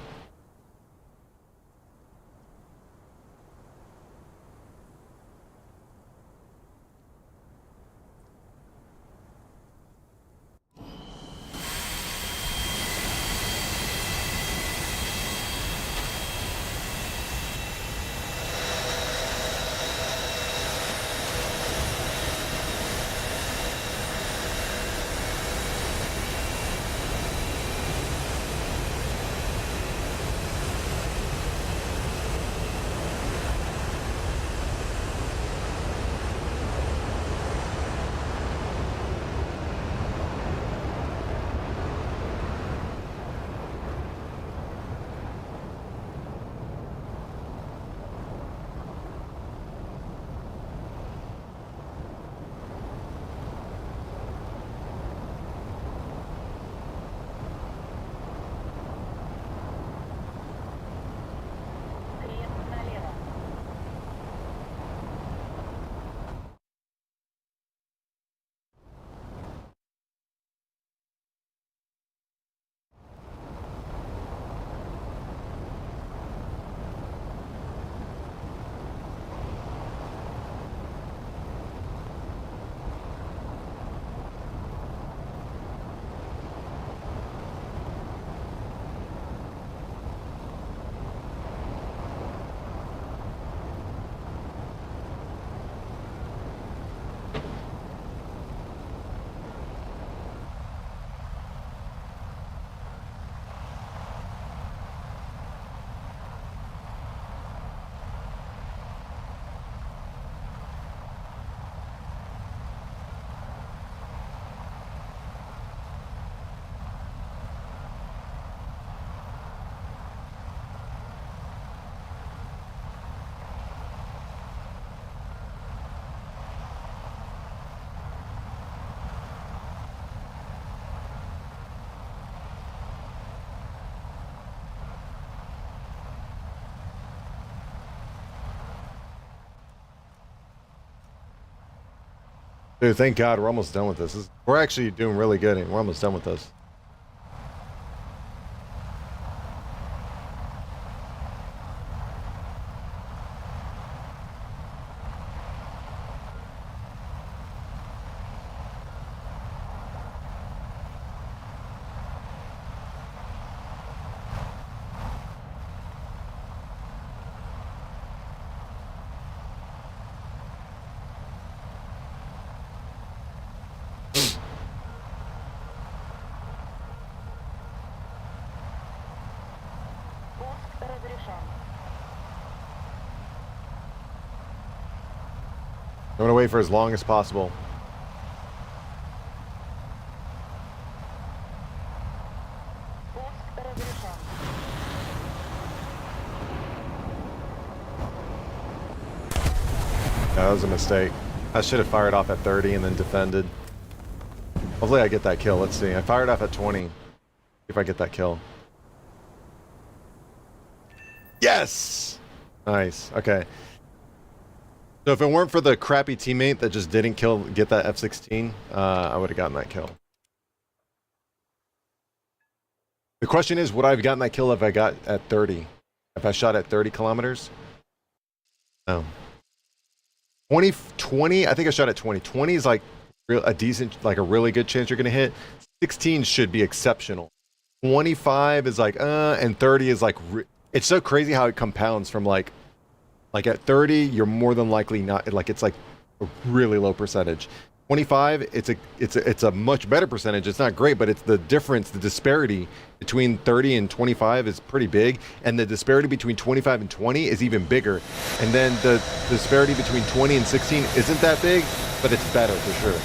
Dude, thank God we're almost done with this. We're actually doing really good, and we're almost done with this. Пуск разрешен. I'm gonna wait for as long as possible. Пуск разрешен. That was a mistake. I should have fired off at 30 and then defended. Hopefully I get that kill. Let's see. I fired off at 20. See if I get that kill. Yes! Nice. Okay. So if it weren't for the crappy teammate that just didn't get that F-16, I would have gotten that kill. The question is, would I have gotten that kill if I got at 30? If I shot at 30 kilometers? No. 20, I think I shot at 20. 20 is like a decent, like a really good chance you're going to hit. 16 should be exceptional. 25 is like, and 30 is like, it's so crazy how it compounds from like at 30, you're more than likely not, like it's like a really low percentage. 25, it's a much better percentage. It's not great, but it's the difference, the disparity between 30 and 25 is pretty big, and the disparity between 25 and 20 is even bigger. And then the disparity between 20 and 16 isn't that big, but it's better for sure.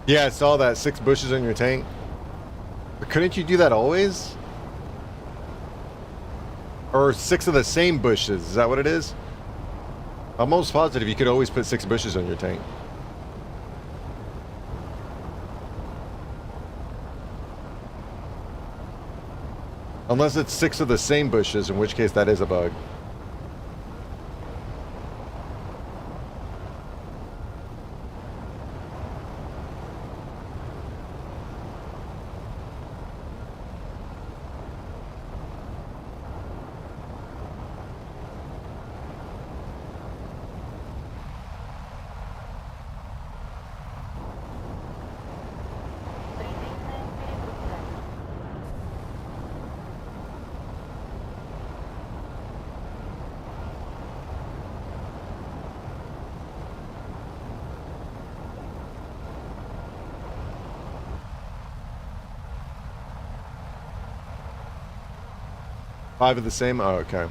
Yeah, I saw that 6 bushes on your tank. But couldn't you do that always? Or 6 of the same bushes, is that what it is? I'm almost positive you could always put 6 bushes on your tank. Unless it's 6 of the same bushes, in which case that is a bug. Предельная перегрузка. Five of the same? Oh, okay.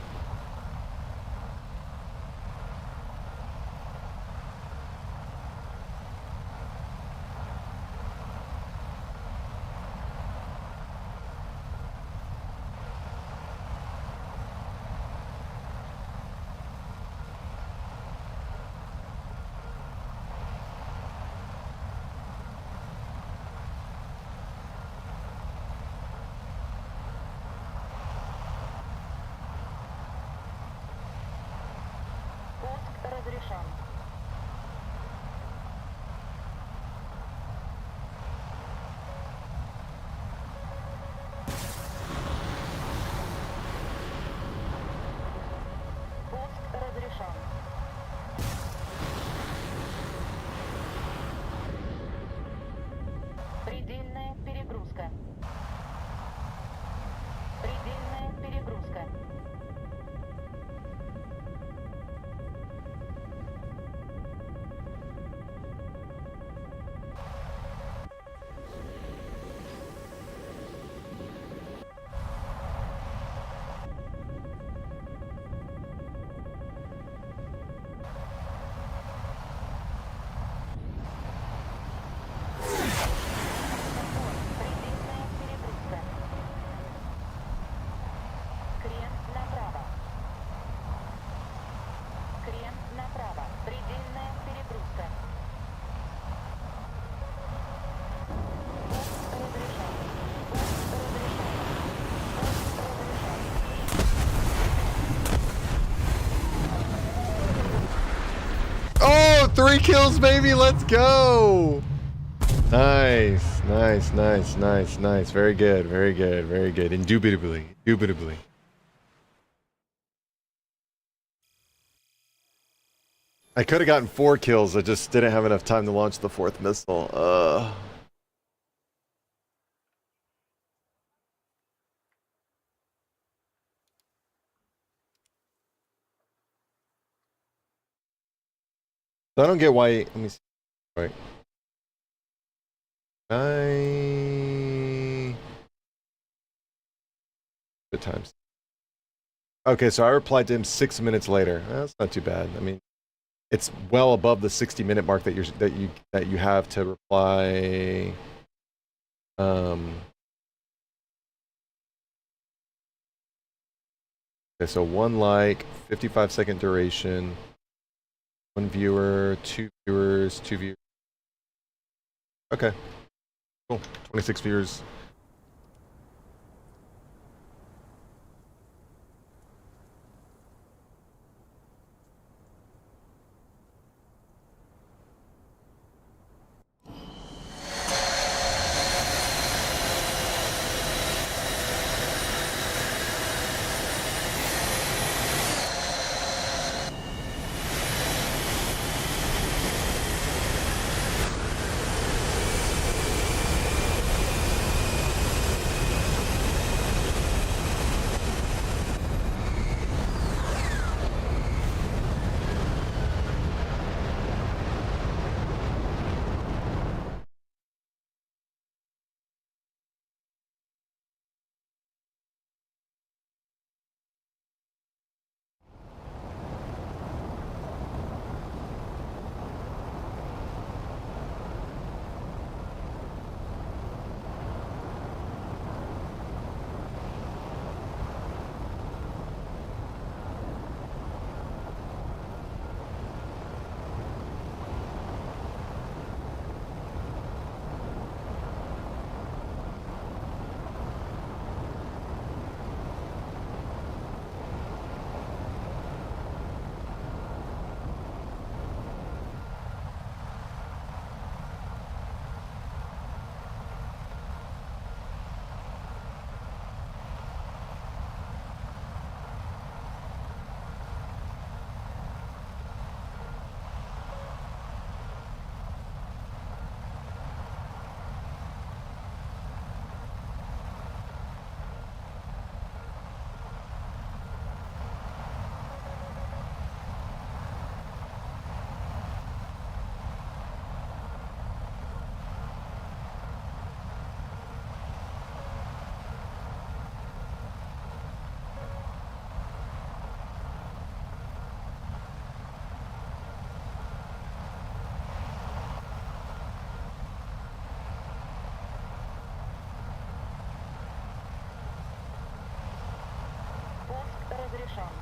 3 kills, baby. Let's go. Nice, nice, nice, nice, nice. Very good, very good, very good. Indubitably, indubitably. I could have gotten 4 kills. I just didn't have enough time to launch the 4th missile. I don't get why. Let me see. Right. Good times. Okay, so I replied to him 6 minutes later. That's not too bad. I mean, it's well above the 60-minute mark that you have to reply. Okay, so 1 like, 55-second duration, 1 viewer, 2 viewers, 2 viewers. Okay, cool. 26 viewers. Пуск разрешен.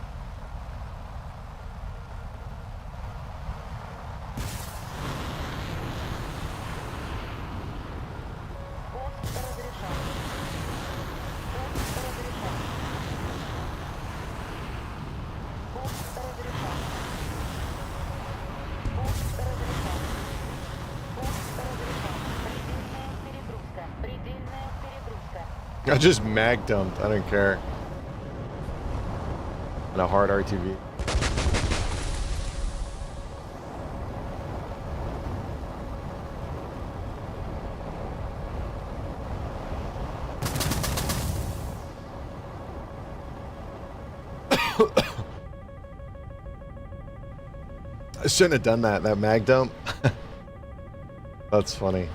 Пуск разрешен. Пуск разрешен. Пуск разрешен. Пуск разрешен. Пуск разрешен. Предельная перегрузка. Предельная перегрузка. I just mag dumped. I don't care. And a hard RTV. I shouldn't have done that mag dump. That's funny.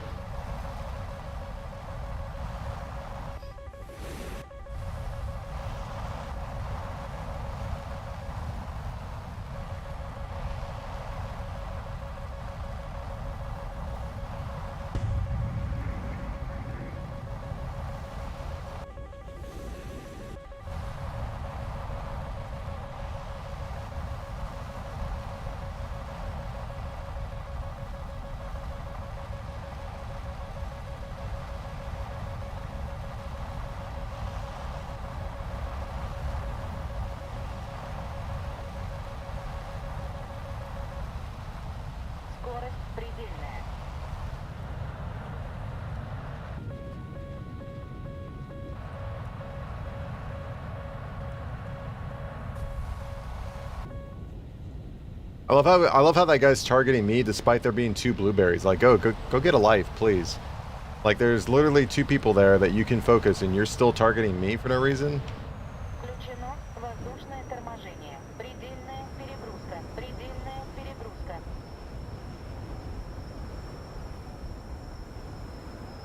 предельная. I love how that guy's targeting me despite there being two blueberries. Like, go get a life, please. Like, there's literally two people there that you can focus, and you're still targeting me for no reason. Включено воздушное торможение. Предельная перегрузка. Предельная перегрузка.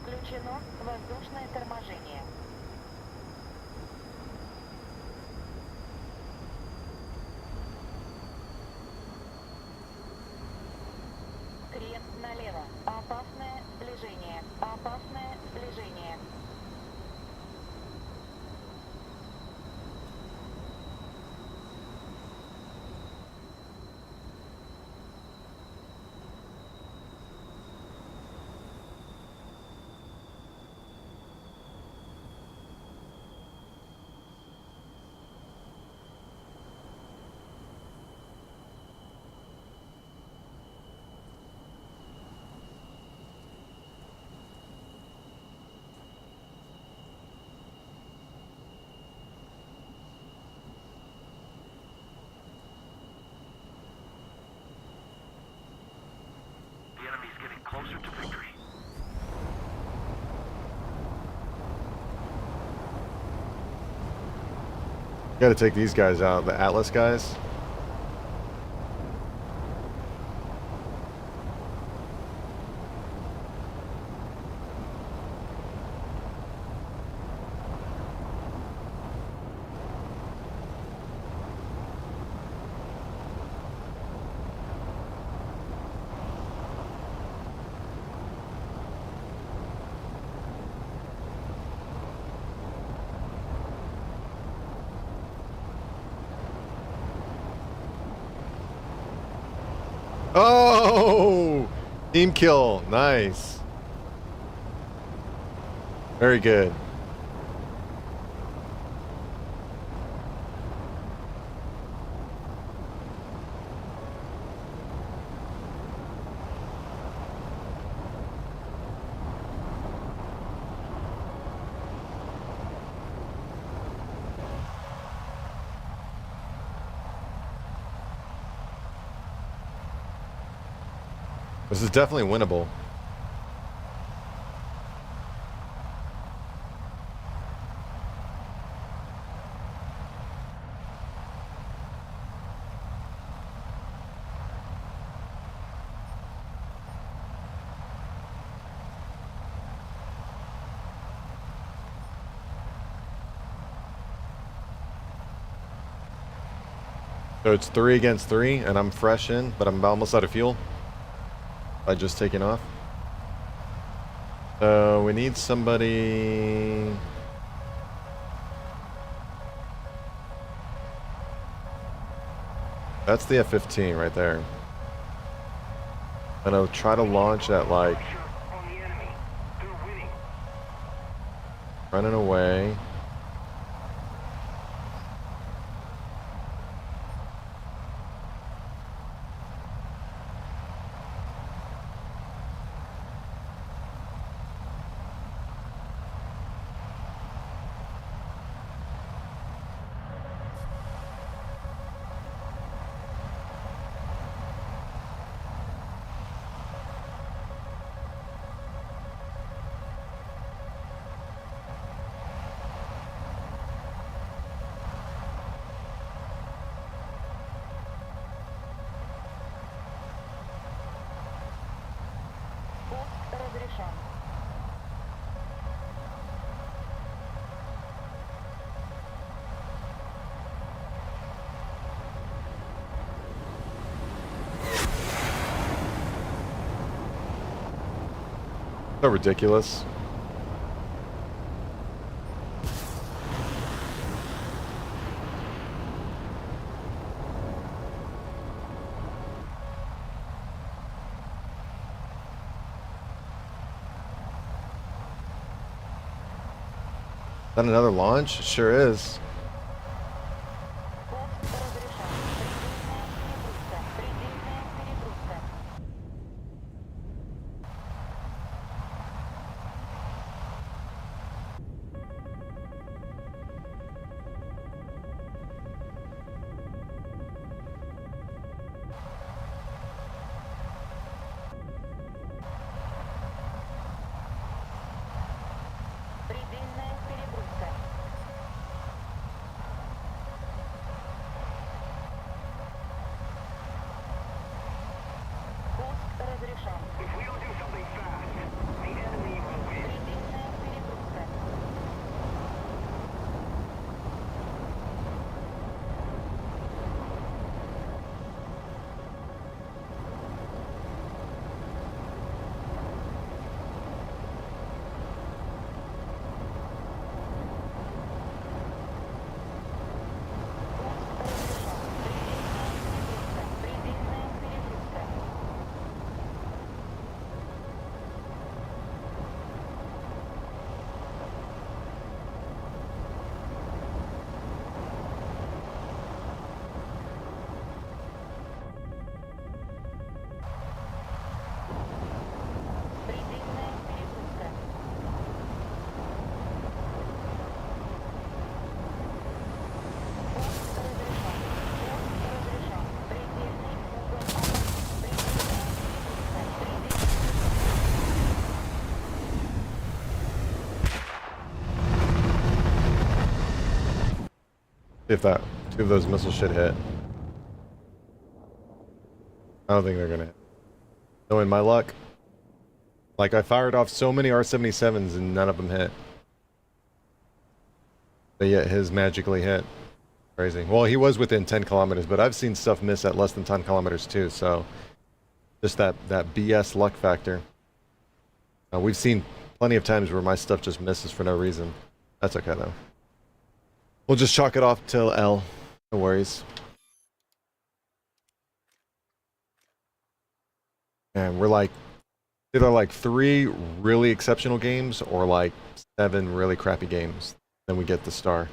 Включено воздушное торможение. Крест налево. Опасное сближение. Опасное сближение. The enemy is getting closer to victory. Got to take these guys out, the Atlas guys. Oh! Team kill. Nice. Very good. This is definitely winnable. So it's 3 against 3, and I'm fresh in, but I'm almost out of fuel. I just taken off. So we need somebody. That's the F-15 right there. And I'll try to launch at like Pressure on the enemy. They're winning. running away. Пуск разрешен. So ridiculous. Is that another launch? It sure is. Пуск разрешен. Предельная перегрузка. Предельная перегрузка. разрешен. If we don't do something fast, the enemy will win. Предельная перегрузка. Пуск разрешен. Предельная перегрузка. Предельная перегрузка. Пуск разрешен. Пуск разрешен. Предельный угол опасен. Предельная перегрузка. Предельная. If that two of those missiles should hit. I don't think they're gonna hit. Knowing my luck. Like, I fired off so many R-77s and none of them hit. But yet his magically hit. Crazy. Well, he was within 10 kilometers, but I've seen stuff miss at less than 10 kilometers too, so just that BS luck factor. We've seen plenty of times where my stuff just misses for no reason. That's okay though. We'll just chalk it off till L. No worries. And we're like either like 3 really exceptional games or like 7 really crappy games. Then we get the star.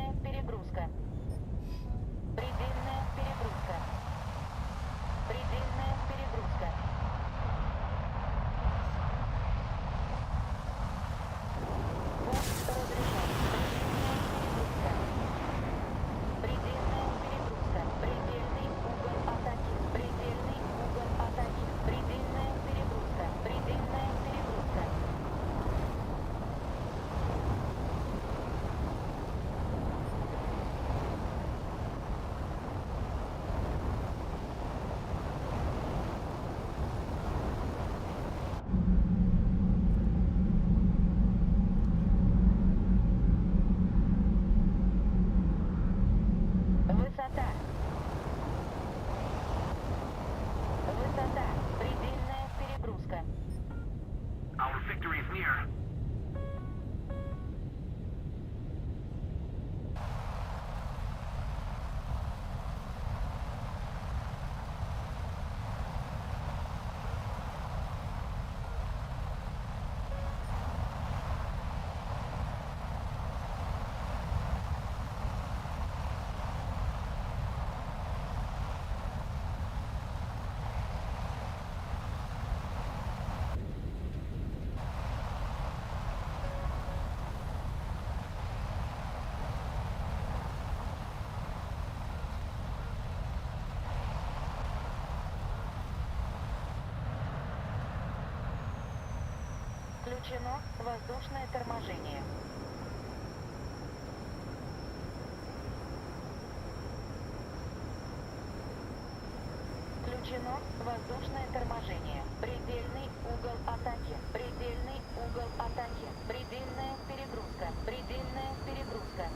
Предельная перегрузка. Предельная перегрузка. Предельная перегрузка. Пуск разрешен. Предельная перегрузка. Предельный угол атаки. Предельный угол атаки. Предельная перегрузка. Предельная перегрузка. Высота. Высота. Предельная перегрузка. Our victory is near. Включено воздушное торможение. Включено воздушное торможение. Предельный угол атаки. Предельный угол атаки. Предельная перегрузка. Предельная перегрузка.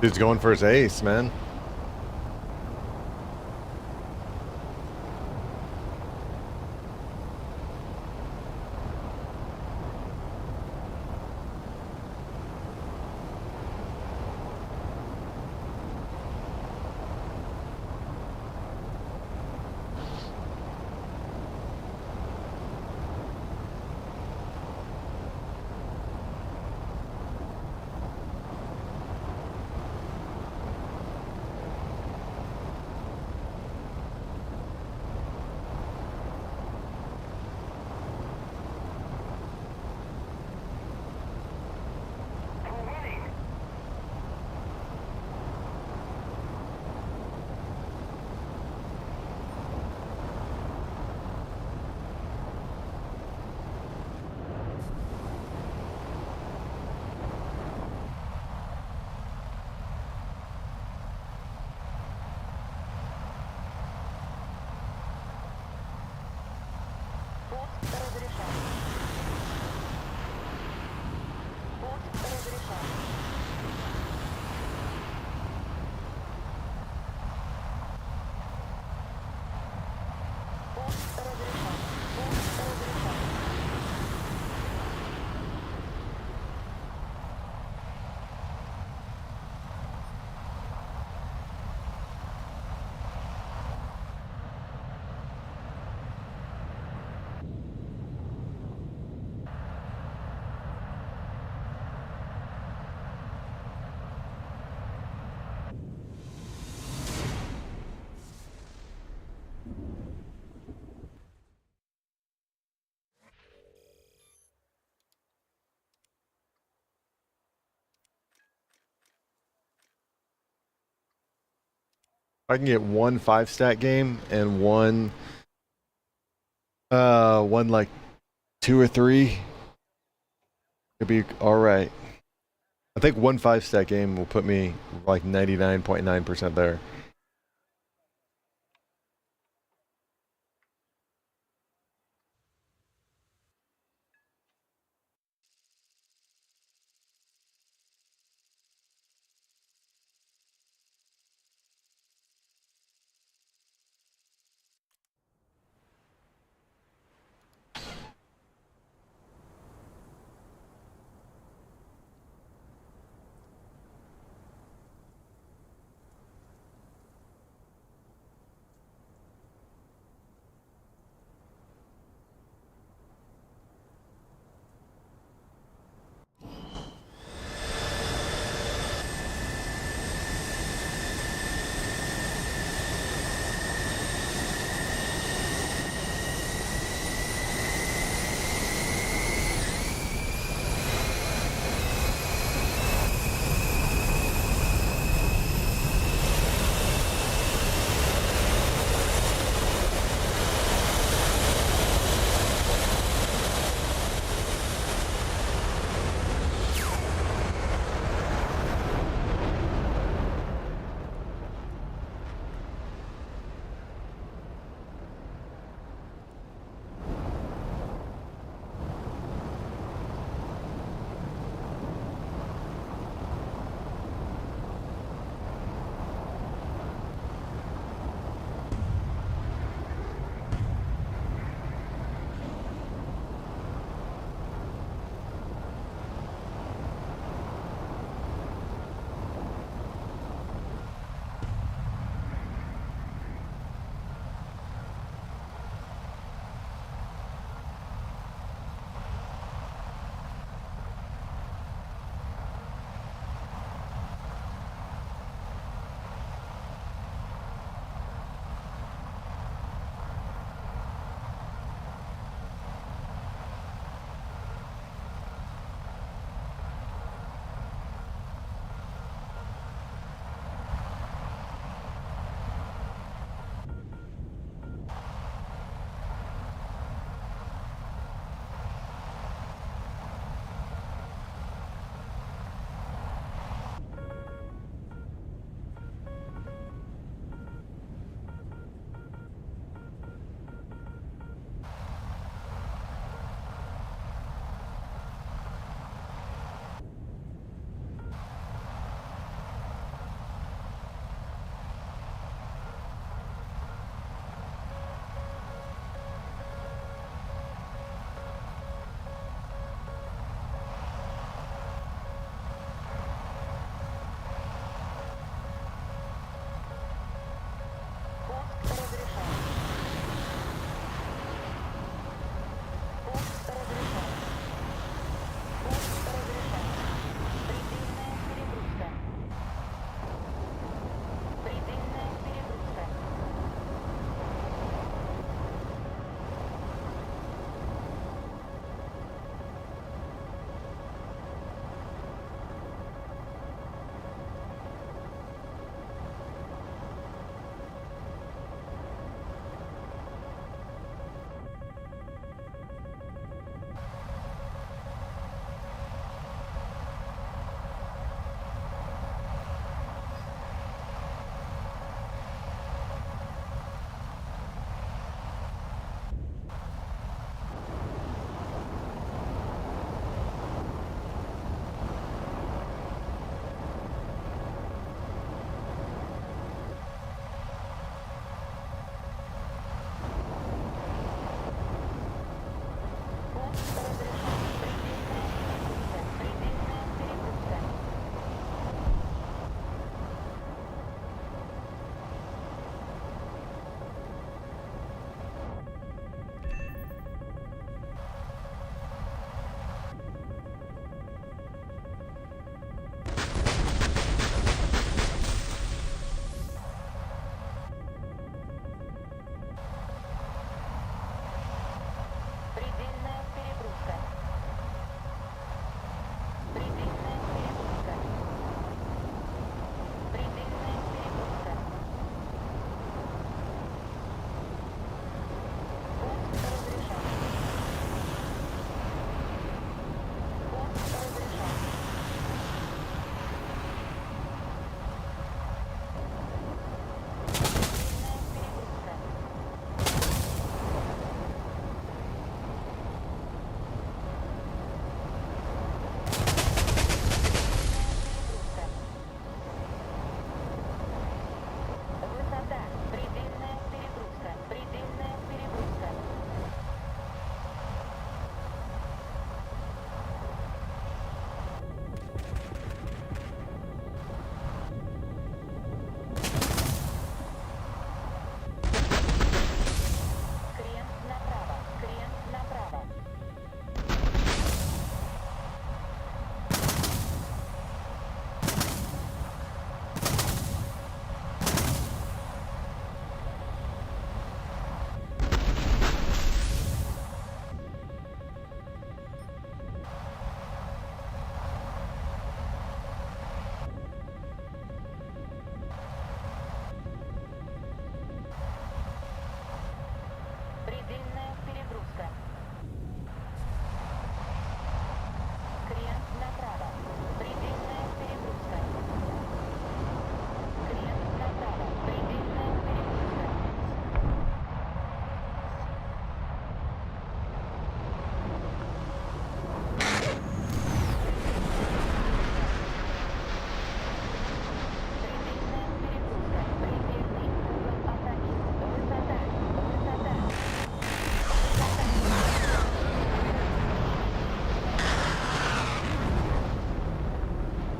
Dude's going for his ace, man. We're winning. Пуск разрешен. Пуск разрешен. Пуск разрешен. Пуск разрешен. I can get one 5-stat game and one like 2 or 3. It'd be all right. I think one 5-stat game will put me like 99.9% there.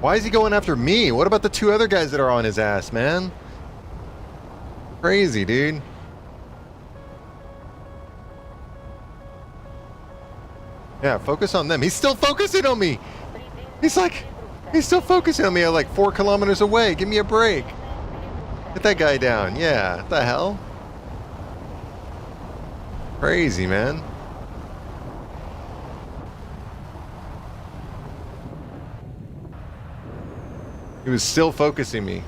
Why is he going after me? What about the two other guys that are on his ass, man? Crazy, dude. Yeah, focus on them. He's still focusing on me. He's still focusing on me at like 4 kilometers away. Give me a break. Get that guy down. Yeah, what the hell? Crazy, man. He was still focusing me.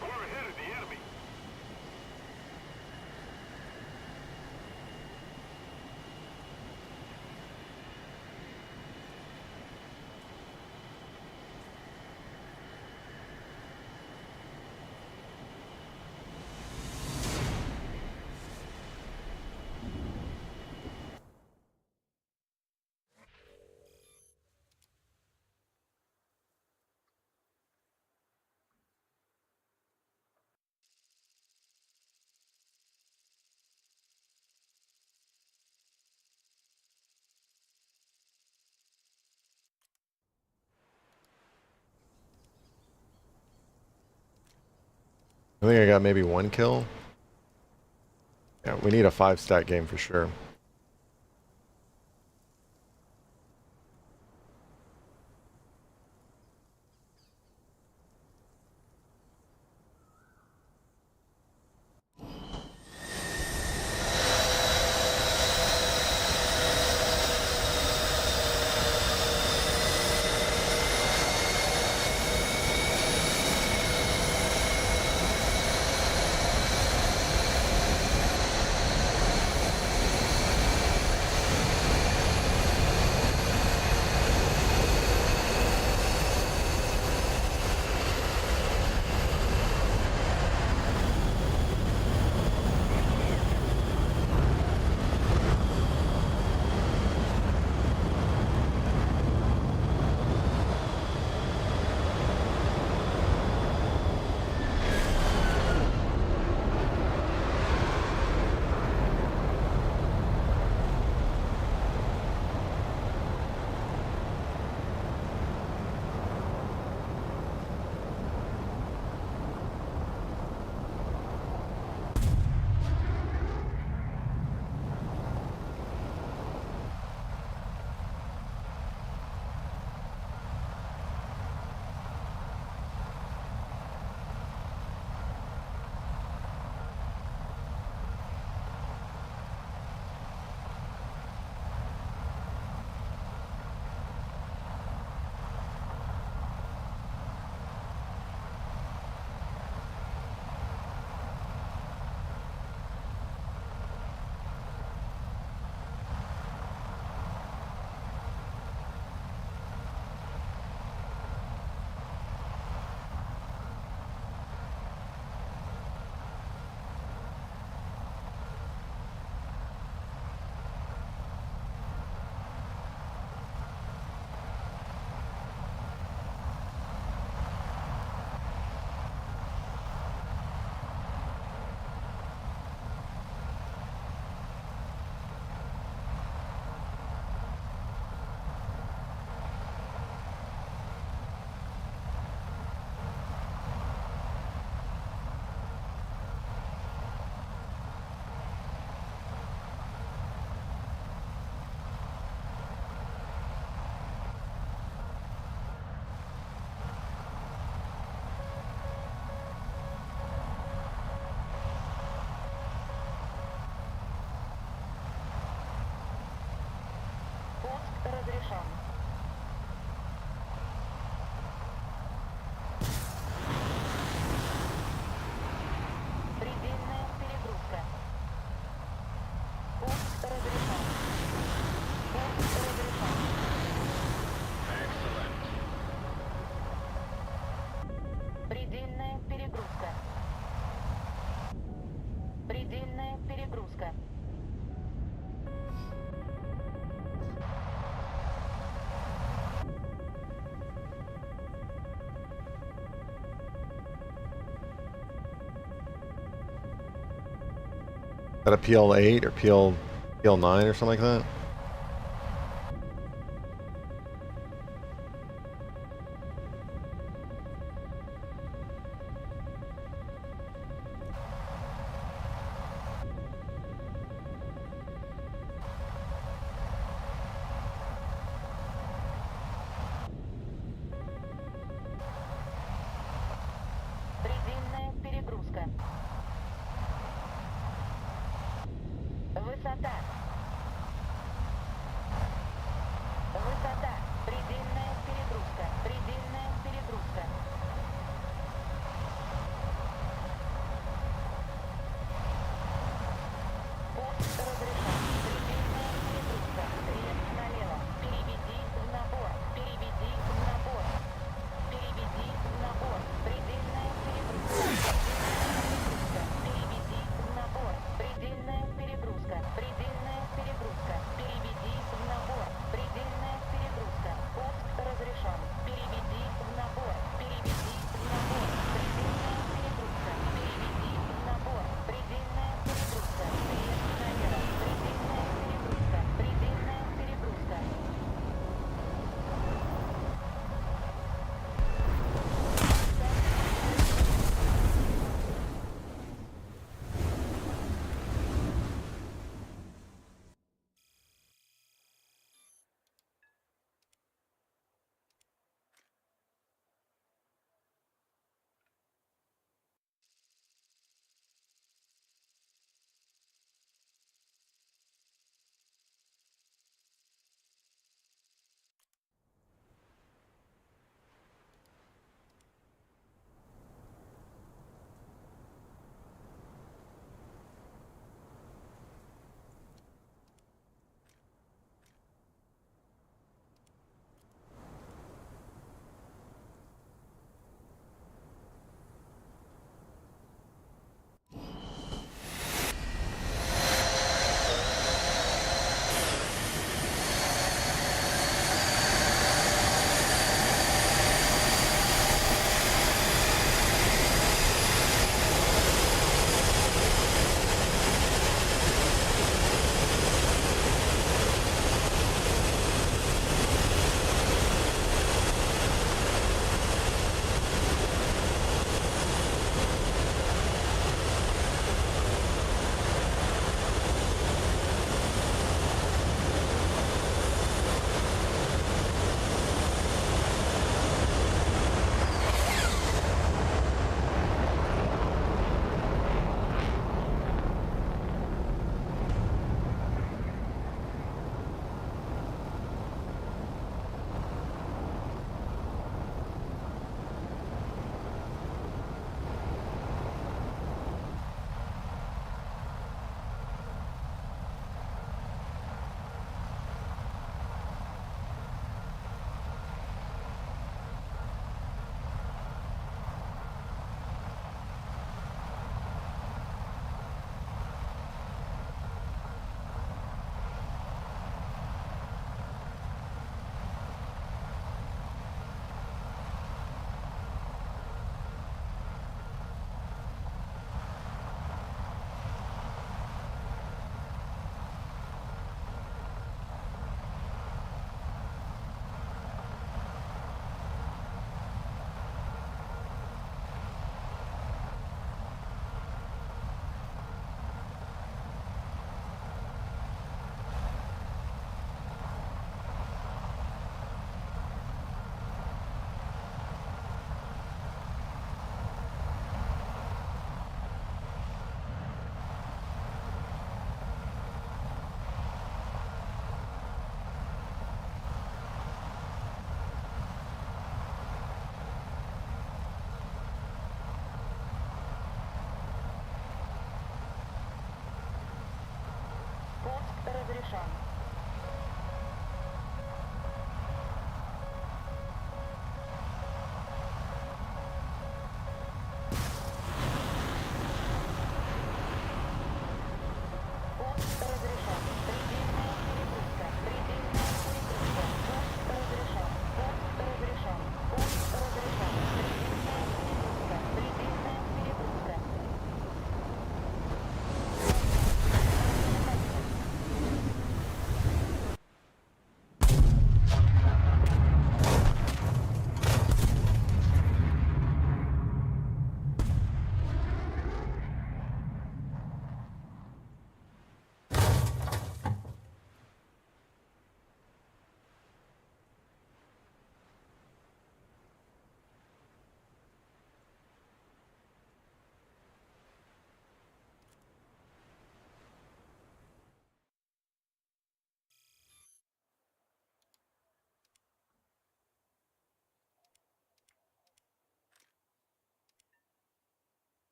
We're ahead of the enemy. I think I got maybe 1 kill. Yeah, we need a 5-stat game for sure. Предельная перегрузка. Is that a PL8 or PL9 or something like that? Предельная перегрузка. Высота. Высота. Предельная перегрузка. Предельная перегрузка. Пуск разрешен. Предельная перегрузка. Рельс налево. Переведи в набор. Переведи в набор. Переведи в набор. Предельная перегрузка. Переведи в набор. Предельная перегрузка. Предельная перегрузка. Переведи в набор. Предельная перегрузка. Пуск разрешен. Переведи в набор. Переведи в набор. Предельная перегрузка. Переведи в набор. Предельная перегрузка. Рельс налево. Предельная перегрузка. Предельная перегрузка. разрешен.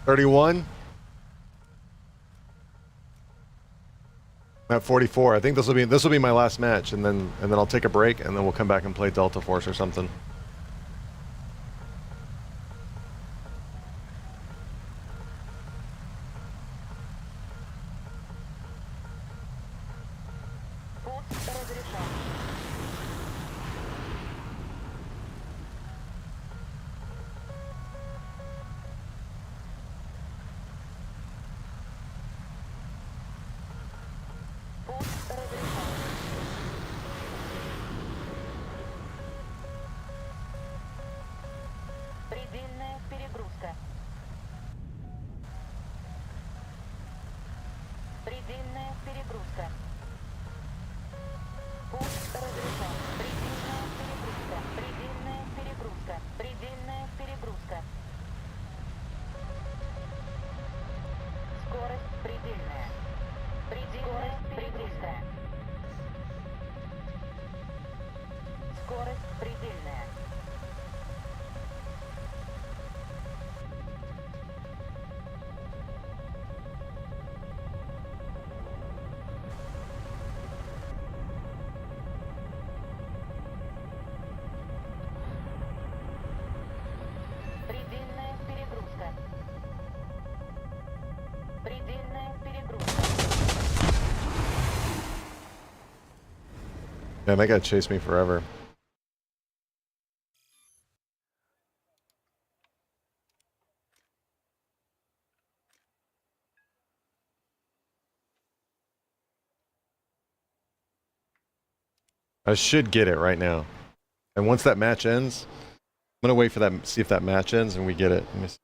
31. I'm at 44. I think this will be my last match, and then I'll take a break, and then we'll come back and play Delta Force or something. Пуск разрешен. Пуск разрешен. Предельная перегрузка. Предельная перегрузка. Пуск разрешен. Предельная перегрузка. Предельная перегрузка. Предельная перегрузка. Скорость предельная. Предельная перегрузка. Скорость предельная. Предельная перегрузка. Предельная перегрузка. Man, that guy chased me forever. I should get it right now. And once that match ends, I'm gonna wait for that, see if that match ends and we get it. Let me see.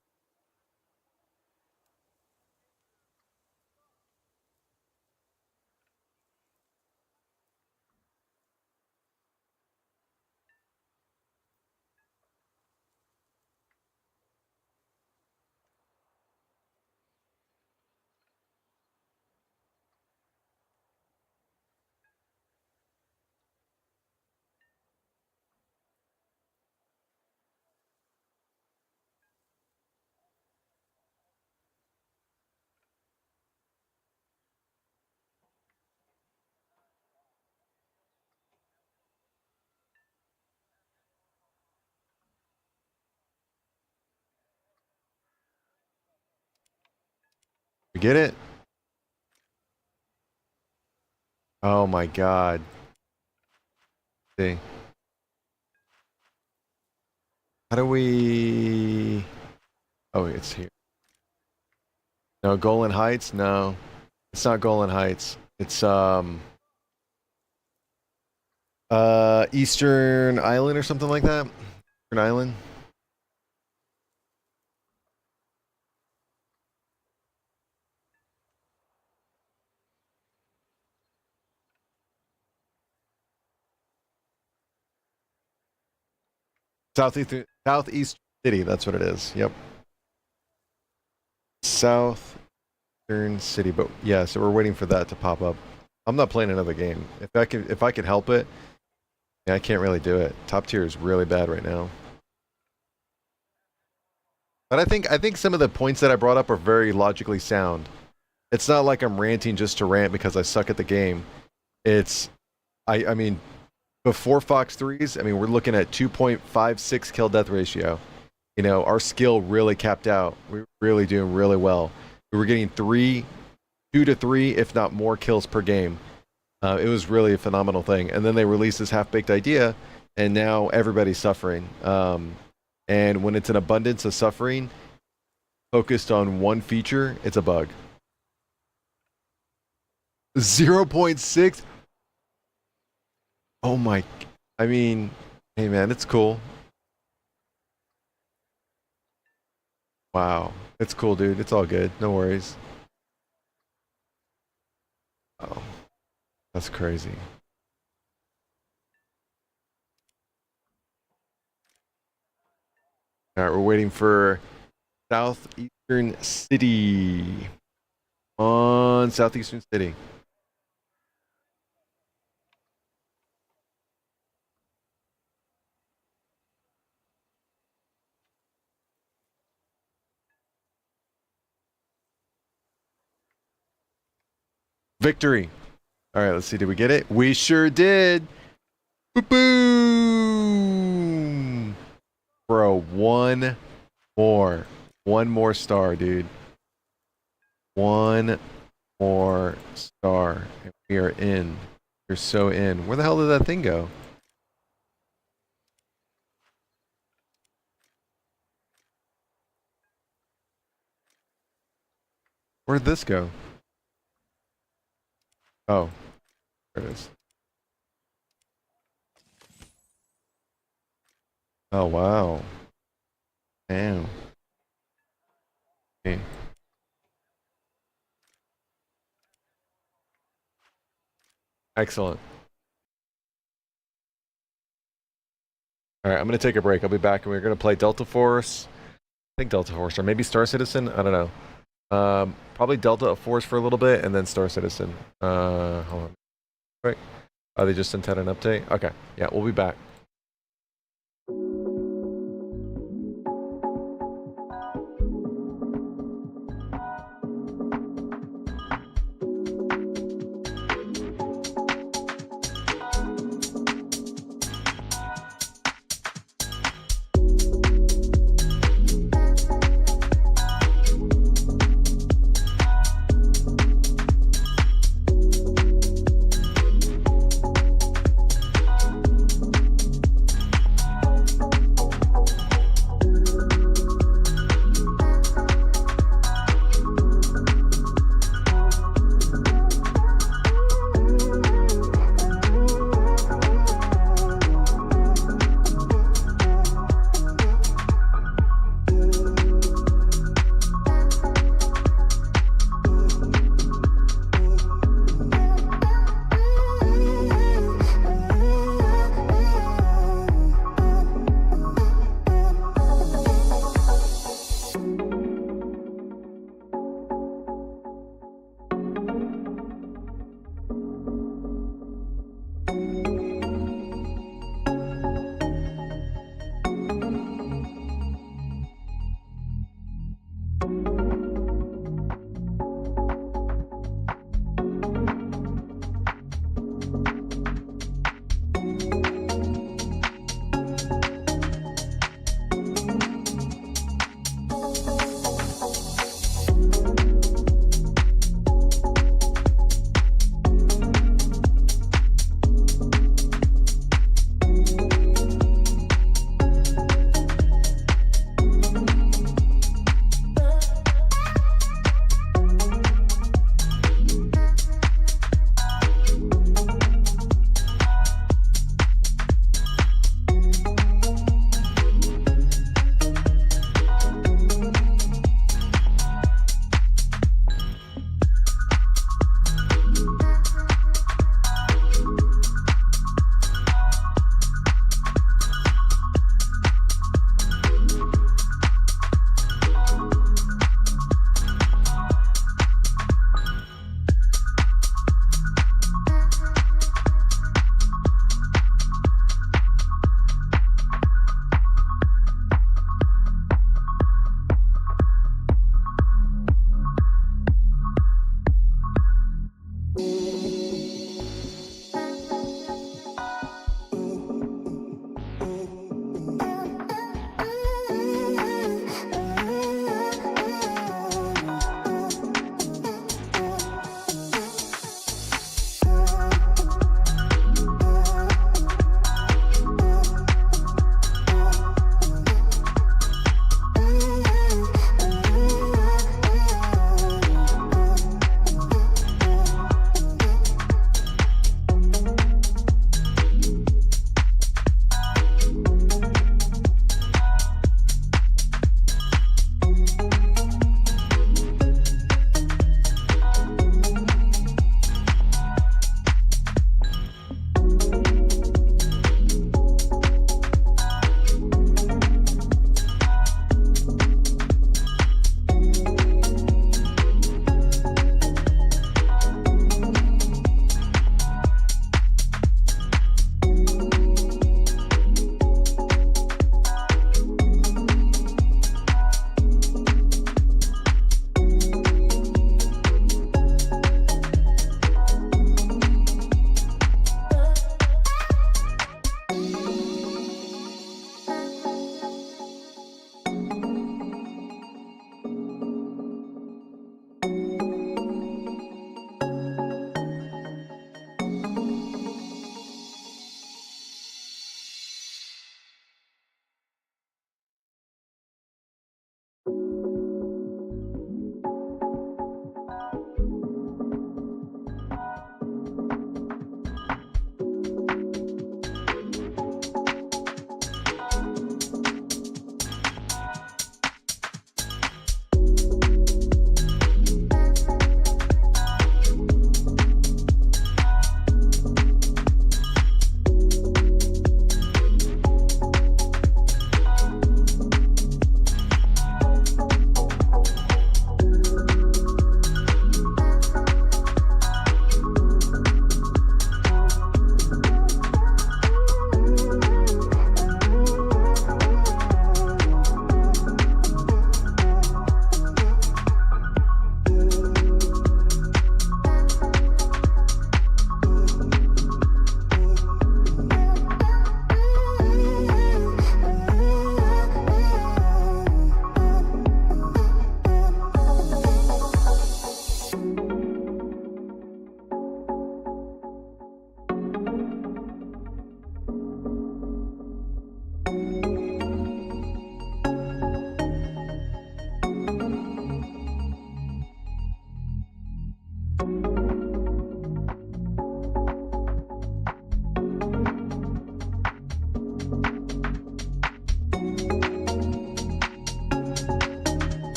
We get it? Oh my god. See. How do we... Oh, it's here. No, Golan Heights? No. It's not Golan Heights. It's, Eastern Island or something like that? Eastern Island? Southeast City, that's what it is. Yep. Southern City, but yeah, so we're waiting for that to pop up. I'm not playing another game. If I could help it, yeah, I can't really do it. Top tier is really bad right now. But I think some of the points that I brought up are very logically sound. It's not like I'm ranting just to rant because I suck at the game. It's I mean, before Fox 3s, I mean, we're looking at 2.56 kill death ratio. You know, our skill really capped out. We were really doing really well. We were getting 2 to 3, if not more kills per game. It was really a phenomenal thing. And then they released this half-baked idea, and now everybody's suffering. And when it's an abundance of suffering, focused on one feature, it's a bug. 0.6? Oh my... I mean, hey man, it's cool. Wow. It's cool, dude. It's all good. No worries. Oh. That's crazy. Alright, we're waiting for Southeastern City. On Southeastern City. Victory. All right, let's see. Did we get it? We sure did. Boom. Bro, one more star, dude. One more star. And we are in. You're so in. Where the hell did that thing go? Where'd this go? Oh, there it is. Oh, wow. Damn. Okay. Excellent. All right, I'm going to take a break. I'll be back, and we're going to play Delta Force. I think Delta Force, or maybe Star Citizen. I don't know. Probably Delta Force for a little bit, and then Star Citizen. Hold on. Right. Oh, they just sent out an update? Okay. Yeah, we'll be back.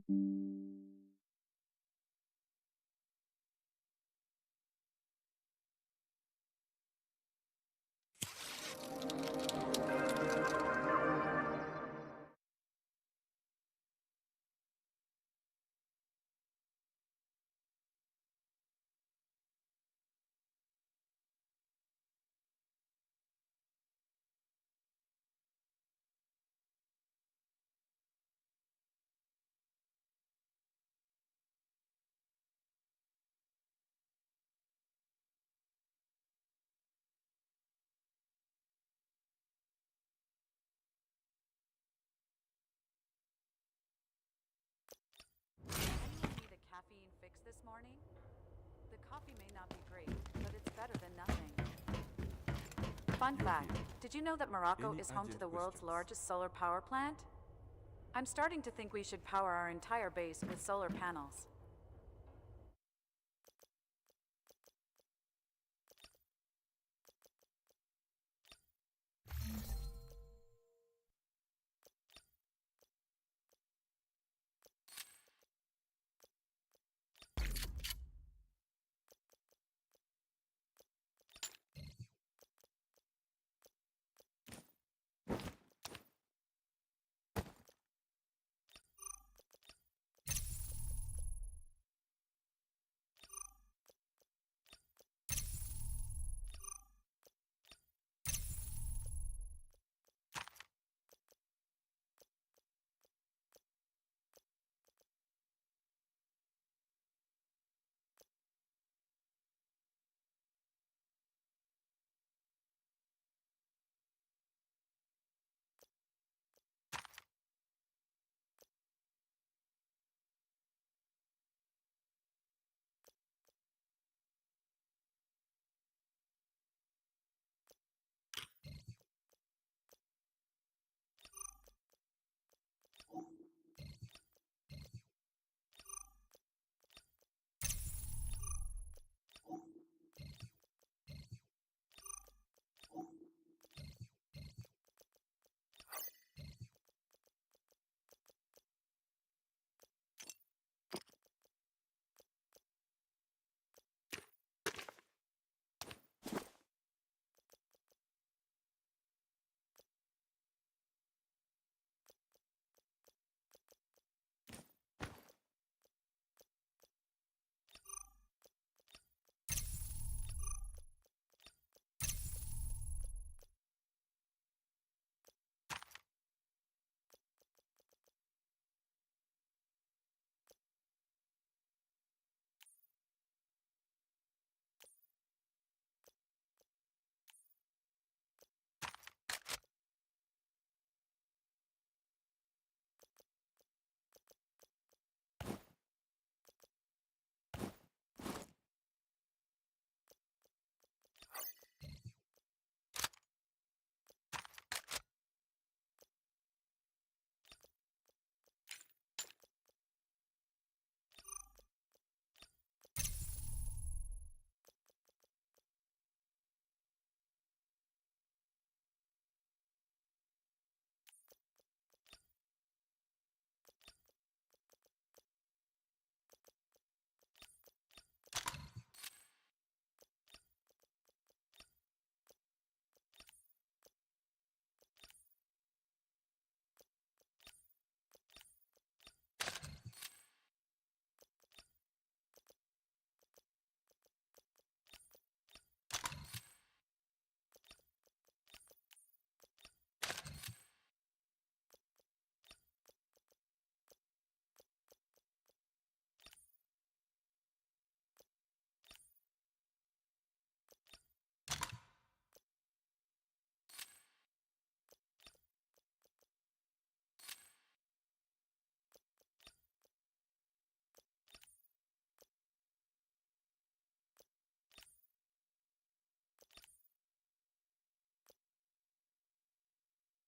Anyone need a caffeine fix this morning? The coffee may not be great, but it's better than nothing. Fun fact, did you know that Morocco Any is home to urgent the world's questions? largest solar power plant? I'm starting to think we should power our entire base with solar panels.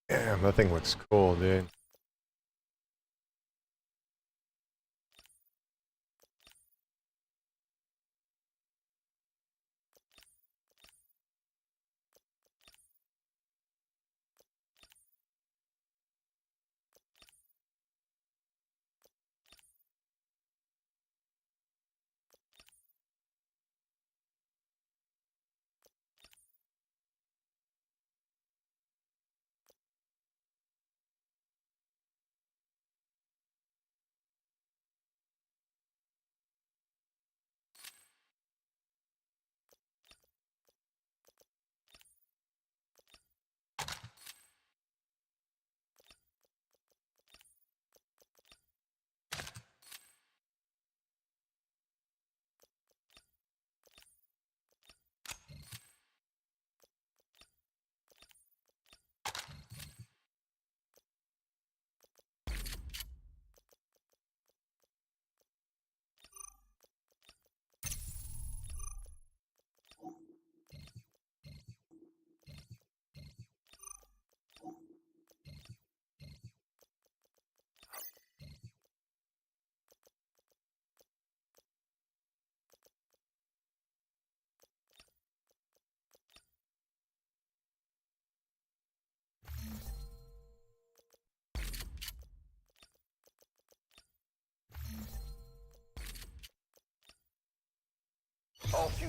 Damn, that thing looks cool, dude.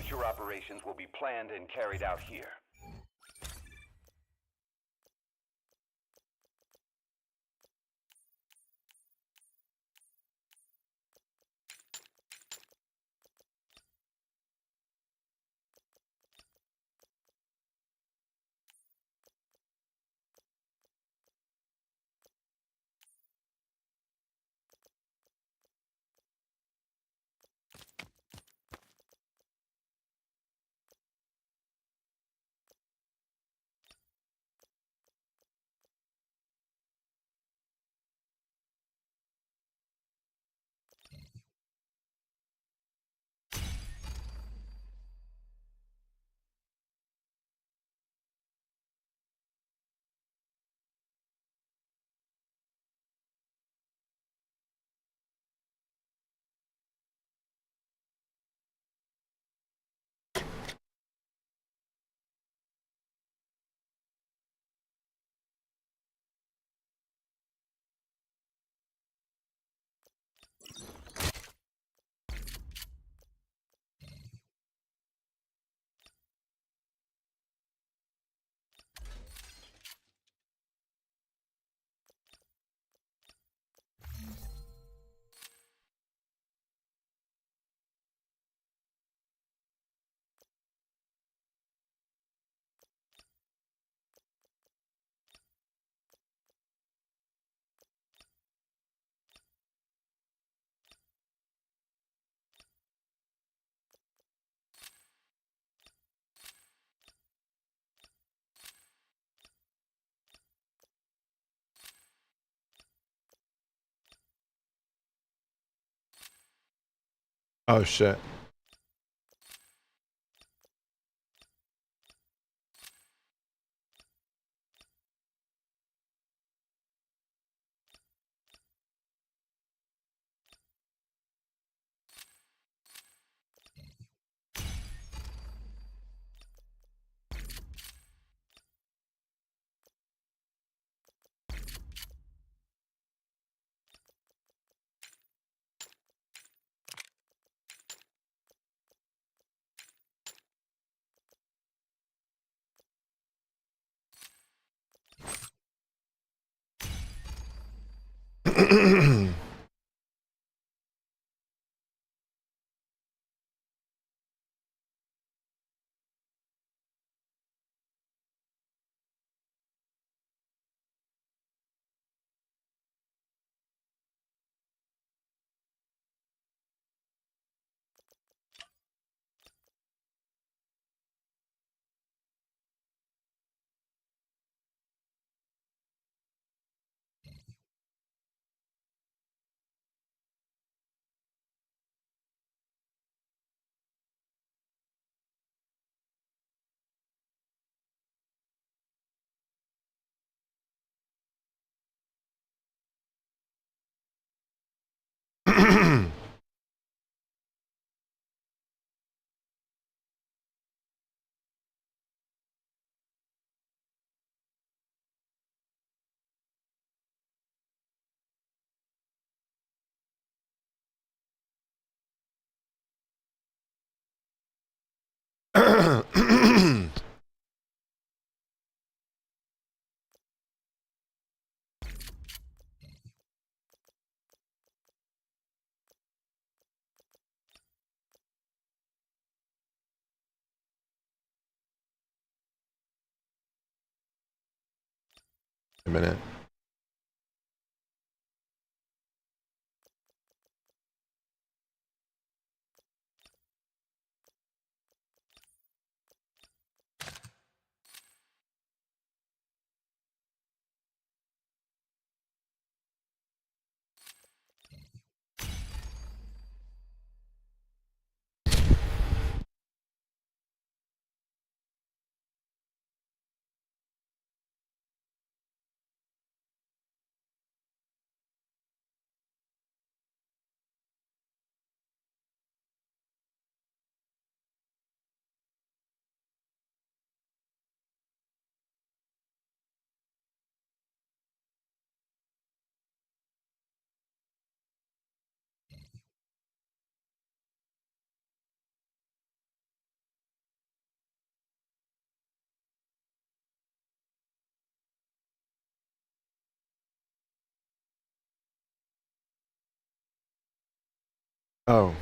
Future operations will be planned and carried out here. Oh shit. A minute. Oh.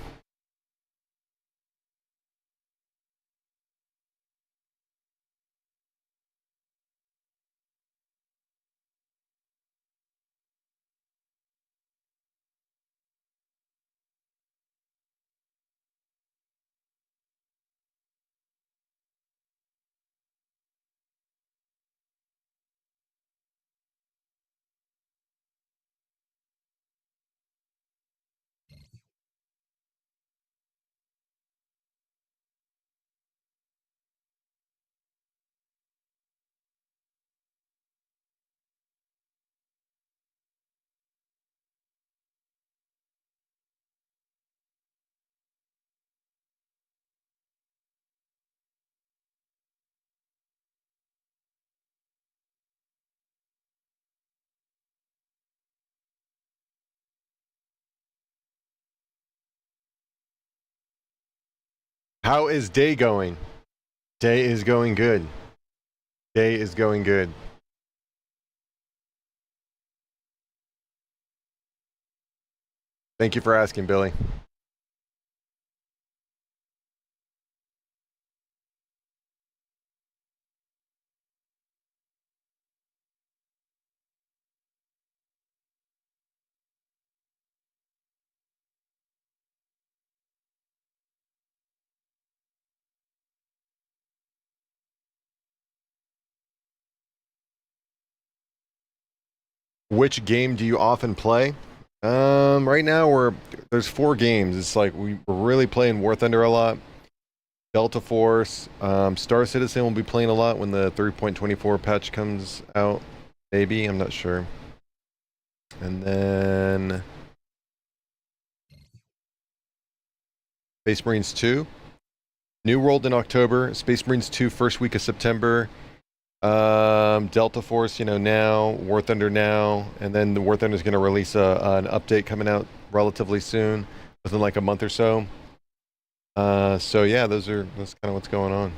How is day going? Day is going good. Day is going good. Thank you for asking, Billy. Which game do you often play? Right now there's 4 games. It's like we're really playing War Thunder a lot. Delta Force, Star Citizen will be playing a lot when the 3.24 patch comes out. Maybe, I'm not sure. And then Space Marines 2. New World in October. Space Marines 2 first week of September. Delta Force, now. War Thunder now. And then the War Thunder is going to release an update coming out relatively soon, within like a month or so. So yeah, that's kind of what's going on.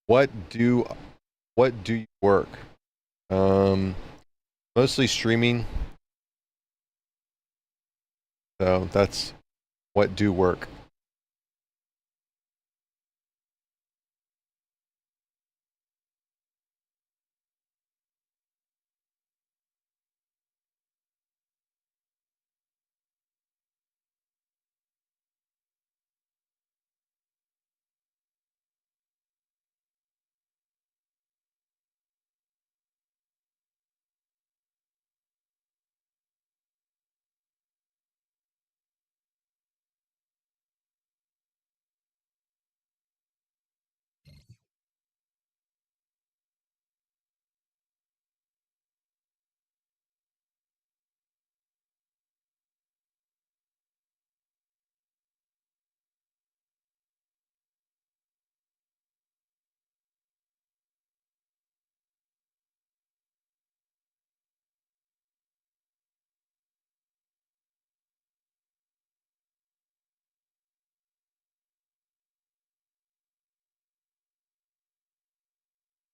What do you work? Mostly streaming. So that's what do work.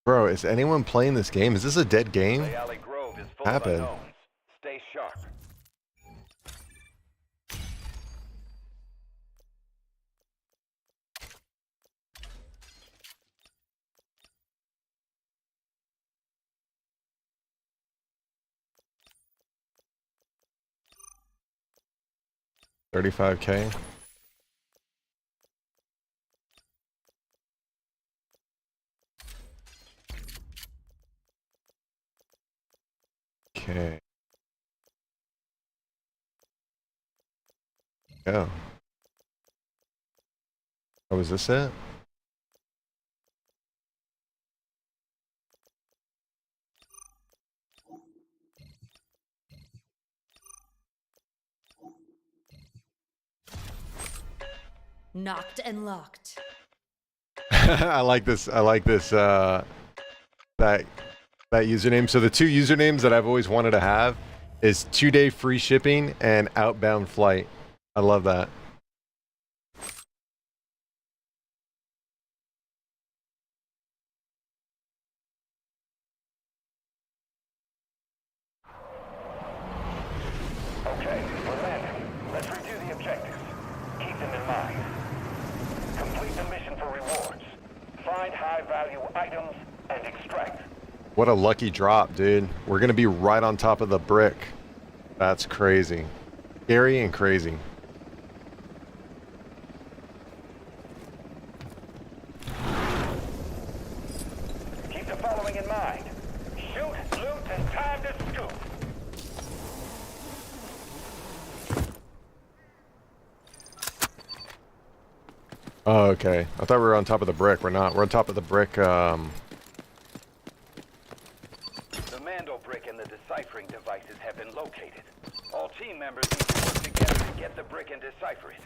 Bro, is anyone playing this game? Is this a dead game? Bay Alley Grove is full Happened. of unknowns. Stay sharp. $35K. Okay. Go. Oh, is this it? Knocked and locked. I like this. I like this. That username. So the two usernames that I've always wanted to have is 2-day free shipping and outbound flight. I love that. Okay, we're landing. Let's review the objectives. Keep them in mind. Complete the mission for rewards. Find high-value items and extract. What a lucky drop, dude. We're gonna be right on top of the brick. That's crazy. Scary and crazy. Keep the following in mind. Shoot, loot, and time to scoop. Oh, okay. I thought we were on top of the brick. We're not. We're on top of the brick. The Mando brick and the deciphering devices have been located. All team members need to work together to get the brick and decipher it.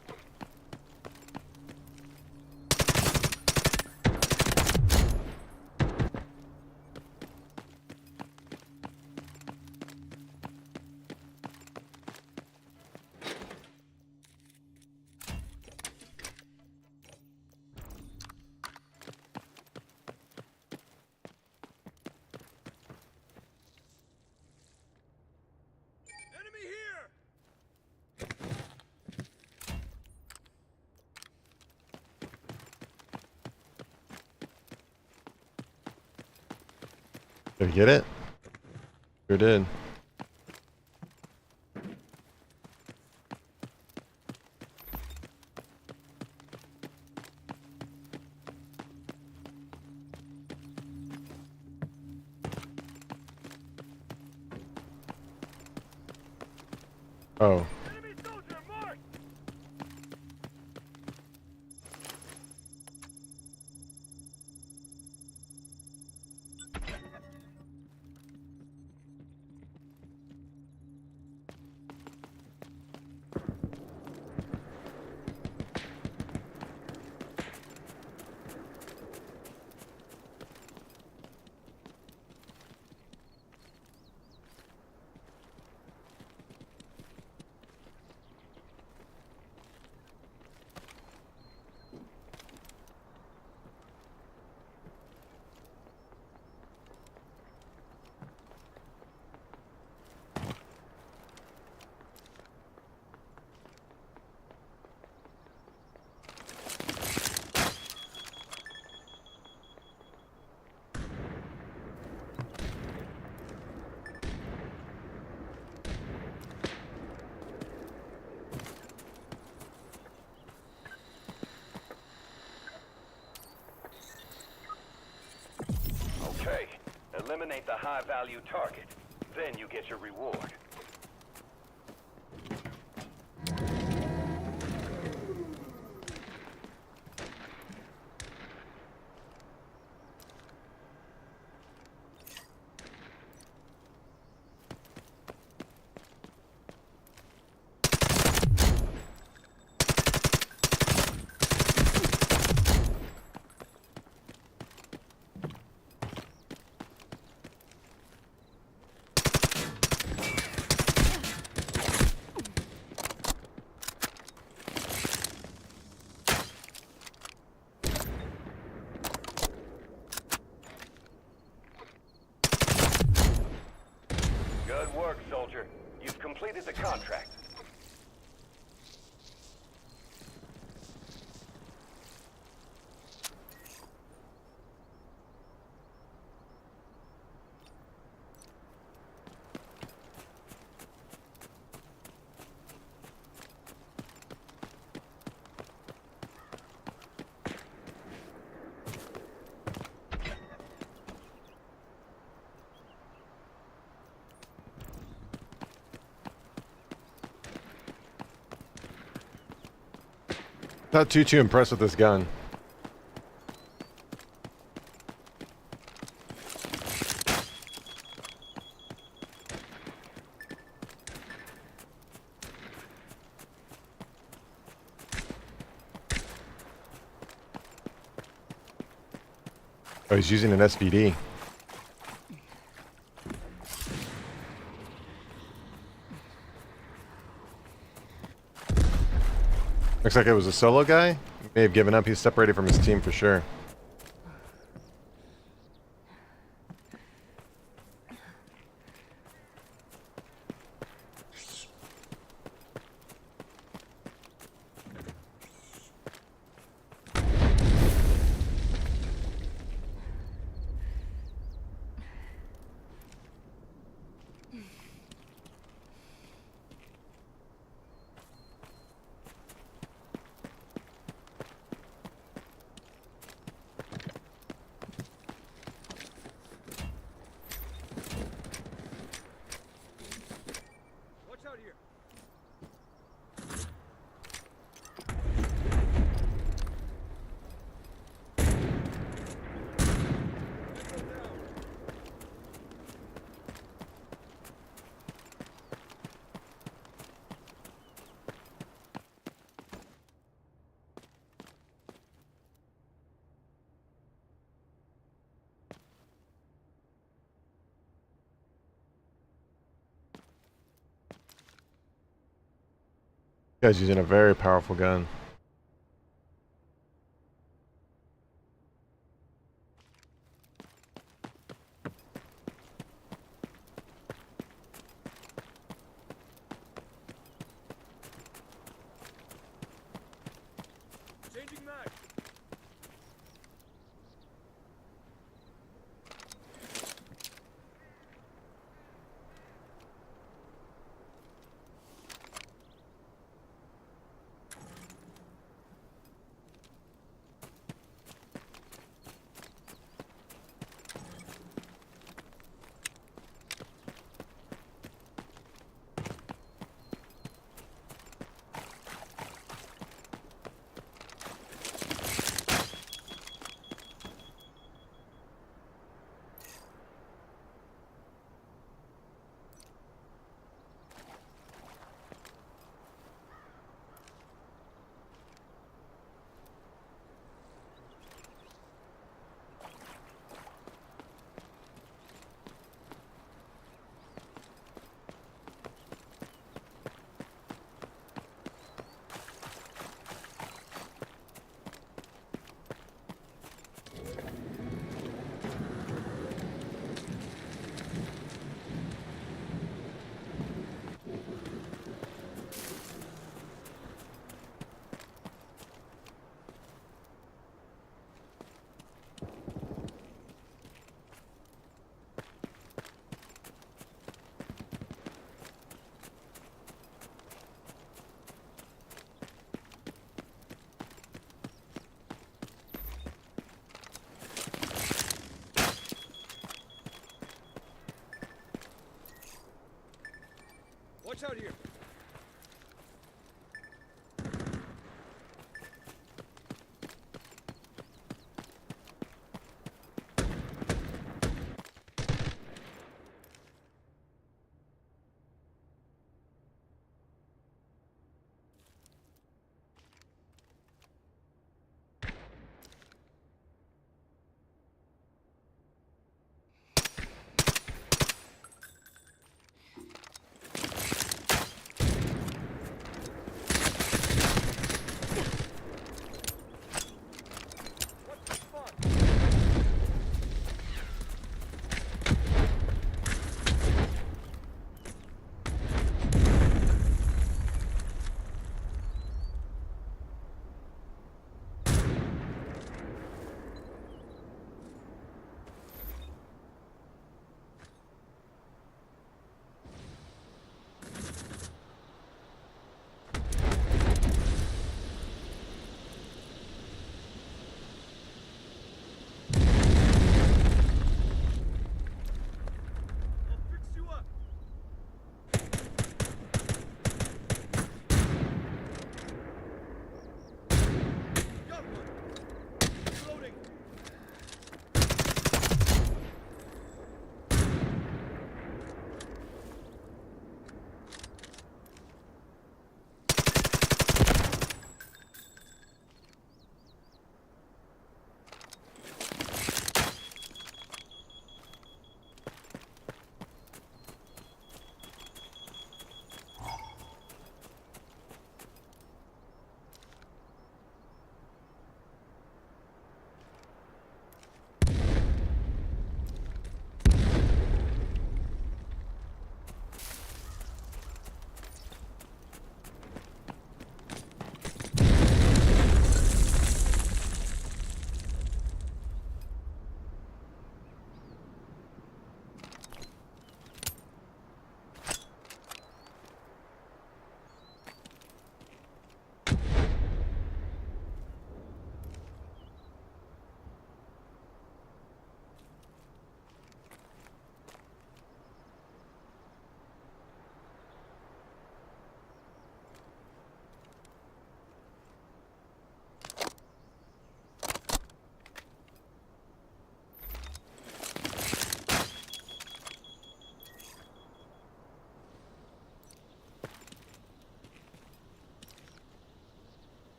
Did we get it? Sure did. Oh. Okay, eliminate the high-value target. Then you get your reward. Good work, soldier. You've completed the contract. Not too impressed with this gun. Oh, he's using an SVD. Looks like it was a solo guy. He may have given up. He's separated from his team for sure. Watch out here. Guy's using a very powerful gun. Changing mag. Watch out here.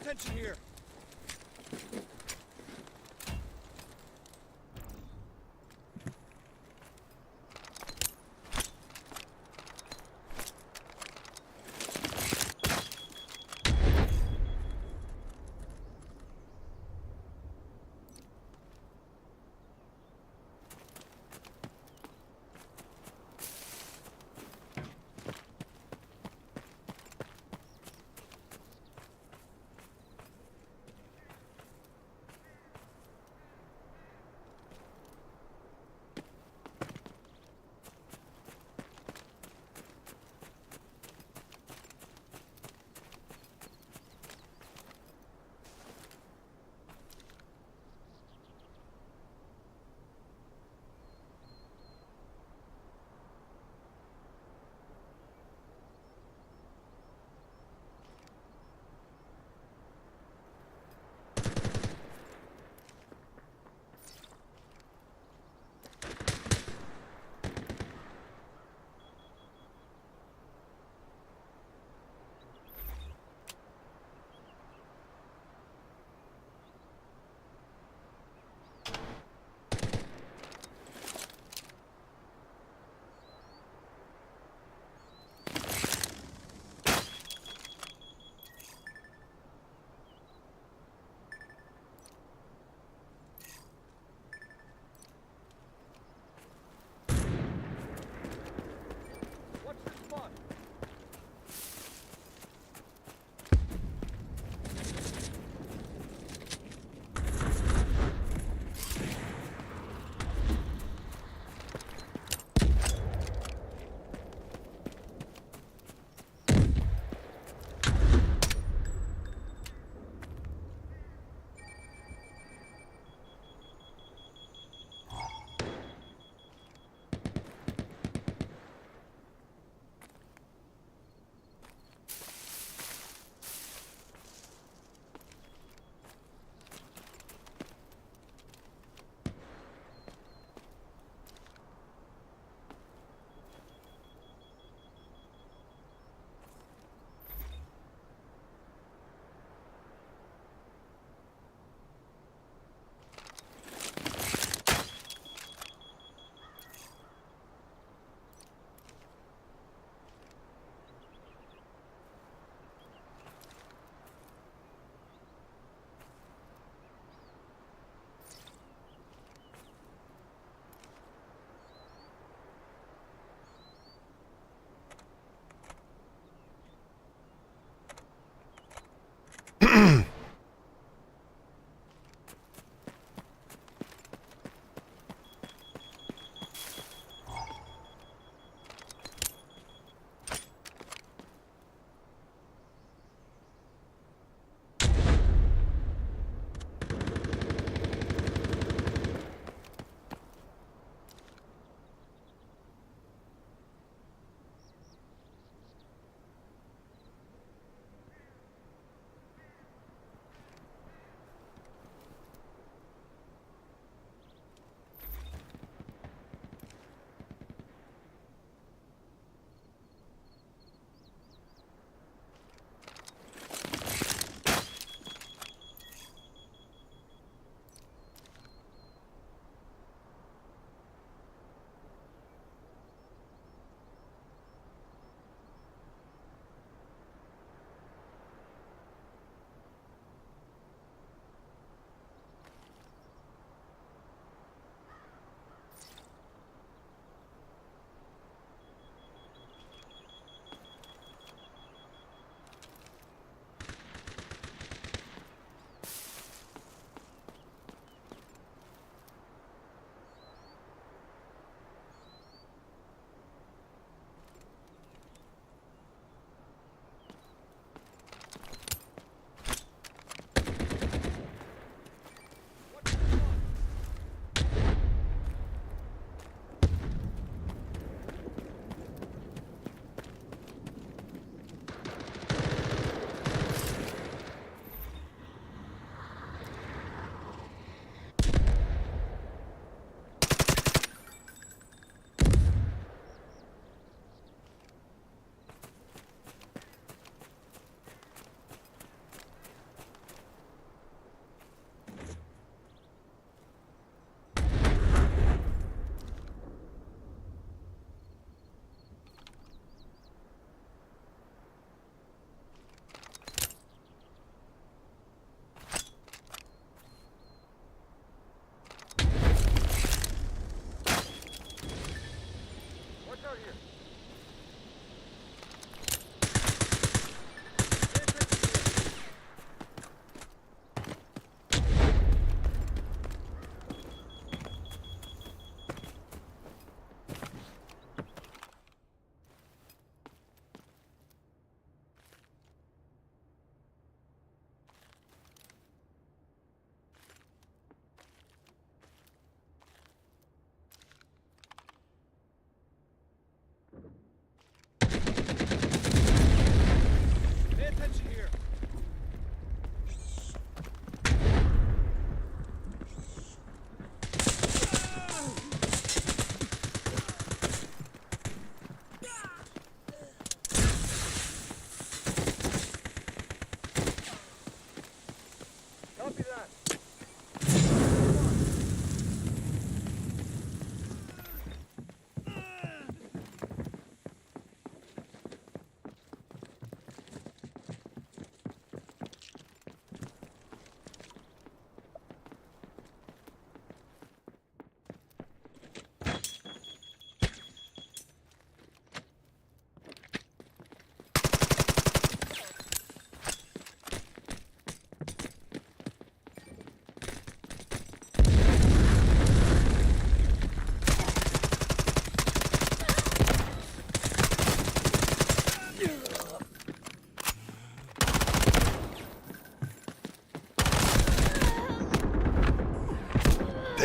attention here.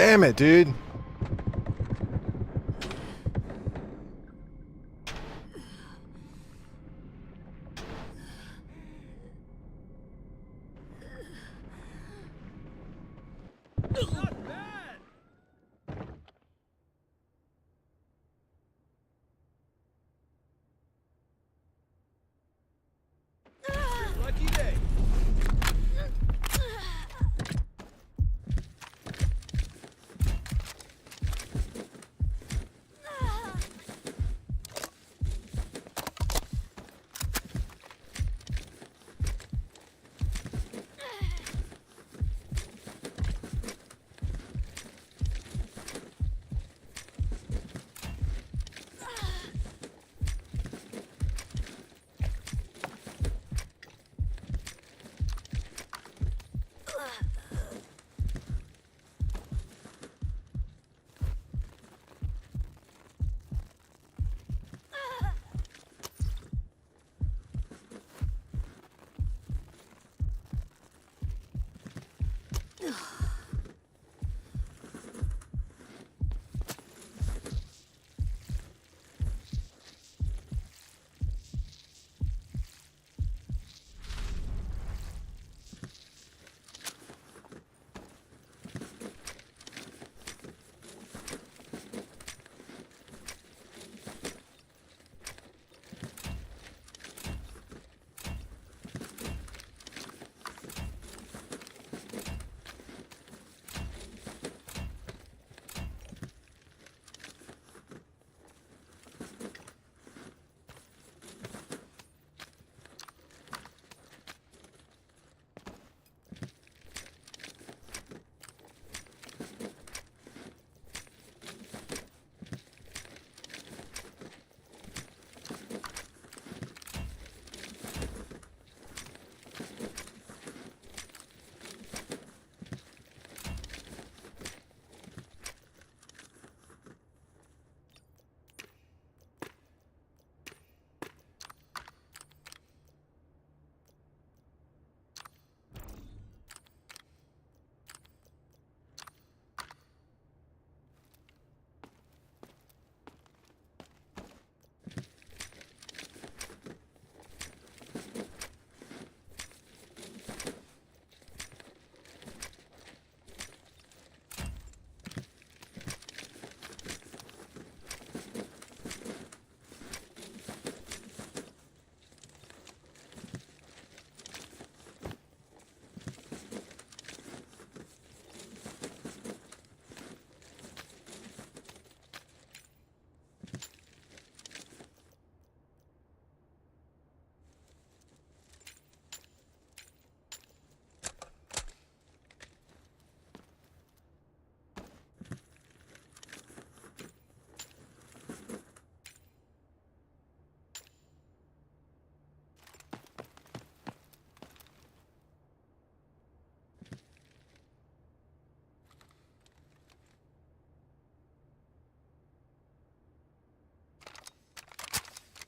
Damn it, dude. Not bad! Your lucky day.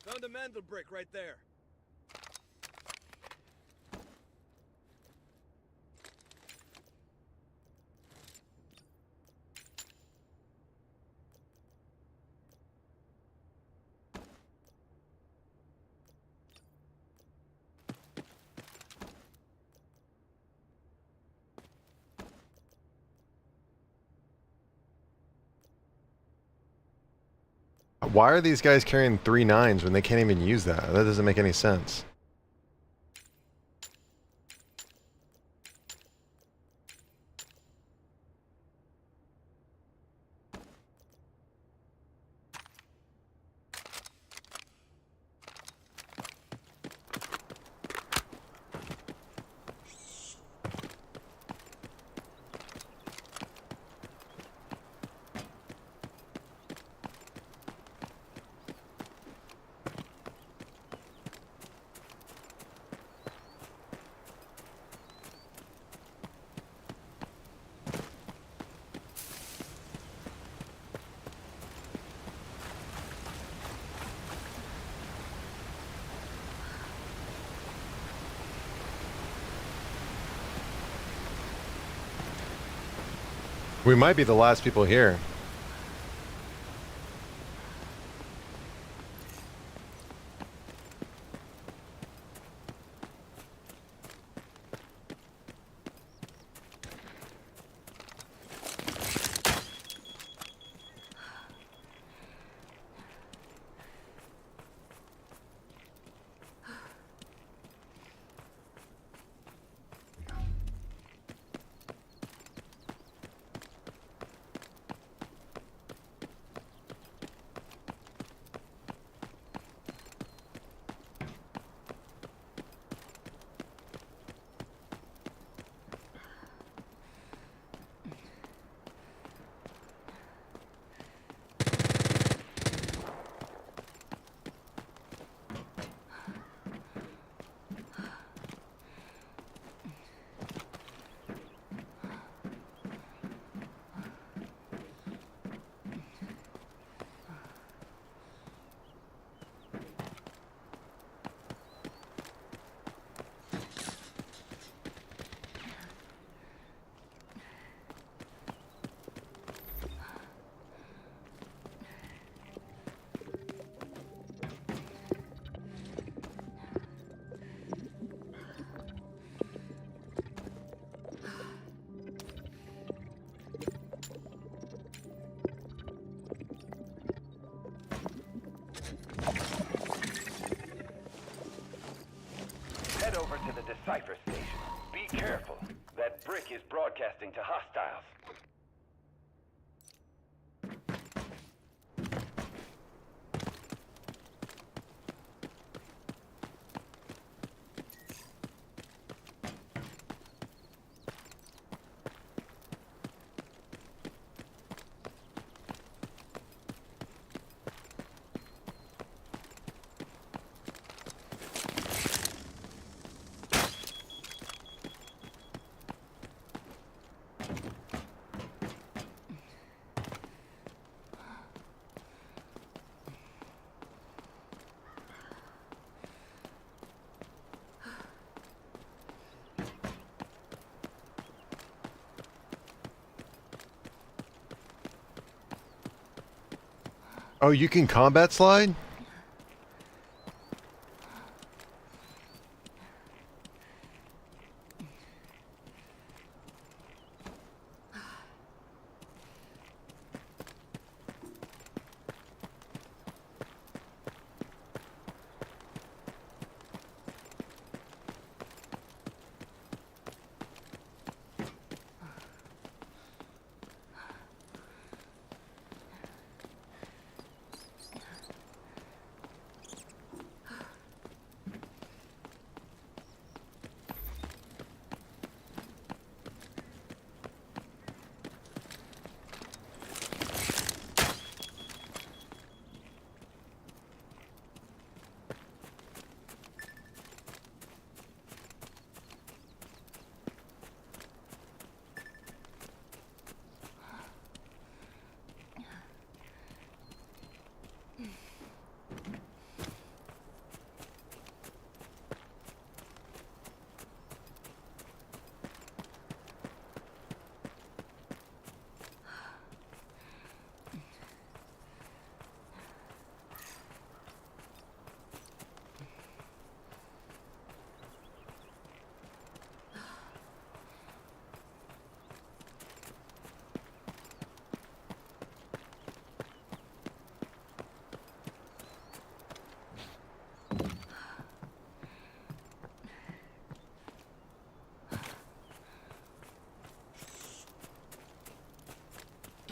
Found a mantle brick right there. Why are these guys carrying 3 9s when they can't even use that? That doesn't make any sense. We might be the last people here. Head over to the Decipher station. Be careful. That brick is broadcasting to hostiles. Oh, you can combat slide?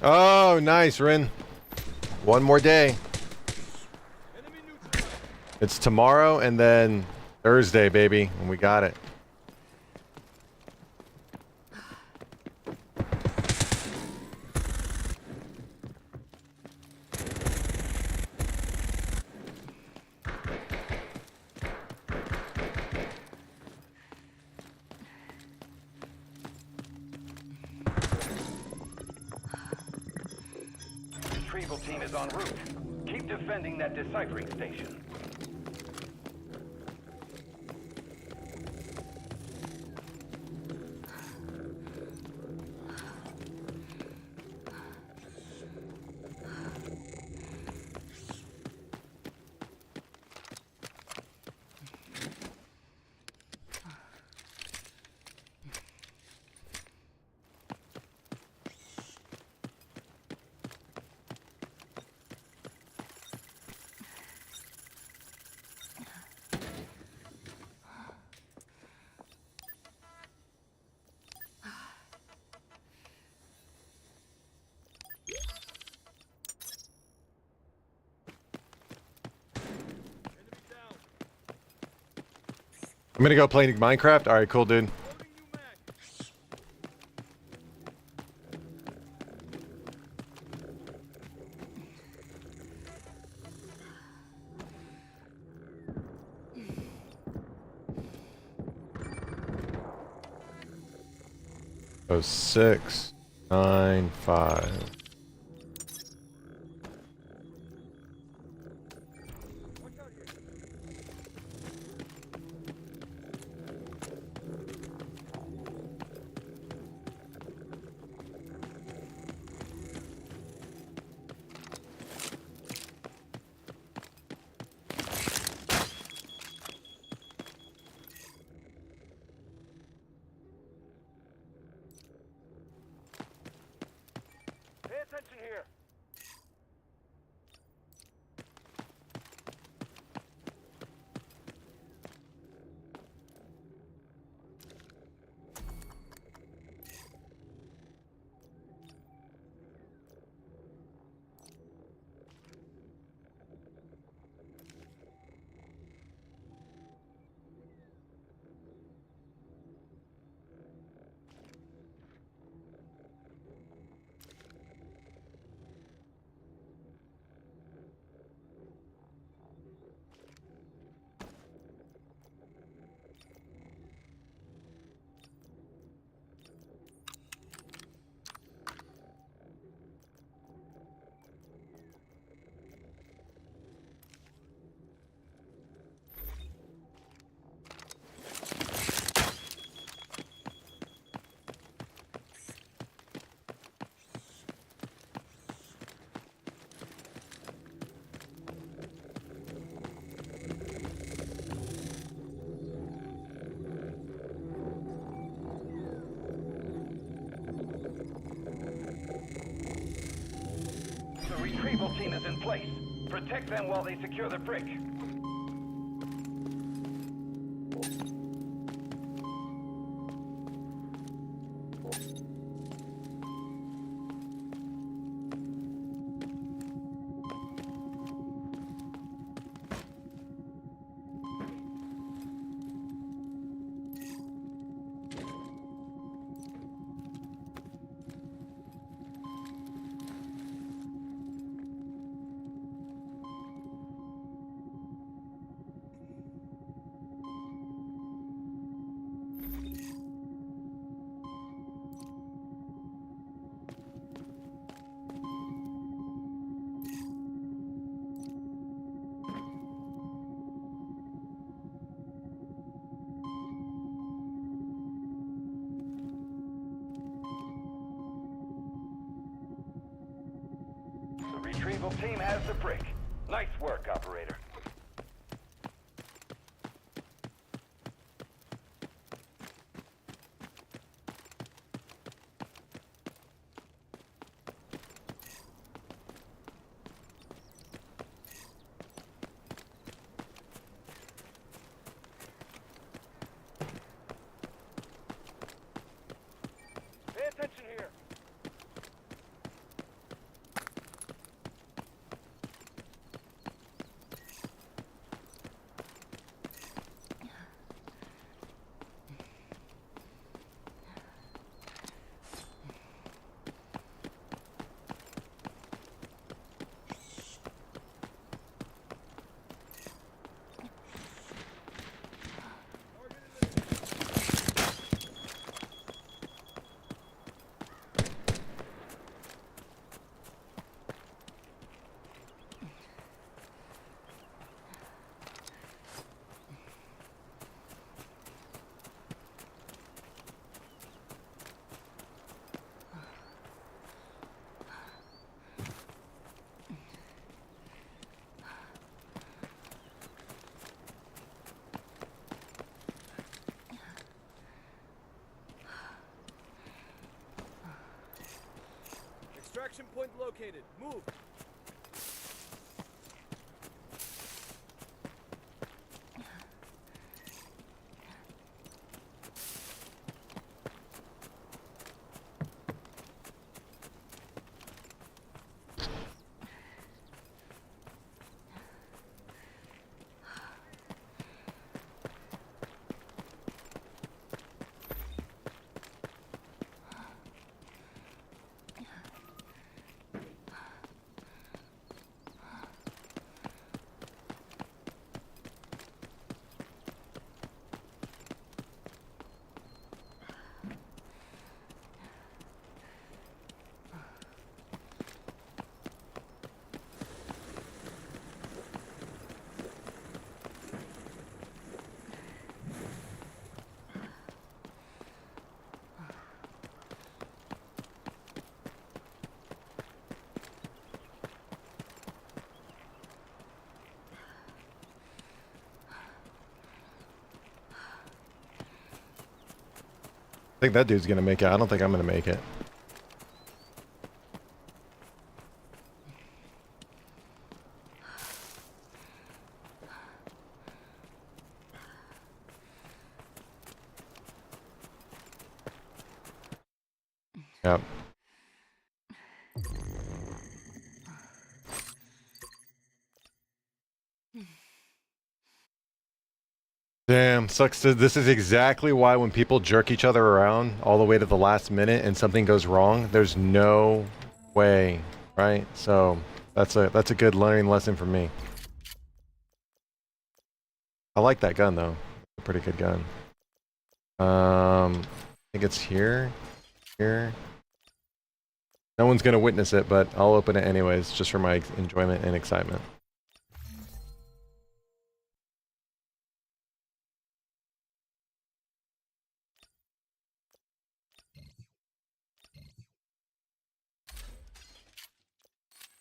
Oh, nice, Rin. One more day. Enemy neutralized. It's tomorrow and then Thursday, baby, and we got it. Retrieval team is en route. Keep defending that deciphering station. I'm gonna go play Minecraft. All right, cool, dude. Loading new mag. So 6, 9, 5. Watch out here. Pay attention here. The retrieval team is in place. Protect them while they secure the brick. The retrieval team has the brick. Nice work, operator. Pay attention here. Extraction point located. Move. think that dude's gonna make it. I don't think I'm gonna make it. Yep. Damn, sucks to, this is exactly why when people jerk each other around all the way to the last minute and something goes wrong, there's no way, right? So that's a good learning lesson for me. I like that gun though. A pretty good gun. I think it's here. Here. No one's gonna witness it, but I'll open it anyways, just for my enjoyment and excitement.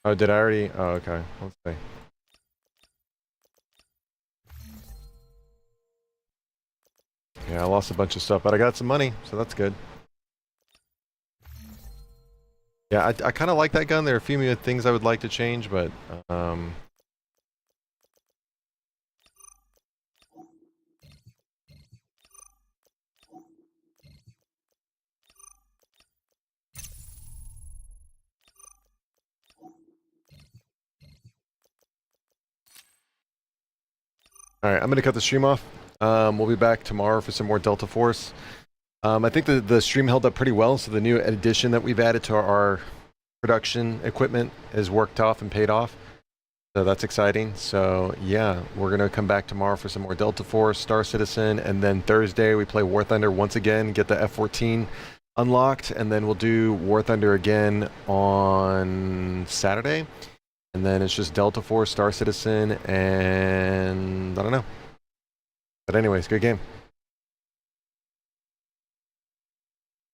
Oh, did I already? Oh, okay. Let's see. Yeah, I lost a bunch of stuff, but I got some money, so that's good. Yeah, I kind of like that gun. There are a few things I would like to change, but all right, I'm gonna cut the stream off. We'll be back tomorrow for some more Delta Force. I think the stream held up pretty well, so the new addition that we've added to our production equipment has worked off and paid off. So that's exciting. So yeah, we're gonna come back tomorrow for some more Delta Force, Star Citizen, and then Thursday we play War Thunder once again, get the F-14 unlocked, and then we'll do War Thunder again on Saturday. And then it's just Delta Force, Star Citizen, and I don't know. But anyways, good game.